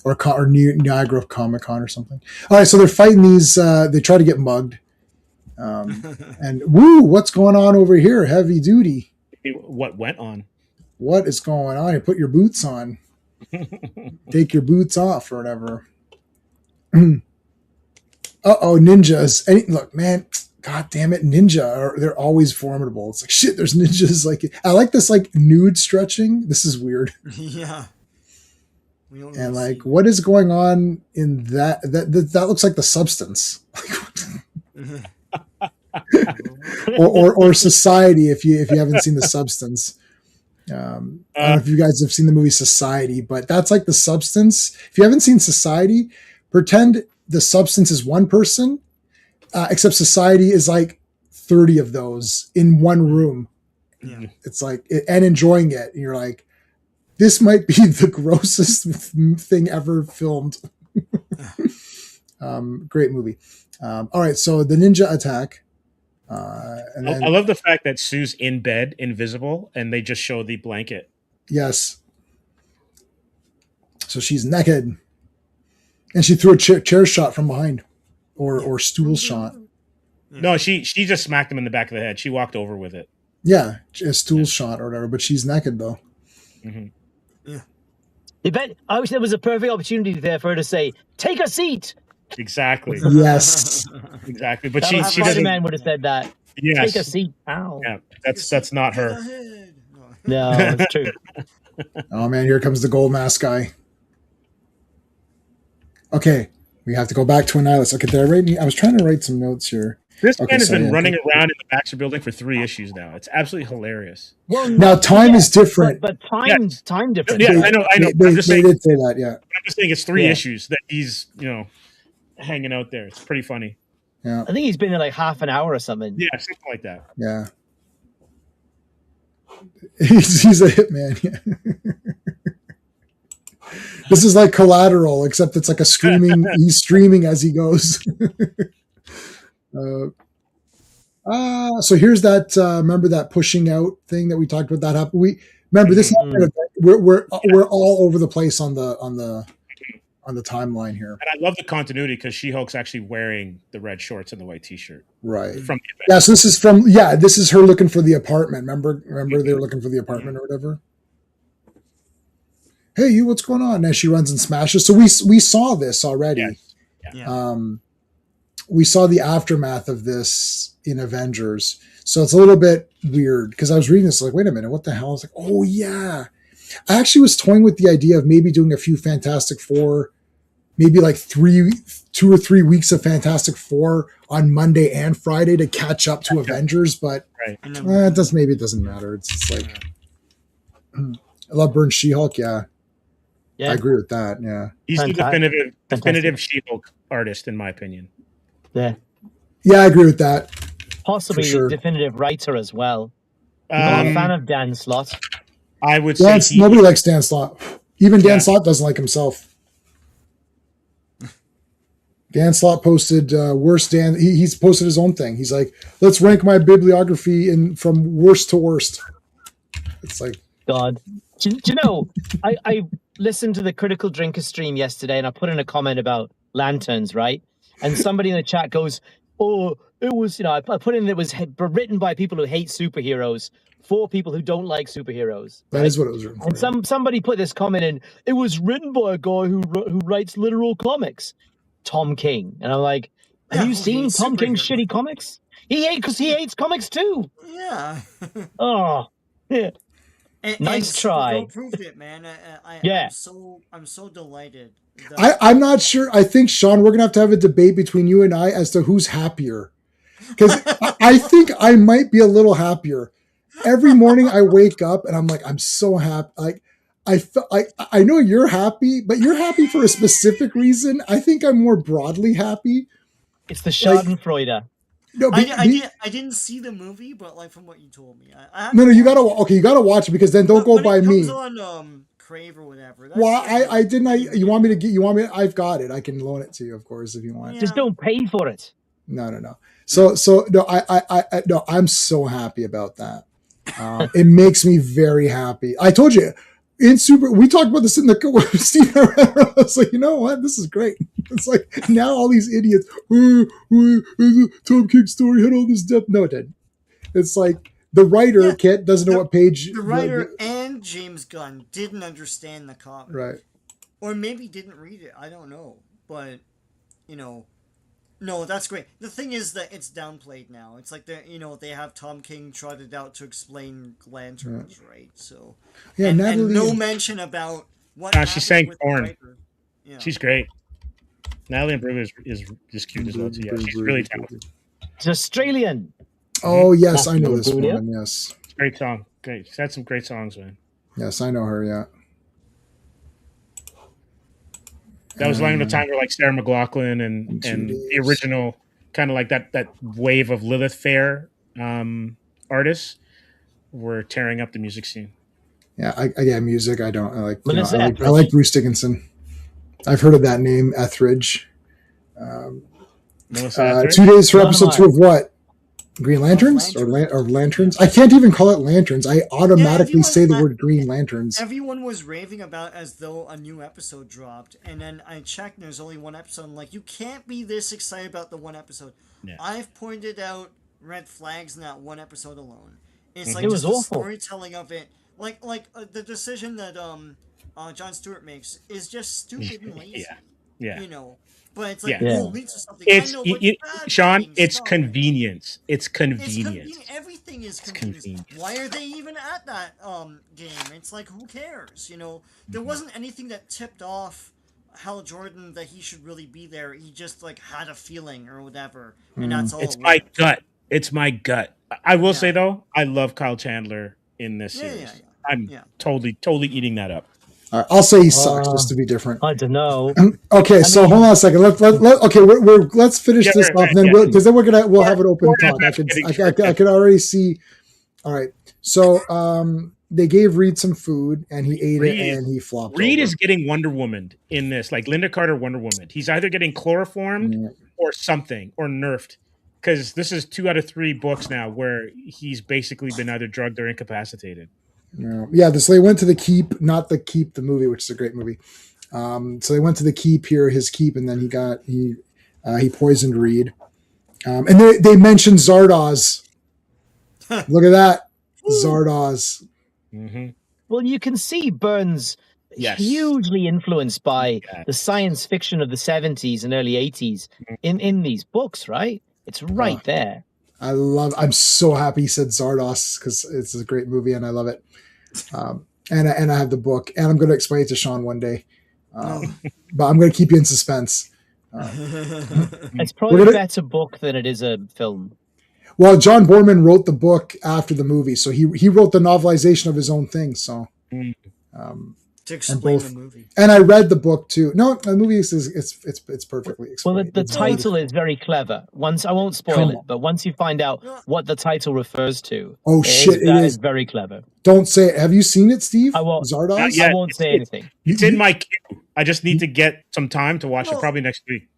or Niagara Comic Con or something. All right, so they're fighting these. They try to get mugged, and what's going on over here? Heavy duty. What went on? What is going on? You put your boots on. Take your boots off or whatever. Ninjas. Look, man. God damn it, ninja. They're always formidable. It's like, shit, there's ninjas. Like, I like this, like, nude stretching. This is weird. Yeah. And, like, what is going on in that? That looks like The Substance. or Society, if you haven't seen The Substance. I don't know if you guys have seen the movie Society, but that's like The Substance. If you haven't seen Society, pretend The Substance is one person, except Society is like 30 of those in one room. Yeah. It's like, and enjoying it. And you're like, this might be the grossest thing ever filmed. Great movie. All right, so the ninja attack. And then, I love the fact that Sue's in bed, invisible, and they just show the blanket. Yes. So she's naked, and she threw a chair shot from behind, or stool shot. No, she just smacked him in the back of the head. She walked over with it. Yeah, a stool shot or whatever. But she's naked though. Mm-hmm. Yeah. I wish there was a perfect opportunity there for her to say, "Take a seat." Exactly. Yes. Exactly. But she doesn't. Spider-Man would have said that. Yes. Take a seat. Ow. Yeah, that's not her. No, it's true. Oh man, here comes the gold mask guy. Okay, we have to go back to Annihilus. Okay, I was trying to write some notes here. This man has been running around in the Baxter Building for 3 issues now. It's absolutely hilarious. Well, now time is different, but time different. Yeah, I know. They did say that. Yeah, I'm just saying it's 3 issues that he's hanging out there. It's pretty funny. Yeah, I think he's been there like half an hour or something. Yeah, something like that. Yeah, he's a hitman. Yeah. This is like Collateral, except it's like a screaming. He's streaming as he goes. So here's that. Remember that pushing out thing that we talked about? That happened. We remember this. We're all over the place on the timeline here. And I love the continuity because She-Hulk's actually wearing the red shorts and the white T-shirt. Right. From so this is this is her looking for the apartment. Remember they were looking for the apartment or whatever. Hey, you, what's going on? As she runs and smashes. So we saw this already. Yes. Yeah. We saw the aftermath of this in Avengers. So it's a little bit weird because I was reading this like, wait a minute, what the hell? I was like, oh yeah. I actually was toying with the idea of maybe doing a few Fantastic Four, maybe like 2 or 3 weeks of Fantastic Four on Monday and Friday to catch up to Avengers, but it doesn't matter. It's just like I love Burn She-Hulk, yeah. I agree with that, yeah. He's the definitive She-Hulk artist, in my opinion. Yeah. Yeah, I agree with that. Possibly the definitive writer as well. I'm a fan of Dan Slott. I would say nobody likes Dan Slott. Even Dan Slott doesn't like himself. Dan Slott posted worst Dan. He's posted his own thing. He's like, let's rank my bibliography from worst to worst. It's like, God. Do you know, I listened to the Critical Drinker stream yesterday and I put in a comment about lanterns, right? And somebody in the chat goes, oh, it was, I put in it was written by people who hate superheroes for people who don't like superheroes. That is what it was written for. And somebody put this comment in, it was written by a guy who writes literal comics, Tom King. And I'm like, have you seen Tom King's shitty comics? He hates comics too. Yeah. Oh, yeah. Nice try. Supergirl proved it, man. I'm so delighted. I'm not sure. I think, Sean, we're gonna have a debate between you and I as to who's happier. Because I think I might be a little happier. Every morning I wake up and I'm like, I'm so happy. Like I know you're happy, but you're happy for a specific reason. I think I'm more broadly happy. It's the Schadenfreude. No, I didn't see the movie, but like from what you told me, you gotta watch it because then don't go by me. It comes on Crave or whatever. Well, I didn't. You want me to get? You want me? I've got it. I can loan it to you, of course, if you want. Yeah. Just don't pay for it. No. So no, no. I'm so happy about that. It makes me very happy. I told you. We talked about this in the Steve. I was like, you know what? This is great. It's like now all these idiots. Tom King story had all this depth. No, it didn't. It's like the writer doesn't know what page. The writer and James Gunn didn't understand the comic, right? Or maybe didn't read it. I don't know, but no, that's great. The thing is that it's downplayed now. It's like they have Tom King trotted out to explain lanterns, right? So and no mention about what. She sang Thorn. Yeah. She's great. Natalie Imbruglia is just cute as well too. Yeah, she's really talented. It's Australian. Oh yes, I know this woman. Yes, great song. Great, she's had some great songs, man. Yes, I know her. Yeah. That was like the time where like Sarah McLachlan and the original kind of like that wave of Lilith Fair artists were tearing up the music scene. Yeah, music. I like Bruce Dickinson. I've heard of that name, Etheridge. 2 days for episode 2 of what? Green Lanterns or Lanterns? I can't even call it Lanterns. I automatically say the word Green Lanterns. Everyone was raving about as though a new episode dropped, and then I checked and there's only one episode. I'm like, you can't be this excited about the one episode. Yeah. I've pointed out red flags in that one episode alone. It's like just the storytelling of it. Like the decision that Jon Stewart makes is just stupid and lazy. Yeah. But it's like, it leads to something. Sean, it's convenience. It's convenience. Everything is convenience. Why are they even at that game? It's like, who cares? There wasn't anything that tipped off Hal Jordan that he should really be there. He just like had a feeling or whatever, and that's all. It's my gut. It's my gut. I will say though, I love Kyle Chandler in this series. I'm totally eating that up. All right, I'll say he sucks just to be different. I don't know. Okay, hold on a second. Let's finish this off, and then because then we'll have an open talk. I can already see. All right, so they gave Reed some food, and he ate it, and he flopped. Reed is getting Wonder Woman in this, like Linda Carter Wonder Woman. He's either getting chloroformed or something, or nerfed, because this is 2 out of 3 books now where he's basically been either drugged or incapacitated. So they went to the Keep, not the Keep, the movie, which is a great movie. So they went to the Keep here, his Keep, and then he poisoned Reed. And they mentioned Zardoz. Look at that, Zardoz. Mm-hmm. Well, you can see Burns hugely influenced by the science fiction of the 70s and early 80s in these books, right? It's right there. I'm so happy he said Zardoz because it's a great movie and I love it. And I have the book and I'm going to explain it to Sean one day. But I'm going to keep you in suspense. It's probably a better book than it is a film. Well, John Borman wrote the book after the movie, so he wrote the novelization of his own thing. So to explain the movie, and I read the book too. No, the movie is it's perfectly explained. Well, the title is very clever. I won't spoil it, but once you find out what the title refers to, it is very clever. Don't say it. Have you seen it, Steve? I won't. Zardoz? I won't say anything. It's in my queue. I just need to get some time to watch it. Probably next week.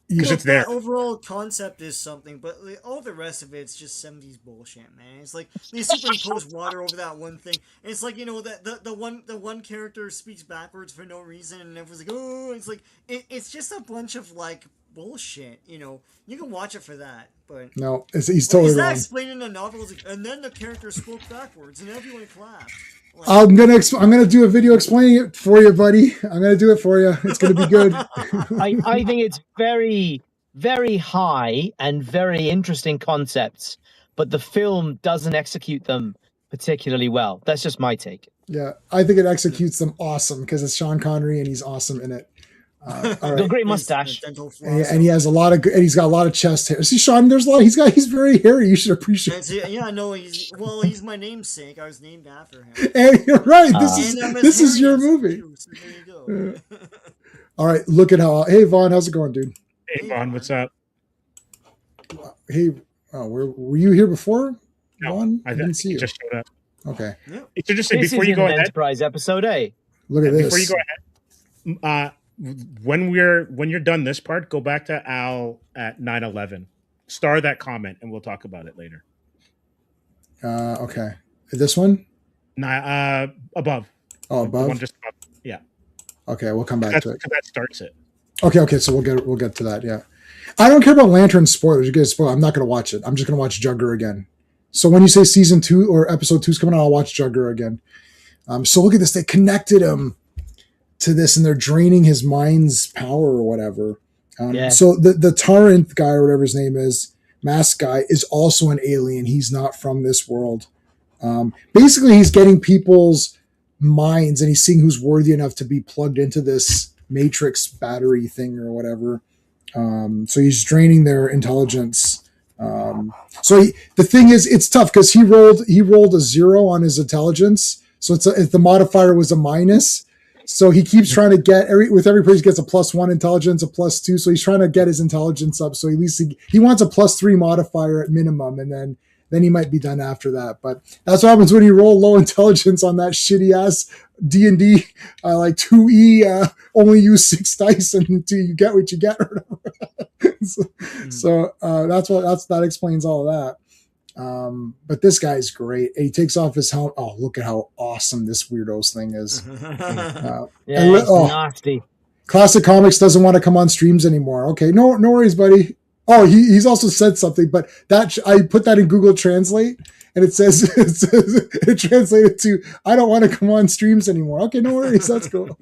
because it's there. That overall concept is something, but like, all the rest of it's just 70s bullshit, man. It's like they superimpose water over that one thing. And it's like, you know, that the one character speaks backwards for no reason, and everyone's like, oh, it's like it's just a bunch of like bullshit. You know, you can watch it for that, but No, he's totally he's not wrong. explaining the novel, like, and then the character spoke backwards, and everyone clapped. Like, I'm gonna do a video explaining it for you, buddy. I'm gonna do it for you. It's gonna be good. I think it's very, very high and very interesting concepts, but the film doesn't execute them particularly well. That's just my take. Yeah, I think it executes them awesome because it's Sean Connery and he's awesome in it. All Got a right. great mustache. dental And he has a lot of, and he's got a lot of chest hair. See, Sean, there's a lot. He's very hairy. You should appreciate. Yeah, no, he's my namesake. I was named after him. And you're right. And I'm as This is hairy your as him, movie. too, so there you go. All right, look at how. Hey, Vaughn, how's it going, dude? Hey, Vaughn, what's up? Hey, were you here before, No, Vaughn? I didn't see you. just showed up. Okay, It's interesting. This Before is you go an ahead, Enterprise episode, eh? look at this. before you go ahead, when you're done this part, go back to Al at 9/11. Star that comment, and we'll talk about it later. Okay, this one. Above. Oh, The above. one just above. Yeah. Okay, we'll come back That's to it. because that starts it. Okay, so we'll get to that. Yeah, I don't care about Lantern spoilers. You guys spoil. I'm not going to watch it. I'm just going to watch Jugger again. So when you say season 2 or episode 2 is coming out, I'll watch Jugger again. So look at this. They connected him to this, and they're draining his mind's power or whatever. Yeah. So the Taranth guy or whatever his name is, mask guy, is also an alien. He's not from this world. Basically, he's getting people's minds, and he's seeing who's worthy enough to be plugged into this matrix battery thing or whatever. So he's draining their intelligence. The thing is, it's tough because he rolled a 0 on his intelligence. So if the modifier was a minus, so he keeps trying to get with every person he gets a +1 intelligence, a +2. So he's trying to get his intelligence up. So at least he wants a +3 modifier at minimum, and then he might be done after that. But that's what happens when you roll low intelligence on that shitty ass D&D, like 2E, only use 6 dice until you get what you get. so that explains all of that. But this guy's great. He takes off his helmet. Oh, look at how awesome this weirdo's thing is. It's nasty. Classic Comics doesn't want to come on streams anymore. Okay, no worries, buddy. Oh, he's also said something, but I put that in Google Translate, and it translated to, I don't want to come on streams anymore. Okay, no worries. That's cool.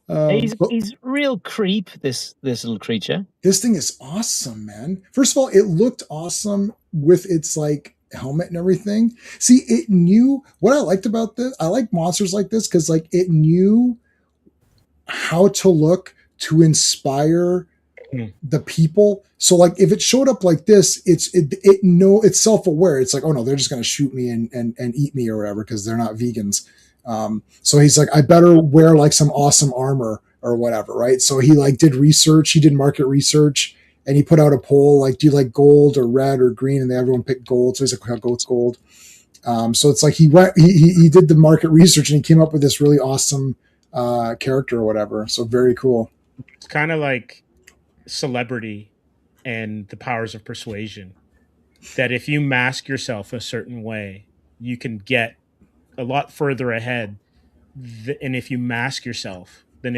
He's real creep, this little creature. This thing is awesome, man. First of all, it looked awesome with its like helmet and everything. See, it knew what I liked about this. I like monsters like this because like it knew how to look to inspire the people. So like if it showed up like this, it's self-aware. It's like, oh no, they're just gonna shoot me and eat me or whatever because they're not vegans. So he's like, I better wear like some awesome armor or whatever, right? So he like did research, he did market research, and he put out a poll like, do you like gold or red or green? And everyone picked gold. So he's like, I'll go with gold. So it's like he did the market research and he came up with this really awesome character or whatever. So very cool. It's kind of like celebrity and the powers of persuasion. That if you mask yourself a certain way, you can get a lot further ahead. And if you mask yourself, then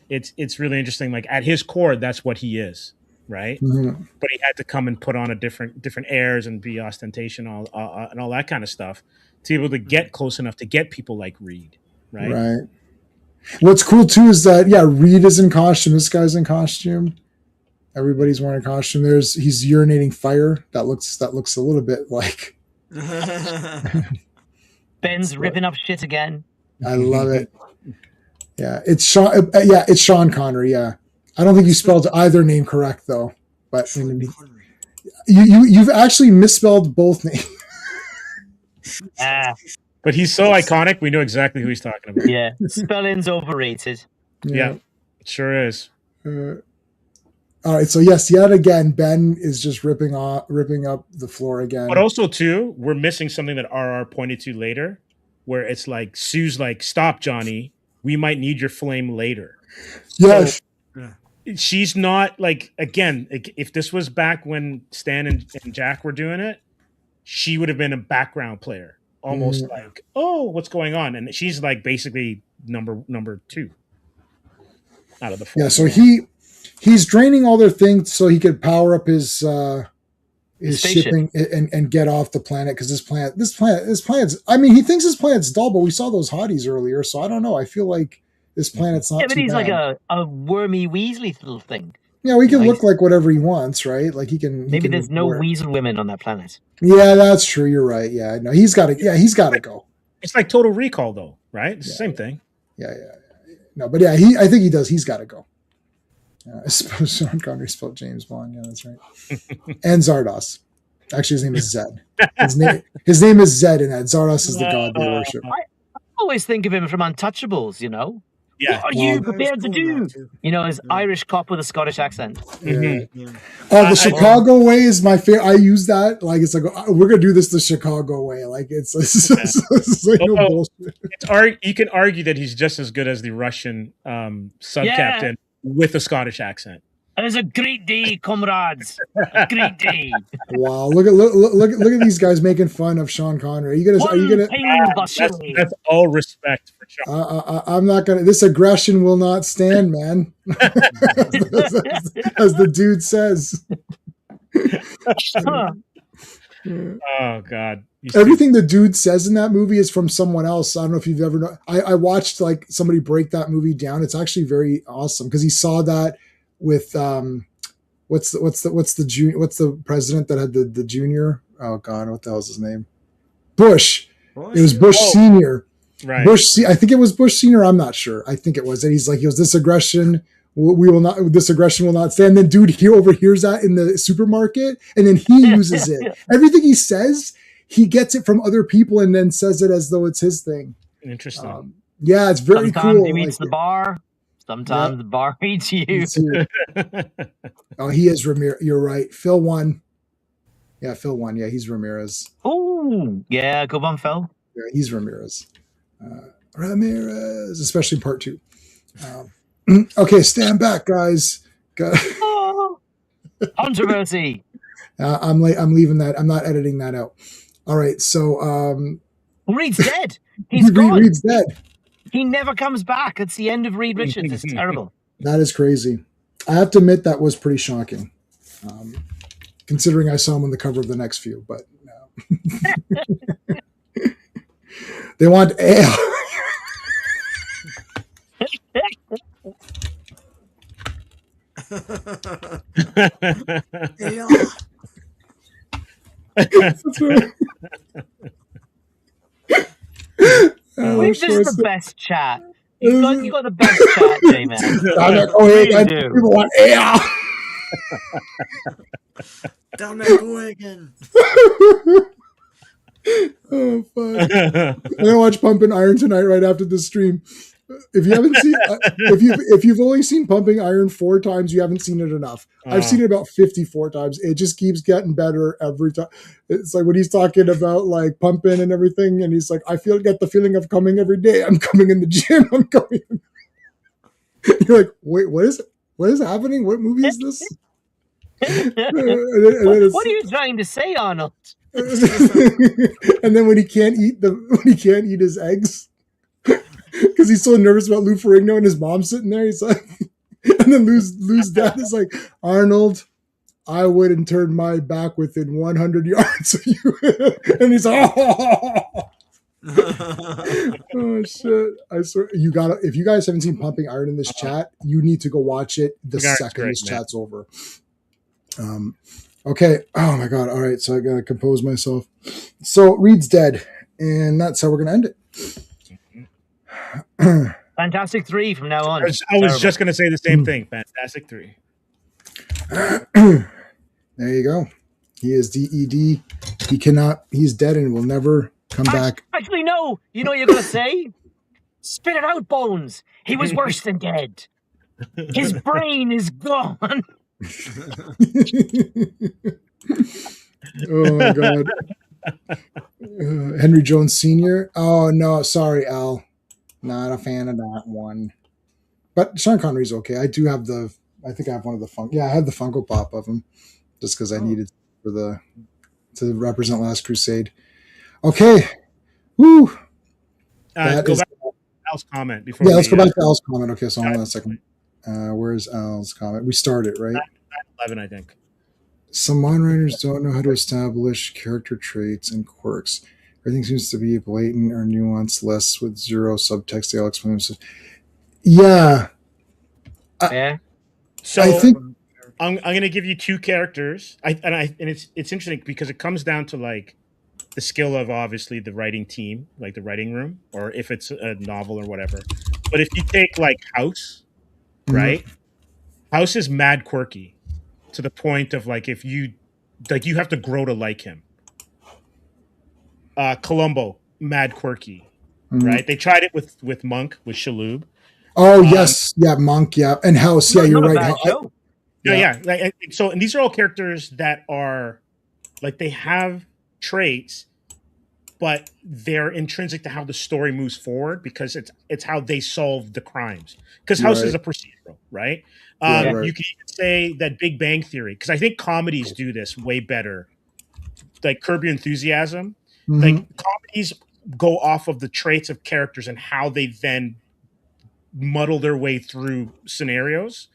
it's really interesting. Like at his core, that's what he is, right? Mm-hmm. But he had to come and put on a different airs and be ostentation and all that kind of stuff to be able to get close enough to get people like Reed, right? Right. What's cool too is that Reed is in costume. This guy's in costume. Everybody's wearing a costume. He's urinating fire. That looks a little bit like. Ben's ripping up shit again. I love it. Yeah, it's Sean. It's Sean Connery. Yeah, I don't think you spelled either name correct though. But you've actually misspelled both names. But he's so iconic. We know exactly who he's talking about. Yeah, spelling's overrated. Yeah, it sure is. All right, so yes, yet again, Ben is just ripping up the floor again. But also, too, we're missing something that RR pointed to later, where it's like Sue's like, "Stop, Johnny. We might need your flame later." Yes. she's not like, again, if this was back when Stan and Jack were doing it, she would have been a background player, almost like, oh, what's going on? And she's like basically number 2 out of the 4. Yeah, so he's draining all their things so he could power up his shipping and get off the planet, because this planet's, I mean, he thinks his planet's dull, but we saw those hotties earlier, so I don't know. I feel like this planet's not. Yeah, but too he's bad. like a wormy Weasley little thing. Yeah, he can look like whatever he wants, right? Like he can. Maybe there's no weasel women on that planet. Yeah, that's true. You're right. Yeah, no, he's got to. Yeah, he's got to go. It's like Total Recall, though, right? It's the same thing. Yeah. No, but yeah, I think he does. He's got to go. I suppose Sean Connery spelled James Bond. Yeah, that's right. And Zardos. Actually, his name is Zed. His name is Zed, and that Zardos is the god they worship. I always think of him from Untouchables. You know. Yeah. What are you prepared to do? You know, his Irish cop with a Scottish accent. Yeah. The Chicago way is my favorite. I use that. Like, it's like, we're going to do this the Chicago way. Like, it's like no bullshit. You can argue that he's just as good as the Russian sub-captain with a Scottish accent. It was a great day, comrades. A great day. Wow! Look at these guys making fun of Sean Connery. Are you gonna? That's all respect for Sean. I'm not gonna. This aggression will not stand, man. as the dude says. Oh God! Everything the dude says in that movie is from someone else. I don't know if you've ever known. I watched like somebody break that movie down. It's actually very awesome because he saw that with what's the president that had the junior? Oh God, what the hell is his name? Bush. It was Bush Senior. Right. I think it was Bush Senior. I'm not sure. I think it was. And he's like, this aggression will not stand. And then dude, he overhears that in the supermarket, and then he uses it. Everything he says, he gets it from other people and then says it as though it's his thing. Interesting. Yeah, it's very cool. Sometimes he reads the bar. Sometimes the bar reads you. Oh, he is Ramirez. You're right. Phil won. Yeah, Phil won. Yeah, he's Ramirez. Oh, yeah. Go on, Phil. Yeah, he's Ramirez. Ramirez, especially part 2. Okay, stand back, guys. Controversy. I'm leaving that. I'm not editing that out. All right, so Reed's dead. He's gone. Reed's dead. He never comes back. It's the end of Reed Richards. It's terrible. That is crazy. I have to admit that was pretty shocking, considering I saw him on the cover of the next few. But they want ale. This is the best chat. You got the best chat, J-Man. People want ale. Damn it, Wigan. Oh fuck! I'm gonna watch Pumping Iron tonight right after the stream. If you haven't seen, if you've only seen Pumping Iron 4 times, you haven't seen it enough. I've seen it about 54 times. It just keeps getting better every time. It's like when he's talking about like pumping and everything, and he's like, "I get the feeling of coming every day. I'm coming in the gym. I'm coming." You're like, "Wait, what is it? What is happening? What movie is this?" What are you trying to say, Arnold? And then when he can't eat his eggs. Because he's so nervous about Lou Ferrigno and his mom sitting there, he's like, and then Lou's dad is like, "Arnold, I wouldn't turn my back within 100 yards of you." And he's like, "Oh shit!" I swear, if you guys haven't seen Pumping Iron in this chat, you need to go watch it the second this chat's over. Okay. Oh my god. All right. So I gotta compose myself. So Reed's dead, and that's how we're gonna end it. Fantastic 3 from now on. I was just going to say the same thing. Fantastic 3. There you go. He is DED. He's dead and will never come back. Actually, no. You know what you're going to say? Spit it out, Bones. He was worse than dead. His brain is gone. Oh my god. Henry Jones Sr. Oh no, sorry, Al. Not a fan of that one. But Sean Connery's okay. I do have the I think I have one of the Funko. Yeah, I had the Funko Pop of him just because I needed to represent Last Crusade. Okay. Woo. Go That back is- to Al's comment before. Yeah, let's go back to Al's comment. Okay, so hold on a second. Where's Al's comment? We started, right? 11, I think. Some mind writers don't know how to establish character traits and quirks. Everything seems to be blatant or nuanced, less with zero subtext. They all explain themselves. Yeah. Yeah. So I think I'm going to give you two characters. And it's interesting because it comes down to like the skill of obviously the writing team, like the writing room, or if it's a novel or whatever. But if you take like House, right? House is mad quirky to the point of like if you have to grow to like him. Columbo, mad quirky, right? They tried it with Monk, with Shaloub. Oh yes, yeah, Monk, yeah, and House, yeah, you're right. So, and these are all characters that are like they have traits, but they're intrinsic to how the story moves forward because it's how they solve the crimes. Because House is a procedural, right? Right. You can even say that Big Bang Theory, because I think comedies do this way better. Like Curb Your Enthusiasm, like comedies go off of the traits of characters and how they then muddle their way through scenarios.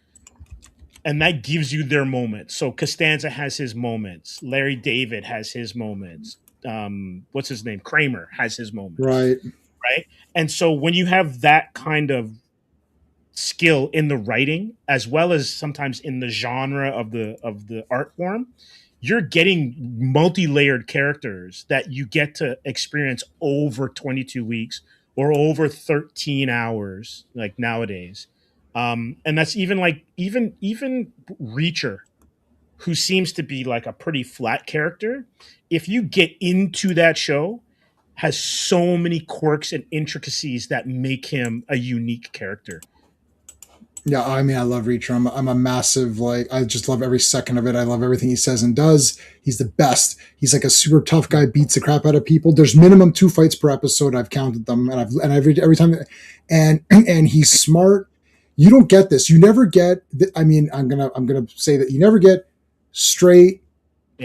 And that gives you their moments. So Costanza has his moments. Larry David has his moments. What's his name? Kramer has his moments. Right. And so when you have that kind of skill in the writing, as well as sometimes in the genre of the art form, you're getting multi-layered characters that you get to experience over 22 weeks or over 13 hours, like nowadays. And that's even like even Reacher, who seems to be like a pretty flat character. If you get into that show, has so many quirks and intricacies that make him a unique character. Yeah, I mean, I love Reacher. I'm a massive, like, I just love every second of it. I love everything he says and does. He's the best. He's like a super tough guy, beats the crap out of people. There's minimum 2 fights per episode. I've counted them, and every time, and he's smart. You don't get this. You never get. I mean, I'm gonna say that you never get straight,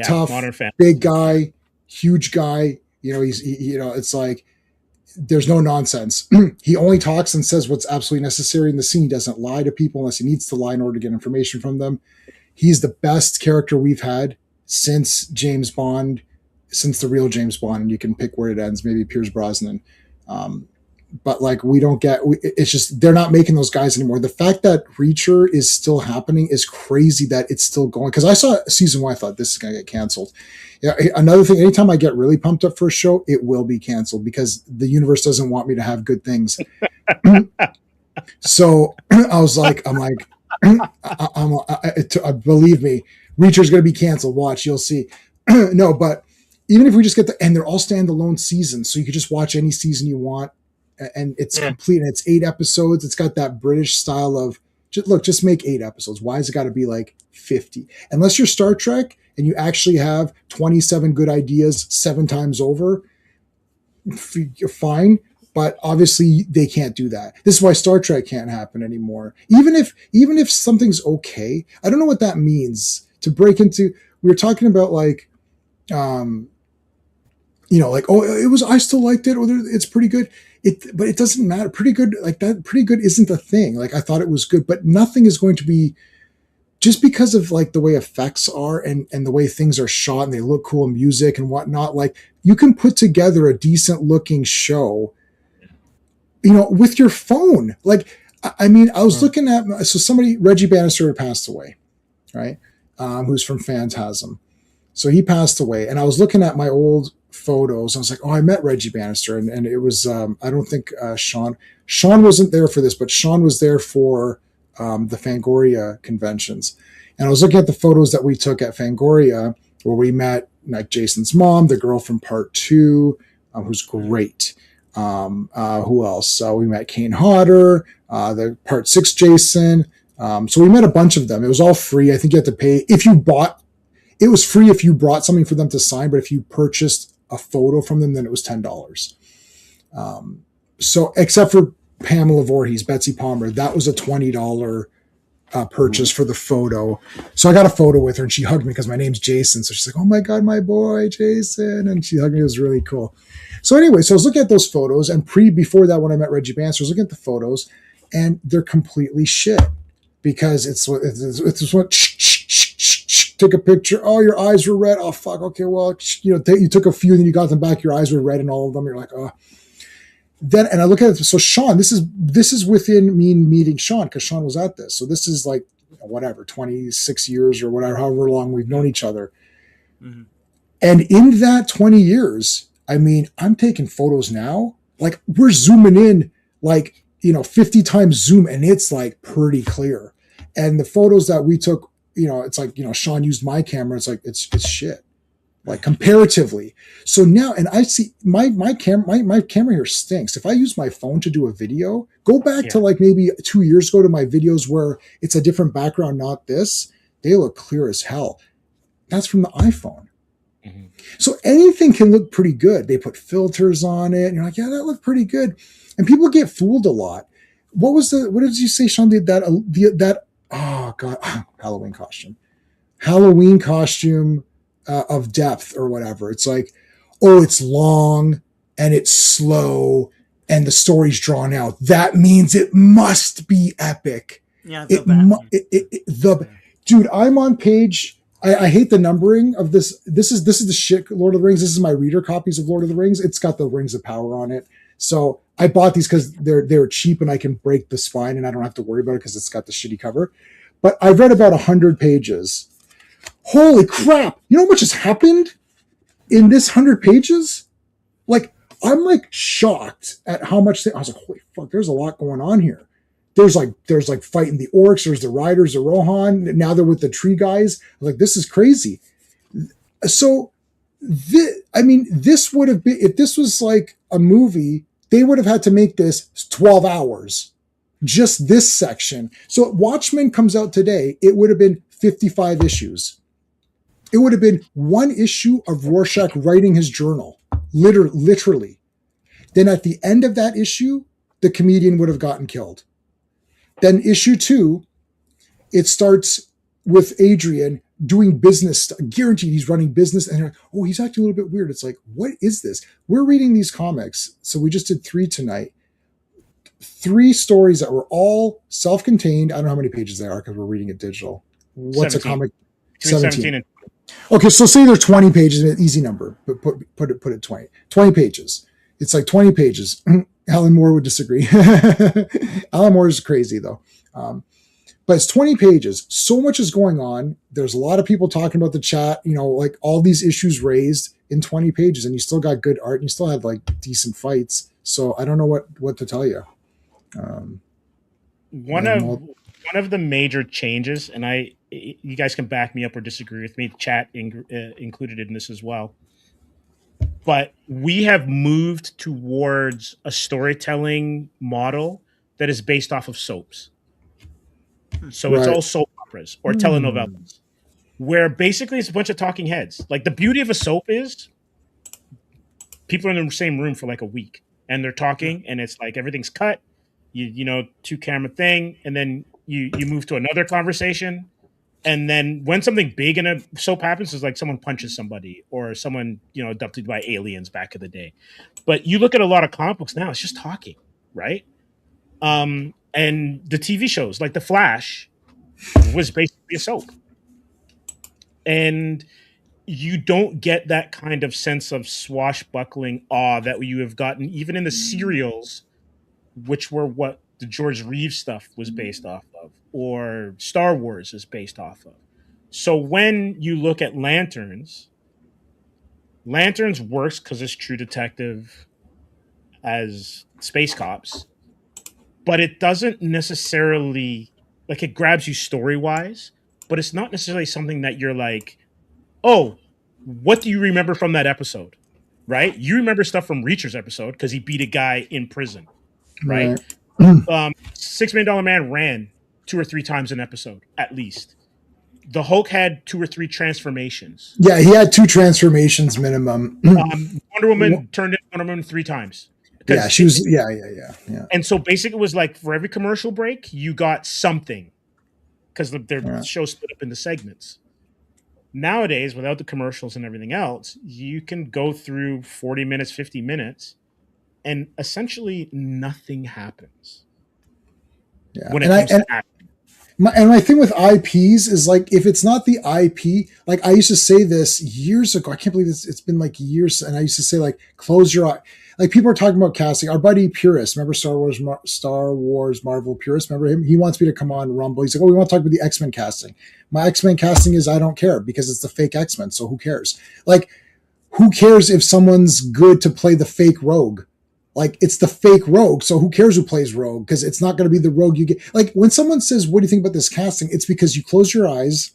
tough, big guy, huge guy. You know, it's like. There's no nonsense. He only talks and says what's absolutely necessary in the scene. He doesn't lie to people unless he needs to lie in order to get information from them. He's the best character we've had since James Bond, since the real James Bond. And you can pick where it ends, maybe Pierce Brosnan. But like it's just they're not making those guys anymore. The fact that Reacher is still happening is crazy that it's still going. Because I saw season 1, I thought this is going to get canceled. Yeah. Another thing, anytime I get really pumped up for a show, it will be canceled because the universe doesn't want me to have good things. So I'm like, believe me, Reacher's going to be canceled. Watch, you'll see. No, but even if we just get and they're all standalone seasons, so you can just watch any season you want. And it's complete, and it's 8 episodes. It's got that British style of just make 8 episodes. Why has it got to be like 50? Unless you're Star Trek and you actually have 27 good ideas 7 times over, you're fine. But obviously they can't do that. This is why Star Trek can't happen anymore. Even if something's okay, I don't know what that means to break into. We were talking about like, like, oh, it was, I still liked it, or it's pretty good. But it doesn't matter. Pretty good, like that. Pretty good isn't a thing. Like I thought it was good, but nothing is going to be just because of like the way effects are and the way things are shot and they look cool and music and whatnot. Like you can put together a decent looking show, with your phone. Like, I mean, I was looking at, Reggie Bannister passed away, right? Who's from Phantasm. So he passed away, and I was looking at my old photos. I was like, oh, I met Reggie Bannister, and it was I don't think Sean wasn't there for this, but Sean was there for the Fangoria conventions. And I was looking at the photos that we took at Fangoria where we met like Jason's mom, the girl from part 2, who's great. Who else? We met Kane Hodder, the part 6 Jason. So we met a bunch of them. It was all free. I think you had to pay if you bought. It was free if you brought something for them to sign, but if you purchased a photo from them, then it was $10. So except for Pamela Voorhees, Betsy Palmer, that was a $20 purchase for the photo. So I got a photo with her and she hugged me because my name's Jason. So she's like, oh my God, my boy, Jason. And she hugged me. It was really cool. So anyway, so I was looking at those photos and before that, when I met Reggie Bannister, I was looking at the photos and they're completely shit because it's what take a picture. Oh, your eyes were red. Oh, fuck. Okay. Well, you took a few and then you got them back. Your eyes were red in all of them. You're like, oh. Then, and I look at it. So Sean, this is within me meeting Sean because Sean was at this. So this is like, whatever, 26 years or whatever, however long we've known each other. Mm-hmm. And in that 20 years, I mean, I'm taking photos now. Like we're zooming in like, 50 times zoom and it's like pretty clear. And the photos that we took, it's like, Sean used my camera. It's like, it's shit. Like comparatively. So now, and I see my camera here stinks. If I use my phone to do a video, go back to like maybe 2 years ago to my videos where it's a different background, not this, they look clear as hell. That's from the iPhone. Mm-hmm. So anything can look pretty good. They put filters on it and you're like, yeah, that looked pretty good. And people get fooled a lot. What did you say, Sean, did that, oh God, Halloween costume of depth or whatever. It's like, oh, it's long and it's slow and the story's drawn out. That means it must be epic. Yeah, dude, I'm on page. I hate the numbering of this. This is the shit. Lord of the Rings. This is my reader copies of Lord of the Rings. It's got the Rings of Power on it. So I bought these because they're cheap and I can break the spine and I don't have to worry about it because it's got the shitty cover. But I've read about 100 pages. Holy crap. You know how much has happened in this 100 pages? Like, I'm like shocked at how much I was like, holy fuck, there's a lot going on here. There's like fighting the orcs, there's the riders, the Rohan. Now they're with the tree guys. I was like, this is crazy. So, this would have been, if this was like a movie, they would have had to make this 12 hours. Just this section. So Watchmen comes out today, it would have been 55 issues. It would have been one issue of Rorschach writing his journal, literally. Then at the end of that issue, the comedian would have gotten killed. Then issue 2, it starts with Adrian doing business. Guaranteed he's running business. And like, oh, he's acting a little bit weird. It's like, what is this? We're reading these comics. So we just did 3 tonight. 3 stories that were all self-contained. I don't know how many pages they are because we're reading it digital. What's 17. A comic? 17 and okay, so say they're 20 pages, an easy number, but put it 20. 20 pages. It's like 20 pages. Alan Moore would disagree. Alan Moore is crazy though. But it's 20 pages. So much is going on. There's a lot of people talking about the chat, like all these issues raised in 20 pages, and you still got good art and you still have like decent fights. So I don't know what to tell you. One of the major changes, and you guys can back me up or disagree with me. The chat included in this as well. But we have moved towards a storytelling model that is based off of soaps. So it's all soap operas or telenovelas, where basically it's a bunch of talking heads. Like the beauty of a soap is people are in the same room for like a week and they're talking and it's like everything's cut. You 2-camera thing, and then you move to another conversation, and then when something big in a soap happens, it's like someone punches somebody or someone abducted by aliens back in the day. But you look at a lot of comic books now; it's just talking, right? And the TV shows like The Flash was basically a soap, and you don't get that kind of sense of swashbuckling awe that you have gotten even in the serials, which were what the George Reeves stuff was based off of, or Star Wars is based off of. So when you look at Lanterns works because it's True Detective as space cops, but it doesn't necessarily, like, it grabs you story-wise, but it's not necessarily something that you're like, oh, what do you remember from that episode? Right? You remember stuff from Reacher's episode because he beat a guy in prison. Right? $6 Million Man ran 2 or 3 times an episode, at least. The Hulk had 2 or 3 transformations. Yeah, he had 2 transformations minimum. Wonder Woman turned into Wonder Woman 3 times. Yeah, she was. Yeah. And so basically, it was like for every commercial break, you got something because their show's split up into segments. Nowadays, without the commercials and everything else, you can go through 40 minutes, 50 minutes, and essentially nothing happens. Yeah. When it comes to acting. My thing with IPs is like, if it's not the IP, like I used to say this years ago. I can't believe it's been like years. And I used to say, like, close your eye. Like, people are talking about casting. Our buddy Purist, remember Star Wars Marvel Purist? Remember him? He wants me to come on Rumble. He's like, oh, we want to talk about the X-Men casting. My X-Men casting is, I don't care, because it's the fake X-Men. So who cares? Like, who cares if someone's good to play the fake Rogue? Like, it's the fake Rogue, so who cares who plays Rogue? Because it's not going to be the Rogue you get. Like, when someone says, what do you think about this casting? It's because you close your eyes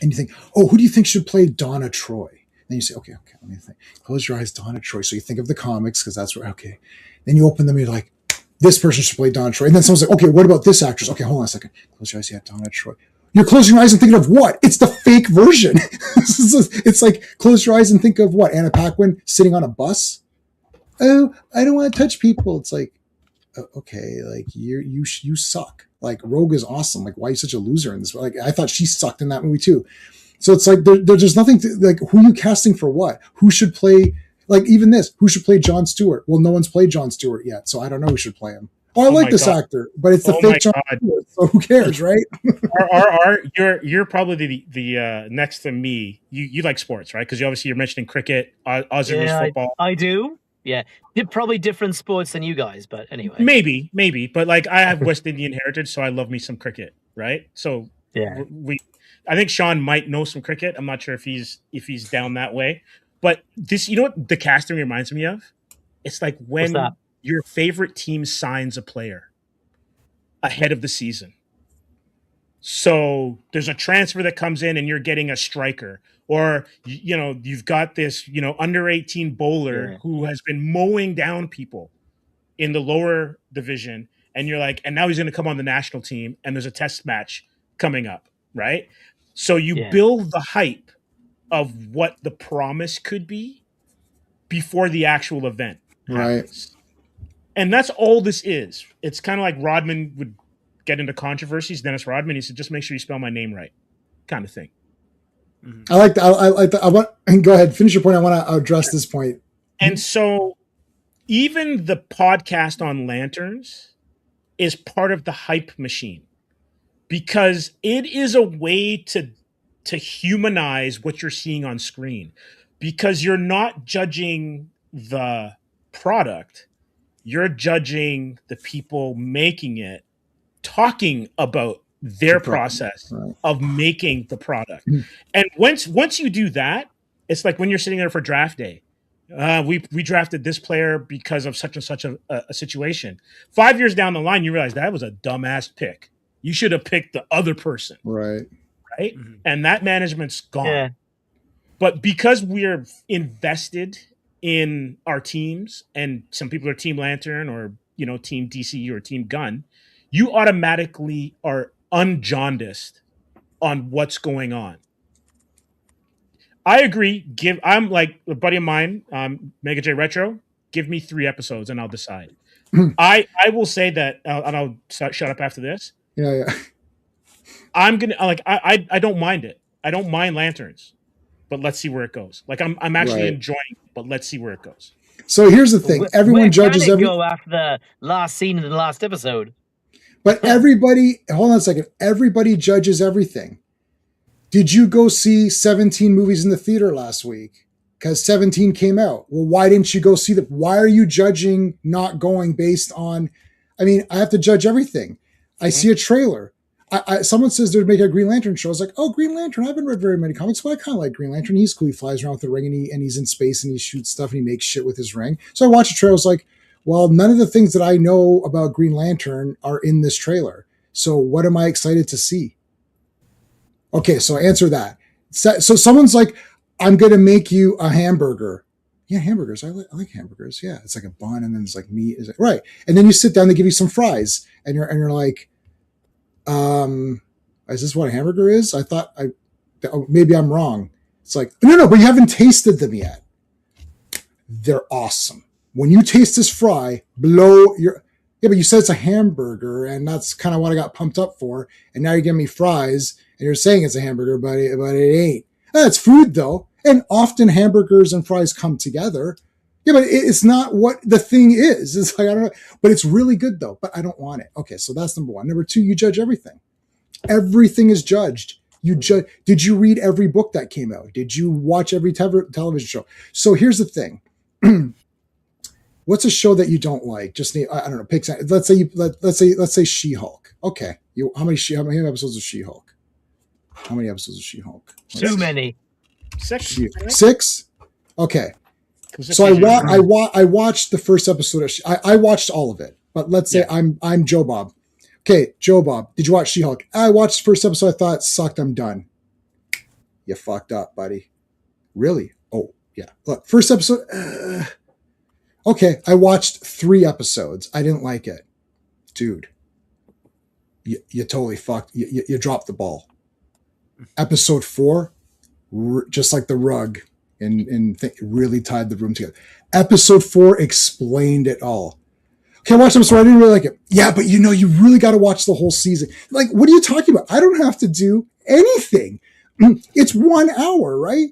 and you think, oh, who do you think should play Donna Troy? Then you say, okay, let me think. Close your eyes, Donna Troy. So you think of the comics, because that's where, okay. Then you open them and you're like, this person should play Donna Troy. And then someone's like, okay, what about this actress? Okay, hold on a second. Close your eyes, yeah, Donna Troy. You're closing your eyes and thinking of what? It's the fake version. It's like, close your eyes and think of what? Anna Paquin sitting on a bus? Oh, I don't want to touch people. It's like, okay, like you suck. Like, Rogue is awesome. Like, why are you such a loser in this? Like, I thought she sucked in that movie too. So it's like there's nothing to, like, who are you casting for what? Who should play, like, even this? Who should play Jon Stewart? Well, no one's played Jon Stewart yet, so I don't know who should play him. Oh, I like this actor, but it's the fake Jon Stewart, so who cares, right? You're probably the next to me. You like sports, right? Because you're mentioning cricket, Aussie football. I do. Yeah, probably different sports than you guys, but anyway. Maybe, but like, I have West Indian heritage, so I love me some cricket, right? So yeah, I think Sean might know some cricket. I'm not sure if he's down that way, but this, you know what the casting reminds me of? It's like when your favorite team signs a player ahead of the season. So there's a transfer that comes in and you're getting a striker, or, you've got this, under 18 bowler who has been mowing down people in the lower division. And you're like, and now he's going to come on the national team and there's a test match coming up. Right. So you build the hype of what the promise could be before the actual event happens. Right. And that's all this is. It's kind of like Rodman would get into controversies. Dennis Rodman, he said, just make sure you spell my name right, kind of thing. I like that. I like that. I want, go ahead, finish your point. I want to address this point. And so even the podcast on Lanterns is part of the hype machine, because it is a way to humanize what you're seeing on screen, because you're not judging the product, you're judging the people making it, talking about their process of making the product. And once you do that, it's like when you're sitting there for draft day. We drafted this player because of such and such a situation. 5 years down the line, you realize that was a dumbass pick. You should have picked the other person. Right. Mm-hmm. And that management's gone. Yeah. But because we're invested in our teams, and some people are Team Lantern or, Team DC or Team Gun, you automatically are unjaundiced on what's going on. I agree. I'm like a buddy of mine, Mega J Retro. Give me 3 episodes and I'll decide. I will say that, and I'll shut up after this. Yeah. I'm gonna I don't mind it. I don't mind Lanterns, but let's see where it goes. Like, I'm actually enjoying it, but let's see where it goes. So here's the thing: everyone judges go after the last scene in the last episode. But everybody, hold on a second. Everybody judges everything. Did you go see 17 movies in the theater last week? Because 17 came out. Well, why didn't you go see them? Why are you judging not going based on? I mean, I have to judge everything. I see a trailer. Someone says they'd make a Green Lantern show. I was like, oh, Green Lantern. I haven't read very many comics, but I kind of like Green Lantern. He's cool. He flies around with the ring and he's in space and he shoots stuff and he makes shit with his ring. So I watched the trailer. I was like, well, none of the things that I know about Green Lantern are in this trailer. So what am I excited to see? Okay, so answer that. So someone's like, I'm going to make you a hamburger. Yeah, hamburgers. I like hamburgers. Yeah, it's like a bun and then it's like meat. Is it right? And then you sit down, they give you some fries, and you're like, is this what a hamburger is? I thought maybe I'm wrong. It's like, no, but you haven't tasted them yet. They're awesome. When you taste this fry, blow your Yeah, but you said it's a hamburger, and that's kind of what I got pumped up for. And now you're giving me fries, and you're saying it's a hamburger, but it ain't. It's food, though. And often hamburgers and fries come together. Yeah, but it's not what the thing is. It's like, I don't know. But it's really good, though. But I don't want it. Okay, so that's number one. Number two, you judge everything. Everything is judged. You judge. Did you read every book that came out? Did you watch every television show? So here's the thing. What's a show that you don't like? Just I don't know. Pick. Let's say She-Hulk. Okay. How many episodes of She-Hulk? How many episodes of She-Hulk? Too many. Six. Okay. So I watched the first episode of I watched all of it. But let's say I'm Joe Bob. Okay, Joe Bob, did you watch She-Hulk? I watched the first episode. I thought it sucked. I'm done. You fucked up, buddy. Really? Oh yeah. Look, first episode. Okay, I watched 3 episodes. I didn't like it. Dude, you totally fucked. You dropped the ball. Episode 4, just like the rug, and really tied the room together. Episode 4 explained it all. Okay, I watched episode 4. I didn't really like it. Yeah, but you really got to watch the whole season. Like, what are you talking about? I don't have to do anything. It's 1 hour, right?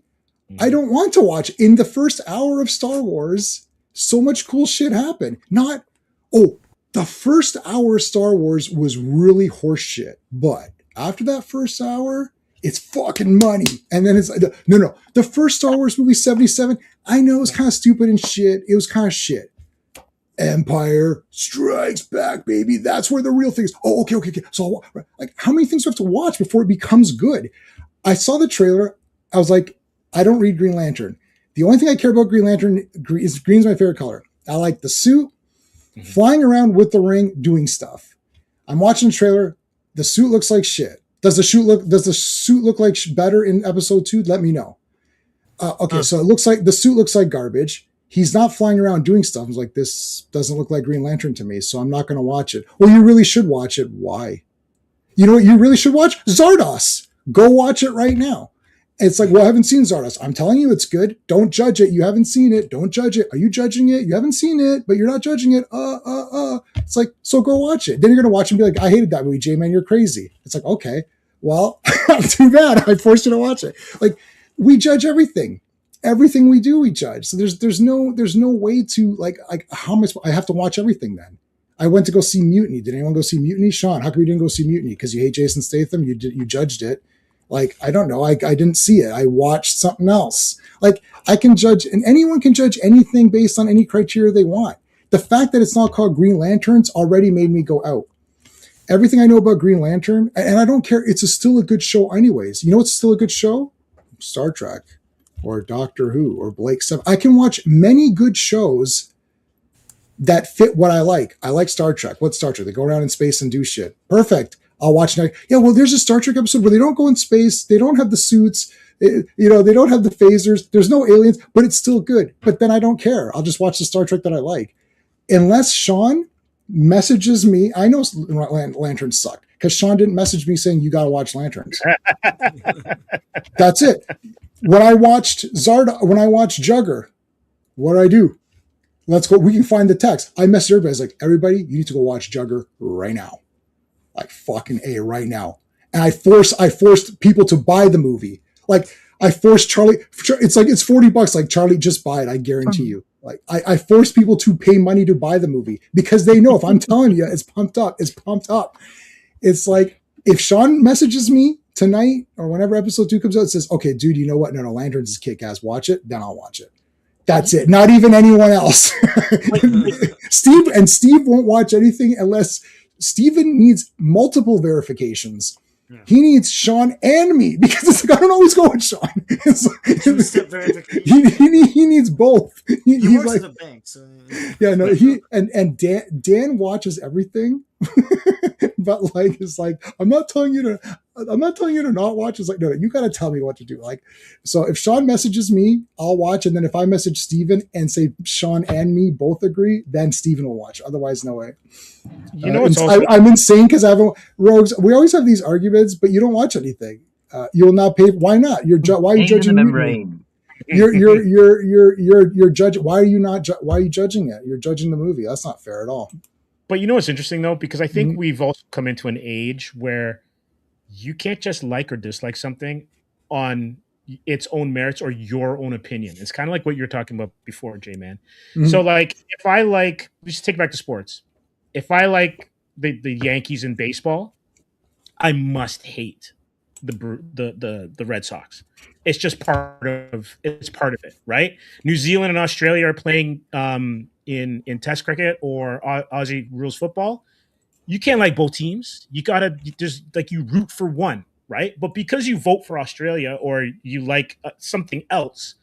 I don't want to watch. In the first hour of Star Wars, so much cool shit happened. The first hour of Star Wars was really horseshit. But after that first hour, it's fucking money. And then it's no. The first Star Wars movie, 77, I know it was kind of stupid and shit. It was kind of shit. Empire Strikes Back, baby. That's where the real thing is. Oh, okay. So, like, how many things do I have to watch before it becomes good? I saw the trailer. I was like, I don't read Green Lantern. The only thing I care about Green Lantern is green's my favorite color. I like the suit, flying around with the ring, doing stuff. I'm watching the trailer. The suit looks like shit. Does the suit look like better in episode 2? Let me know. Okay, so the suit looks like garbage. He's not flying around doing stuff. I was like, this doesn't look like Green Lantern to me, so I'm not going to watch it. Well, you really should watch it. Why? You know what you really should watch? Zardos. Go watch it right now. It's like, well, I haven't seen Zardos. I'm telling you it's good. Don't judge it. You haven't seen it. Don't judge it. Are you judging it? You haven't seen it, but you're not judging it. It's like, so go watch it. Then you're going to watch and be like, I hated that movie, J-Man, you're crazy. It's like, okay, well, too bad. I forced you to watch it. Like, we judge everything. Everything we do, we judge. So there's no way to like how much I have to watch everything then. I went to go see Mutiny. Did anyone go see Mutiny? Sean, how come you didn't go see Mutiny? Because you hate Jason Statham? You judged it. Like, I don't know. I didn't see it. I watched something else. Like, I can judge, and anyone can judge anything based on any criteria they want. The fact that it's not called Green Lanterns already made me go out. Everything I know about Green Lantern, and I don't care, it's still a good show anyways. You know what's still a good show? Star Trek or Doctor Who or Blake 7. I can watch many good shows that fit what I like. I like Star Trek. What's Star Trek? They go around in space and do shit. Perfect. I'll watch next. Yeah, well, there's a Star Trek episode where they don't go in space. They don't have the suits. They don't have the phasers. There's no aliens, but it's still good. But then I don't care. I'll just watch the Star Trek that I like. Unless Sean messages me. I know Lanterns suck because Sean didn't message me saying you got to watch Lanterns. That's it. When I watched Jugger, what did I do? Let's go. We can find the text. I messaged everybody. I was like, everybody, you need to go watch Jugger right now. Like fucking A right now. And I forced people to buy the movie. Like I forced Charlie. It's like, it's $40. Like, Charlie, just buy it. I guarantee you. Like I force people to pay money to buy the movie because they know if I'm telling you it's pumped up, it's pumped up. It's like, if Sean messages me tonight or whenever episode 2 comes out, it says, okay, dude, you know what? No, Lanterns is kick-ass. Watch it. Then I'll watch it. That's it. Not even anyone else. Steve won't watch anything unless Steven needs multiple verifications. Yeah. He needs Sean and me because it's like, I don't always go with Sean. Two-step verification. He needs both. He works like, at the bank, so yeah. No, and Dan watches everything, but like it's like I'm not telling you to not watch. It's like, no, you got to tell me what to do. Like, so if Sean messages me, I'll watch, and then if I message Steven and say Sean and me both agree, then Steven will watch. Otherwise, no way. You know, I'm insane because I haven't Rogues. We always have these arguments, but you don't watch anything. You will not pay. Why not? Why are you judging me? You're judging. Why are you judging it? You're judging the movie. That's not fair at all. But you know what's interesting though, because I think we've also come into an age where you can't just like or dislike something on its own merits or your own opinion. It's kind of like what you're talking about before, J-Man. So like if I like, let's just take it back to sports. If I like the Yankees in baseball, I must hate the Red Sox. It's just part of it, right? New Zealand and Australia are playing in Test cricket or Aussie rules football. You can't like both teams. You gotta just like you root for one, right? But because you vote for Australia or you like something else,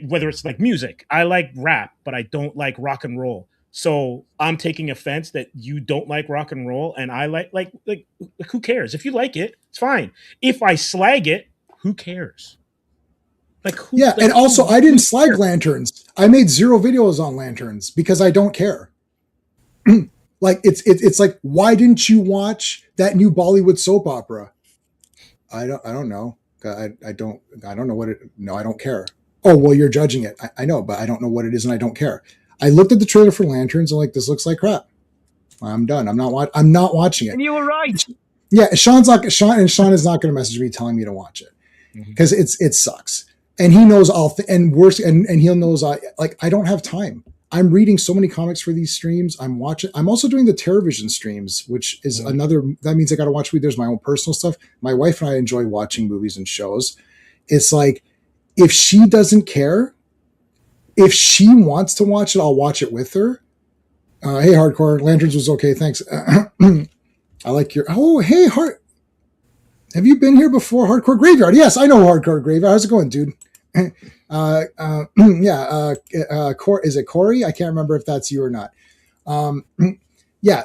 whether it's like music, I like rap, but I don't like rock and roll. So I'm taking offense that you don't like rock and roll, and I like who cares? If you like it, it's fine. If I slag it, who cares? And also I didn't slag lanterns. I made 0 videos on lanterns because I don't care. Like it's like, why didn't you watch that new Bollywood soap opera? I don't know. I don't know what it. No, I don't care. Oh well, you're judging it. I know, but I don't know what it is, and I don't care. I looked at the trailer for Lanterns and like, this looks like crap. I'm done. I'm not watching it. And you were right. Yeah, Sean is not going to message me telling me to watch it because it sucks. And he knows and worse, and he knows I don't have time. I'm reading so many comics for these streams. I'm also doing the TerrorVision streams, which is that means I got to watch. There's my own personal stuff. My wife and I enjoy watching movies and shows. It's like, if she doesn't care, if she wants to watch it, I'll watch it with her. Hey, Hardcore, Lanterns was okay. Thanks. I like your, hey, have you been here before? Hardcore Graveyard. Yes, I know Hardcore Graveyard. How's it going, dude? Is it Corey? I can't remember if that's you or not.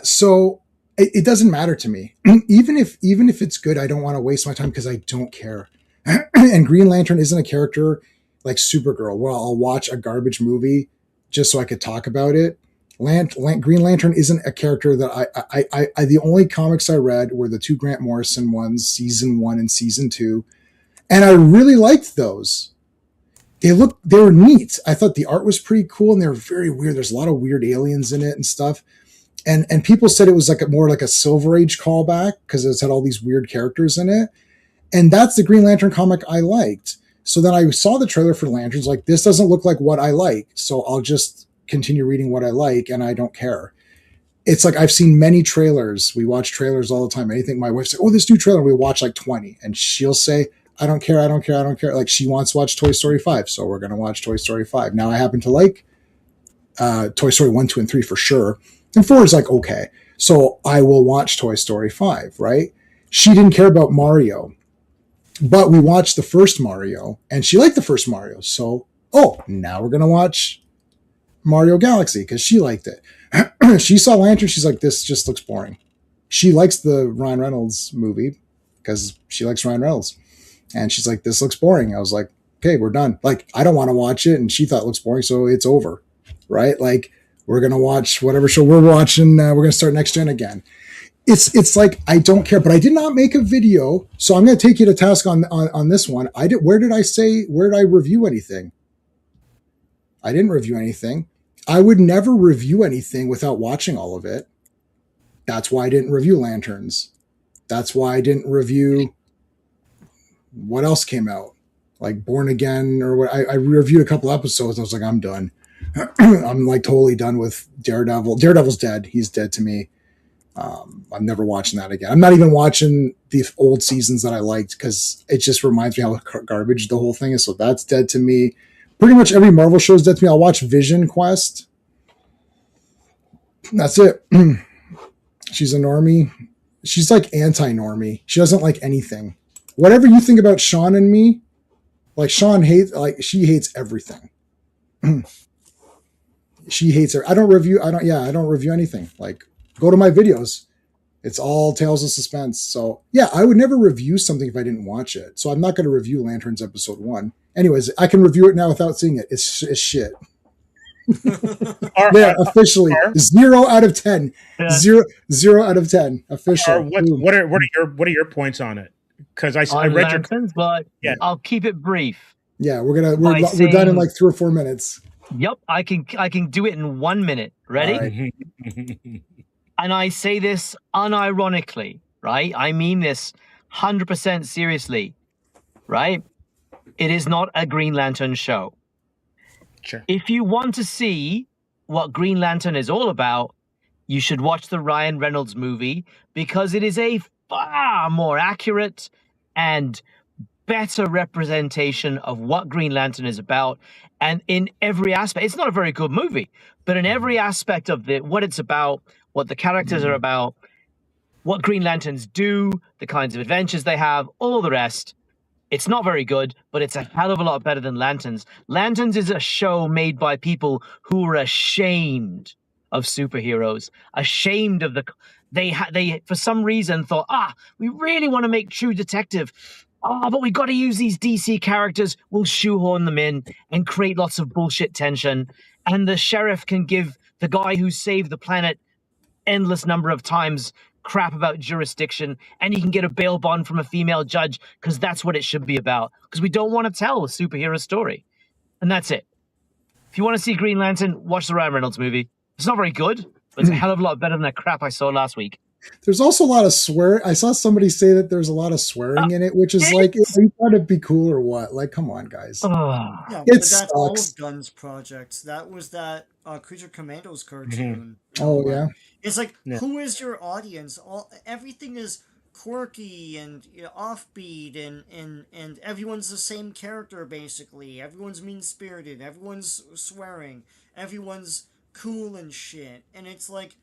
So it doesn't matter to me. Even if it's good, I don't want to waste my time because I don't care. And Green Lantern isn't a character like Supergirl, where I'll watch a garbage movie just so I could talk about it. Green Lantern isn't a character that I the only comics I read were the 2 Grant Morrison ones, season 1 and season 2. And I really liked those. They were neat. I thought the art was pretty cool and they were very weird. There's a lot of weird aliens in it and stuff. And people said it was like more like a Silver Age callback because it's had all these weird characters in it. And that's the Green Lantern comic I liked. So then I saw the trailer for Lanterns, like, this doesn't look like what I like. So I'll just continue reading what I like, and I don't care. It's like, I've seen many trailers. We watch trailers all the time. Anything my wife says, oh, this new trailer, we watch like 20. And she'll say, I don't care. Like, she wants to watch Toy Story 5. So we're going to watch Toy Story 5. Now I happen to like Toy Story 1, 2, and 3 for sure. And 4 is like, okay. So I will watch Toy Story 5, right? She didn't care about Mario. But we watched the first Mario, and she liked the first Mario. So, now we're going to watch Mario Galaxy because she liked it. She saw Lantern. She's like, this just looks boring. She likes the Ryan Reynolds movie because she likes Ryan Reynolds. And she's like, this looks boring. I was like, okay, we're done. Like, I don't want to watch it. And she thought it looks boring. So it's over, right? Like, we're going to watch whatever show we're watching. We're going to start Next Gen again. It's like, I don't care, but I did not make a video. So I'm going to take you to task on this one. Where did I review anything? I didn't review anything. I would never review anything without watching all of it. That's why I didn't review Lanterns. That's why I didn't review what else came out, like Born Again or what. I reviewed a couple episodes. I was like, I'm done. I'm like totally done with Daredevil. Daredevil's dead. He's dead to me. I'm never watching that again. I'm not even watching the old seasons that I liked because it just reminds me how garbage the whole thing is. So that's dead to me. Pretty much every Marvel show is dead to me. I'll watch Vision Quest. That's it. She's a normie. She's like anti-normie. She doesn't like anything. Whatever you think about Sean and me, like Sean she hates everything. She hates her. I don't review anything. Like, go to my videos. It's all Tales of Suspense. So yeah, I would never review something if I didn't watch it. So I'm not going to review Lanterns episode 1. Anyways, I can review it now without seeing it. It's shit. Yeah, officially 0 out of 10. Yeah. 0 out of 10. Official. What are your points on it? Because I read Lanterns, but yeah. I'll keep it brief. Yeah, we're done in like 3 or 4 minutes. Yep, I can do it in 1 minute. Ready? Right. and I say this unironically, right? I mean this 100% seriously, right? It is not a Green Lantern show. Sure. If you want to see what Green Lantern is all about, you should watch the Ryan Reynolds movie, because it is a far more accurate and better representation of what Green Lantern is about. And in every aspect, it's not a very good movie, but in every aspect of what it's about, what the characters are about, what Green Lanterns do, the kinds of adventures they have, all the rest, it's not very good, but it's a hell of a lot better than Lanterns. Lanterns is a show made by people who are ashamed of superheroes, ashamed of they for some reason thought, we really want to make True Detective. But we got to use these DC characters. We'll shoehorn them in and create lots of bullshit tension. And the sheriff can give the guy who saved the planet endless number of times crap about jurisdiction, and he can get a bail bond from a female judge, because that's what it should be about. Because we don't want to tell a superhero story. And that's it. If you want to see Green Lantern, watch the Ryan Reynolds movie. It's not very good, but it's a hell of a lot better than that crap I saw last week. There's also a lot of swear. I saw somebody say that there's a lot of swearing in it, which is like, are you trying to be cool or what? Like, come on, guys. Yeah, but that's all of Gunn's projects. That was that Creature Commandos cartoon. Oh yeah. It's like, who is your audience? Everything is quirky and offbeat, and everyone's the same character basically. Everyone's mean spirited. Everyone's swearing. Everyone's cool and shit. And it's like,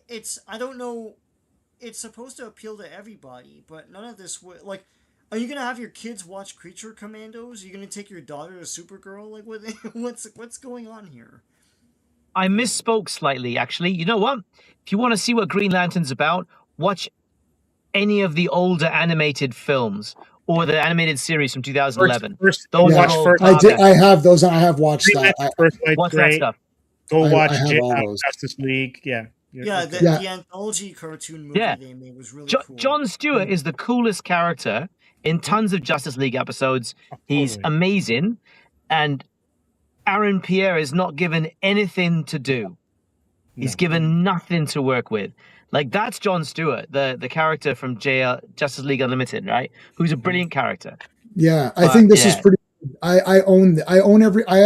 it's I don't know. It's supposed to appeal to everybody, but none of this would like. Are you gonna have your kids watch Creature Commandos? Are you gonna take your daughter to Supergirl? Like, what's going on here? I misspoke slightly, actually. You know what? If you want to see what Green Lantern's about, watch any of the older animated films or the animated series from 2011. I have those. I have watched that. Watch that stuff. Go watch Justice League. Yeah. The anthology cartoon movie they made was really cool. Jon Stewart is the coolest character in tons of Justice League episodes. He's amazing. And Aaron Pierre is not given anything to do. He's given nothing to work with. Like, that's Jon Stewart, the character from Justice League Unlimited, right? Who's a brilliant character. Yeah, I think this is pretty. I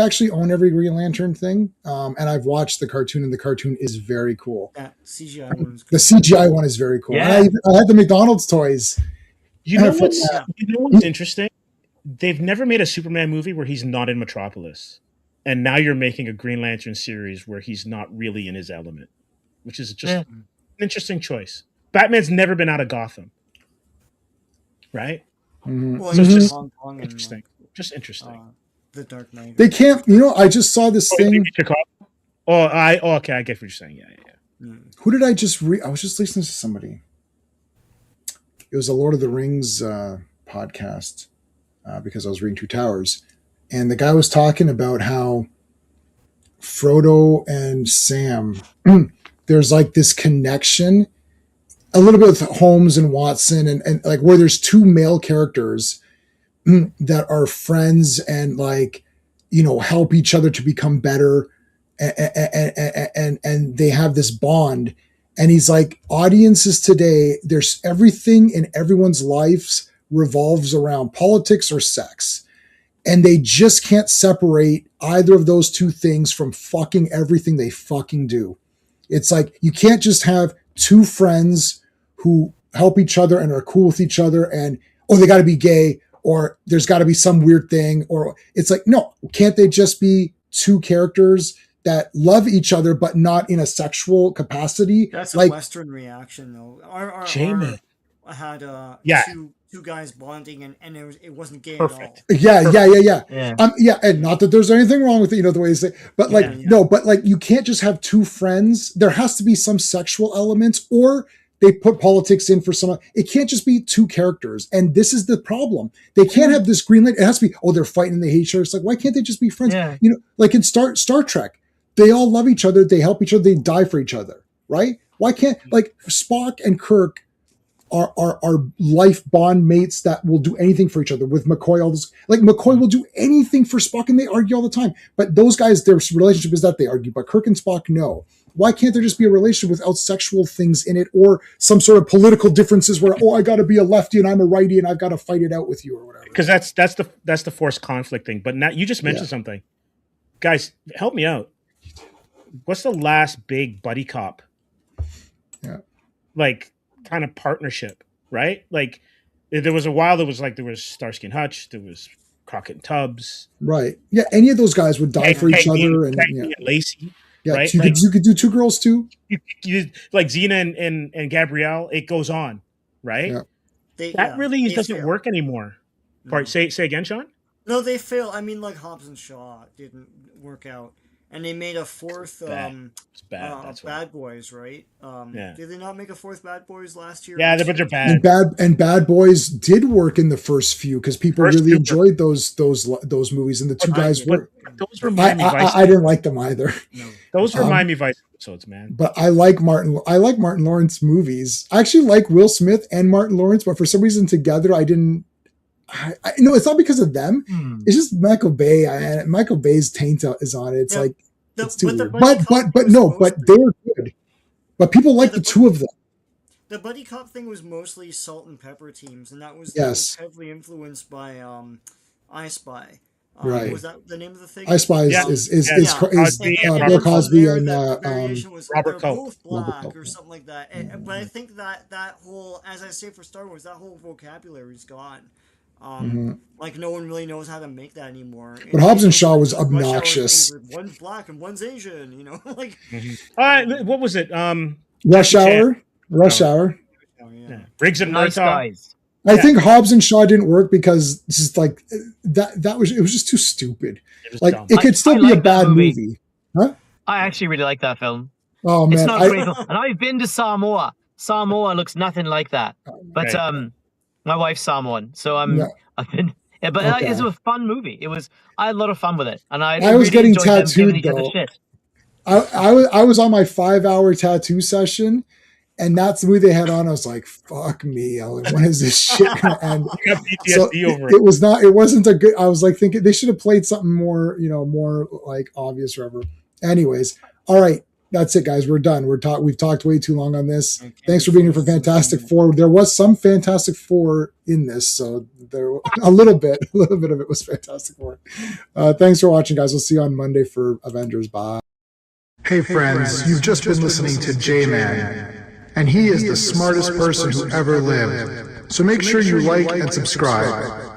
actually own every Green Lantern thing, and I've watched the cartoon, and the cartoon is very cool. That CGI one is cool. The CGI one is very cool. Yeah. I had the McDonald's toys. You know what's interesting? They've never made a Superman movie where he's not in Metropolis. And now you're making a Green Lantern series where he's not really in his element, which is just an interesting choice. Batman's never been out of Gotham, right? Mm-hmm. Well, so it's just Hong Kong interesting. Just interesting. The Dark Knight. They can't. I just saw this thing. Okay, I get what you're saying. Yeah. Who did I just read? I was just listening to somebody. It was a Lord of the Rings podcast because I was reading Two Towers. And the guy was talking about how Frodo and Sam, there's like this connection, a little bit with Holmes and Watson, and like where there's two male characters that are friends and like, help each other to become better. And they have this bond. And he's like, audiences today, there's everything in everyone's lives revolves around politics or sex. And they just can't separate either of those two things from fucking everything they fucking do. It's like, you can't just have two friends who help each other and are cool with each other and, they got to be gay, or there's got to be some weird thing. Or it's like, no, can't they just be two characters that love each other, but not in a sexual capacity? That's like, a Western reaction, though. Our had two guys bonding, and it wasn't gay at all. Yeah. And not that there's anything wrong with it, the way you say, but like, no, but like, you can't just have two friends. There has to be some sexual elements, or they put politics in for some. It can't just be two characters. And this is the problem. They can't have this green light. It has to be, they're fighting and they hate each other. It's like, why can't they just be friends? Yeah. Like in Star Trek, they all love each other. They help each other. They die for each other. Right? Why can't, like, Spock and Kirk are life bond mates that will do anything for each other. With McCoy, McCoy will do anything for Spock, and they argue all the time. But those guys, their relationship is that they argue. But Kirk and Spock, no. why can't there just be a relationship without sexual things in it, or some sort of political differences where, I got to be a lefty and I'm a righty and I've got to fight it out with you or whatever? Because that's the forced conflict thing. But now you just mentioned something, guys. Help me out. What's the last big buddy cop? Yeah, like kind of partnership, right? Like there was a while there was Starsky and Hutch, there was Crockett and Tubbs, right? Yeah, any of those guys would die for each other, and Lacey. Yeah, right? you could do two girls too. You like Xena and Gabrielle. It goes on, right? Yeah. That really doesn't work anymore. No. Say again, Sean. No, they fail. I mean, like Hobbs and Shaw didn't work out, and they made a fourth. Bad Boys, right? Did they not make a fourth Bad Boys last year? Yeah, but they're bad. And Bad Boys did work in the first few because people really enjoyed those movies, and the two guys were. Those remind me. I didn't like them either. No. Those remind me of Vice episodes, man. But I like Martin Lawrence movies. I actually like Will Smith and Martin Lawrence, but for some reason together I didn't. No, it's not because of them. It's just Michael Bay. Michael Bay's taint is on it. It's like it's too weird. But they were good. But people like the two of them. The buddy cop thing was mostly Salt and Pepper teams, and that was heavily influenced by I Spy. Right. Was that the name of the thing? I Spy is Bill Cosby and Robert Culp. Both black or something like that. But I think that whole, as I say for Star Wars, that whole vocabulary is gone. Like no one really knows how to make that anymore. But Hobbs and Shaw was obnoxious. One's black and one's Asian, you know. Like, what was it? Rush Hour. Yeah. Riggs and Nice Guys. I think Hobbs and Shaw didn't work because it's just like it was just too stupid. Like dumb. It could still be a bad movie. Huh? I actually really like that film. Oh man, it's not great. And I've been to Samoa. Samoa looks nothing like that. But my wife's Samoan, so I've been. Yeah, but it was a fun movie. I had a lot of fun with it, and I was really getting tattooed though. I was on my 5-hour tattoo session, and that's the movie they had on. I was like, "Fuck me! When is this shit gonna end?" So it was not. It wasn't a good. I was like thinking they should have played something more, more like obvious, or whatever. Anyways, all right. That's it, guys. We're done. We've talked way too long on this. Okay. Thanks for being here for Fantastic Four. There was some Fantastic Four in this, so there a little bit of it was Fantastic Four. Thanks for watching, guys. We'll see you on Monday for Avengers. Bye. Hey friends, you've just been listening to J-Man, and he is the smartest person who ever lived. So make sure you like and subscribe.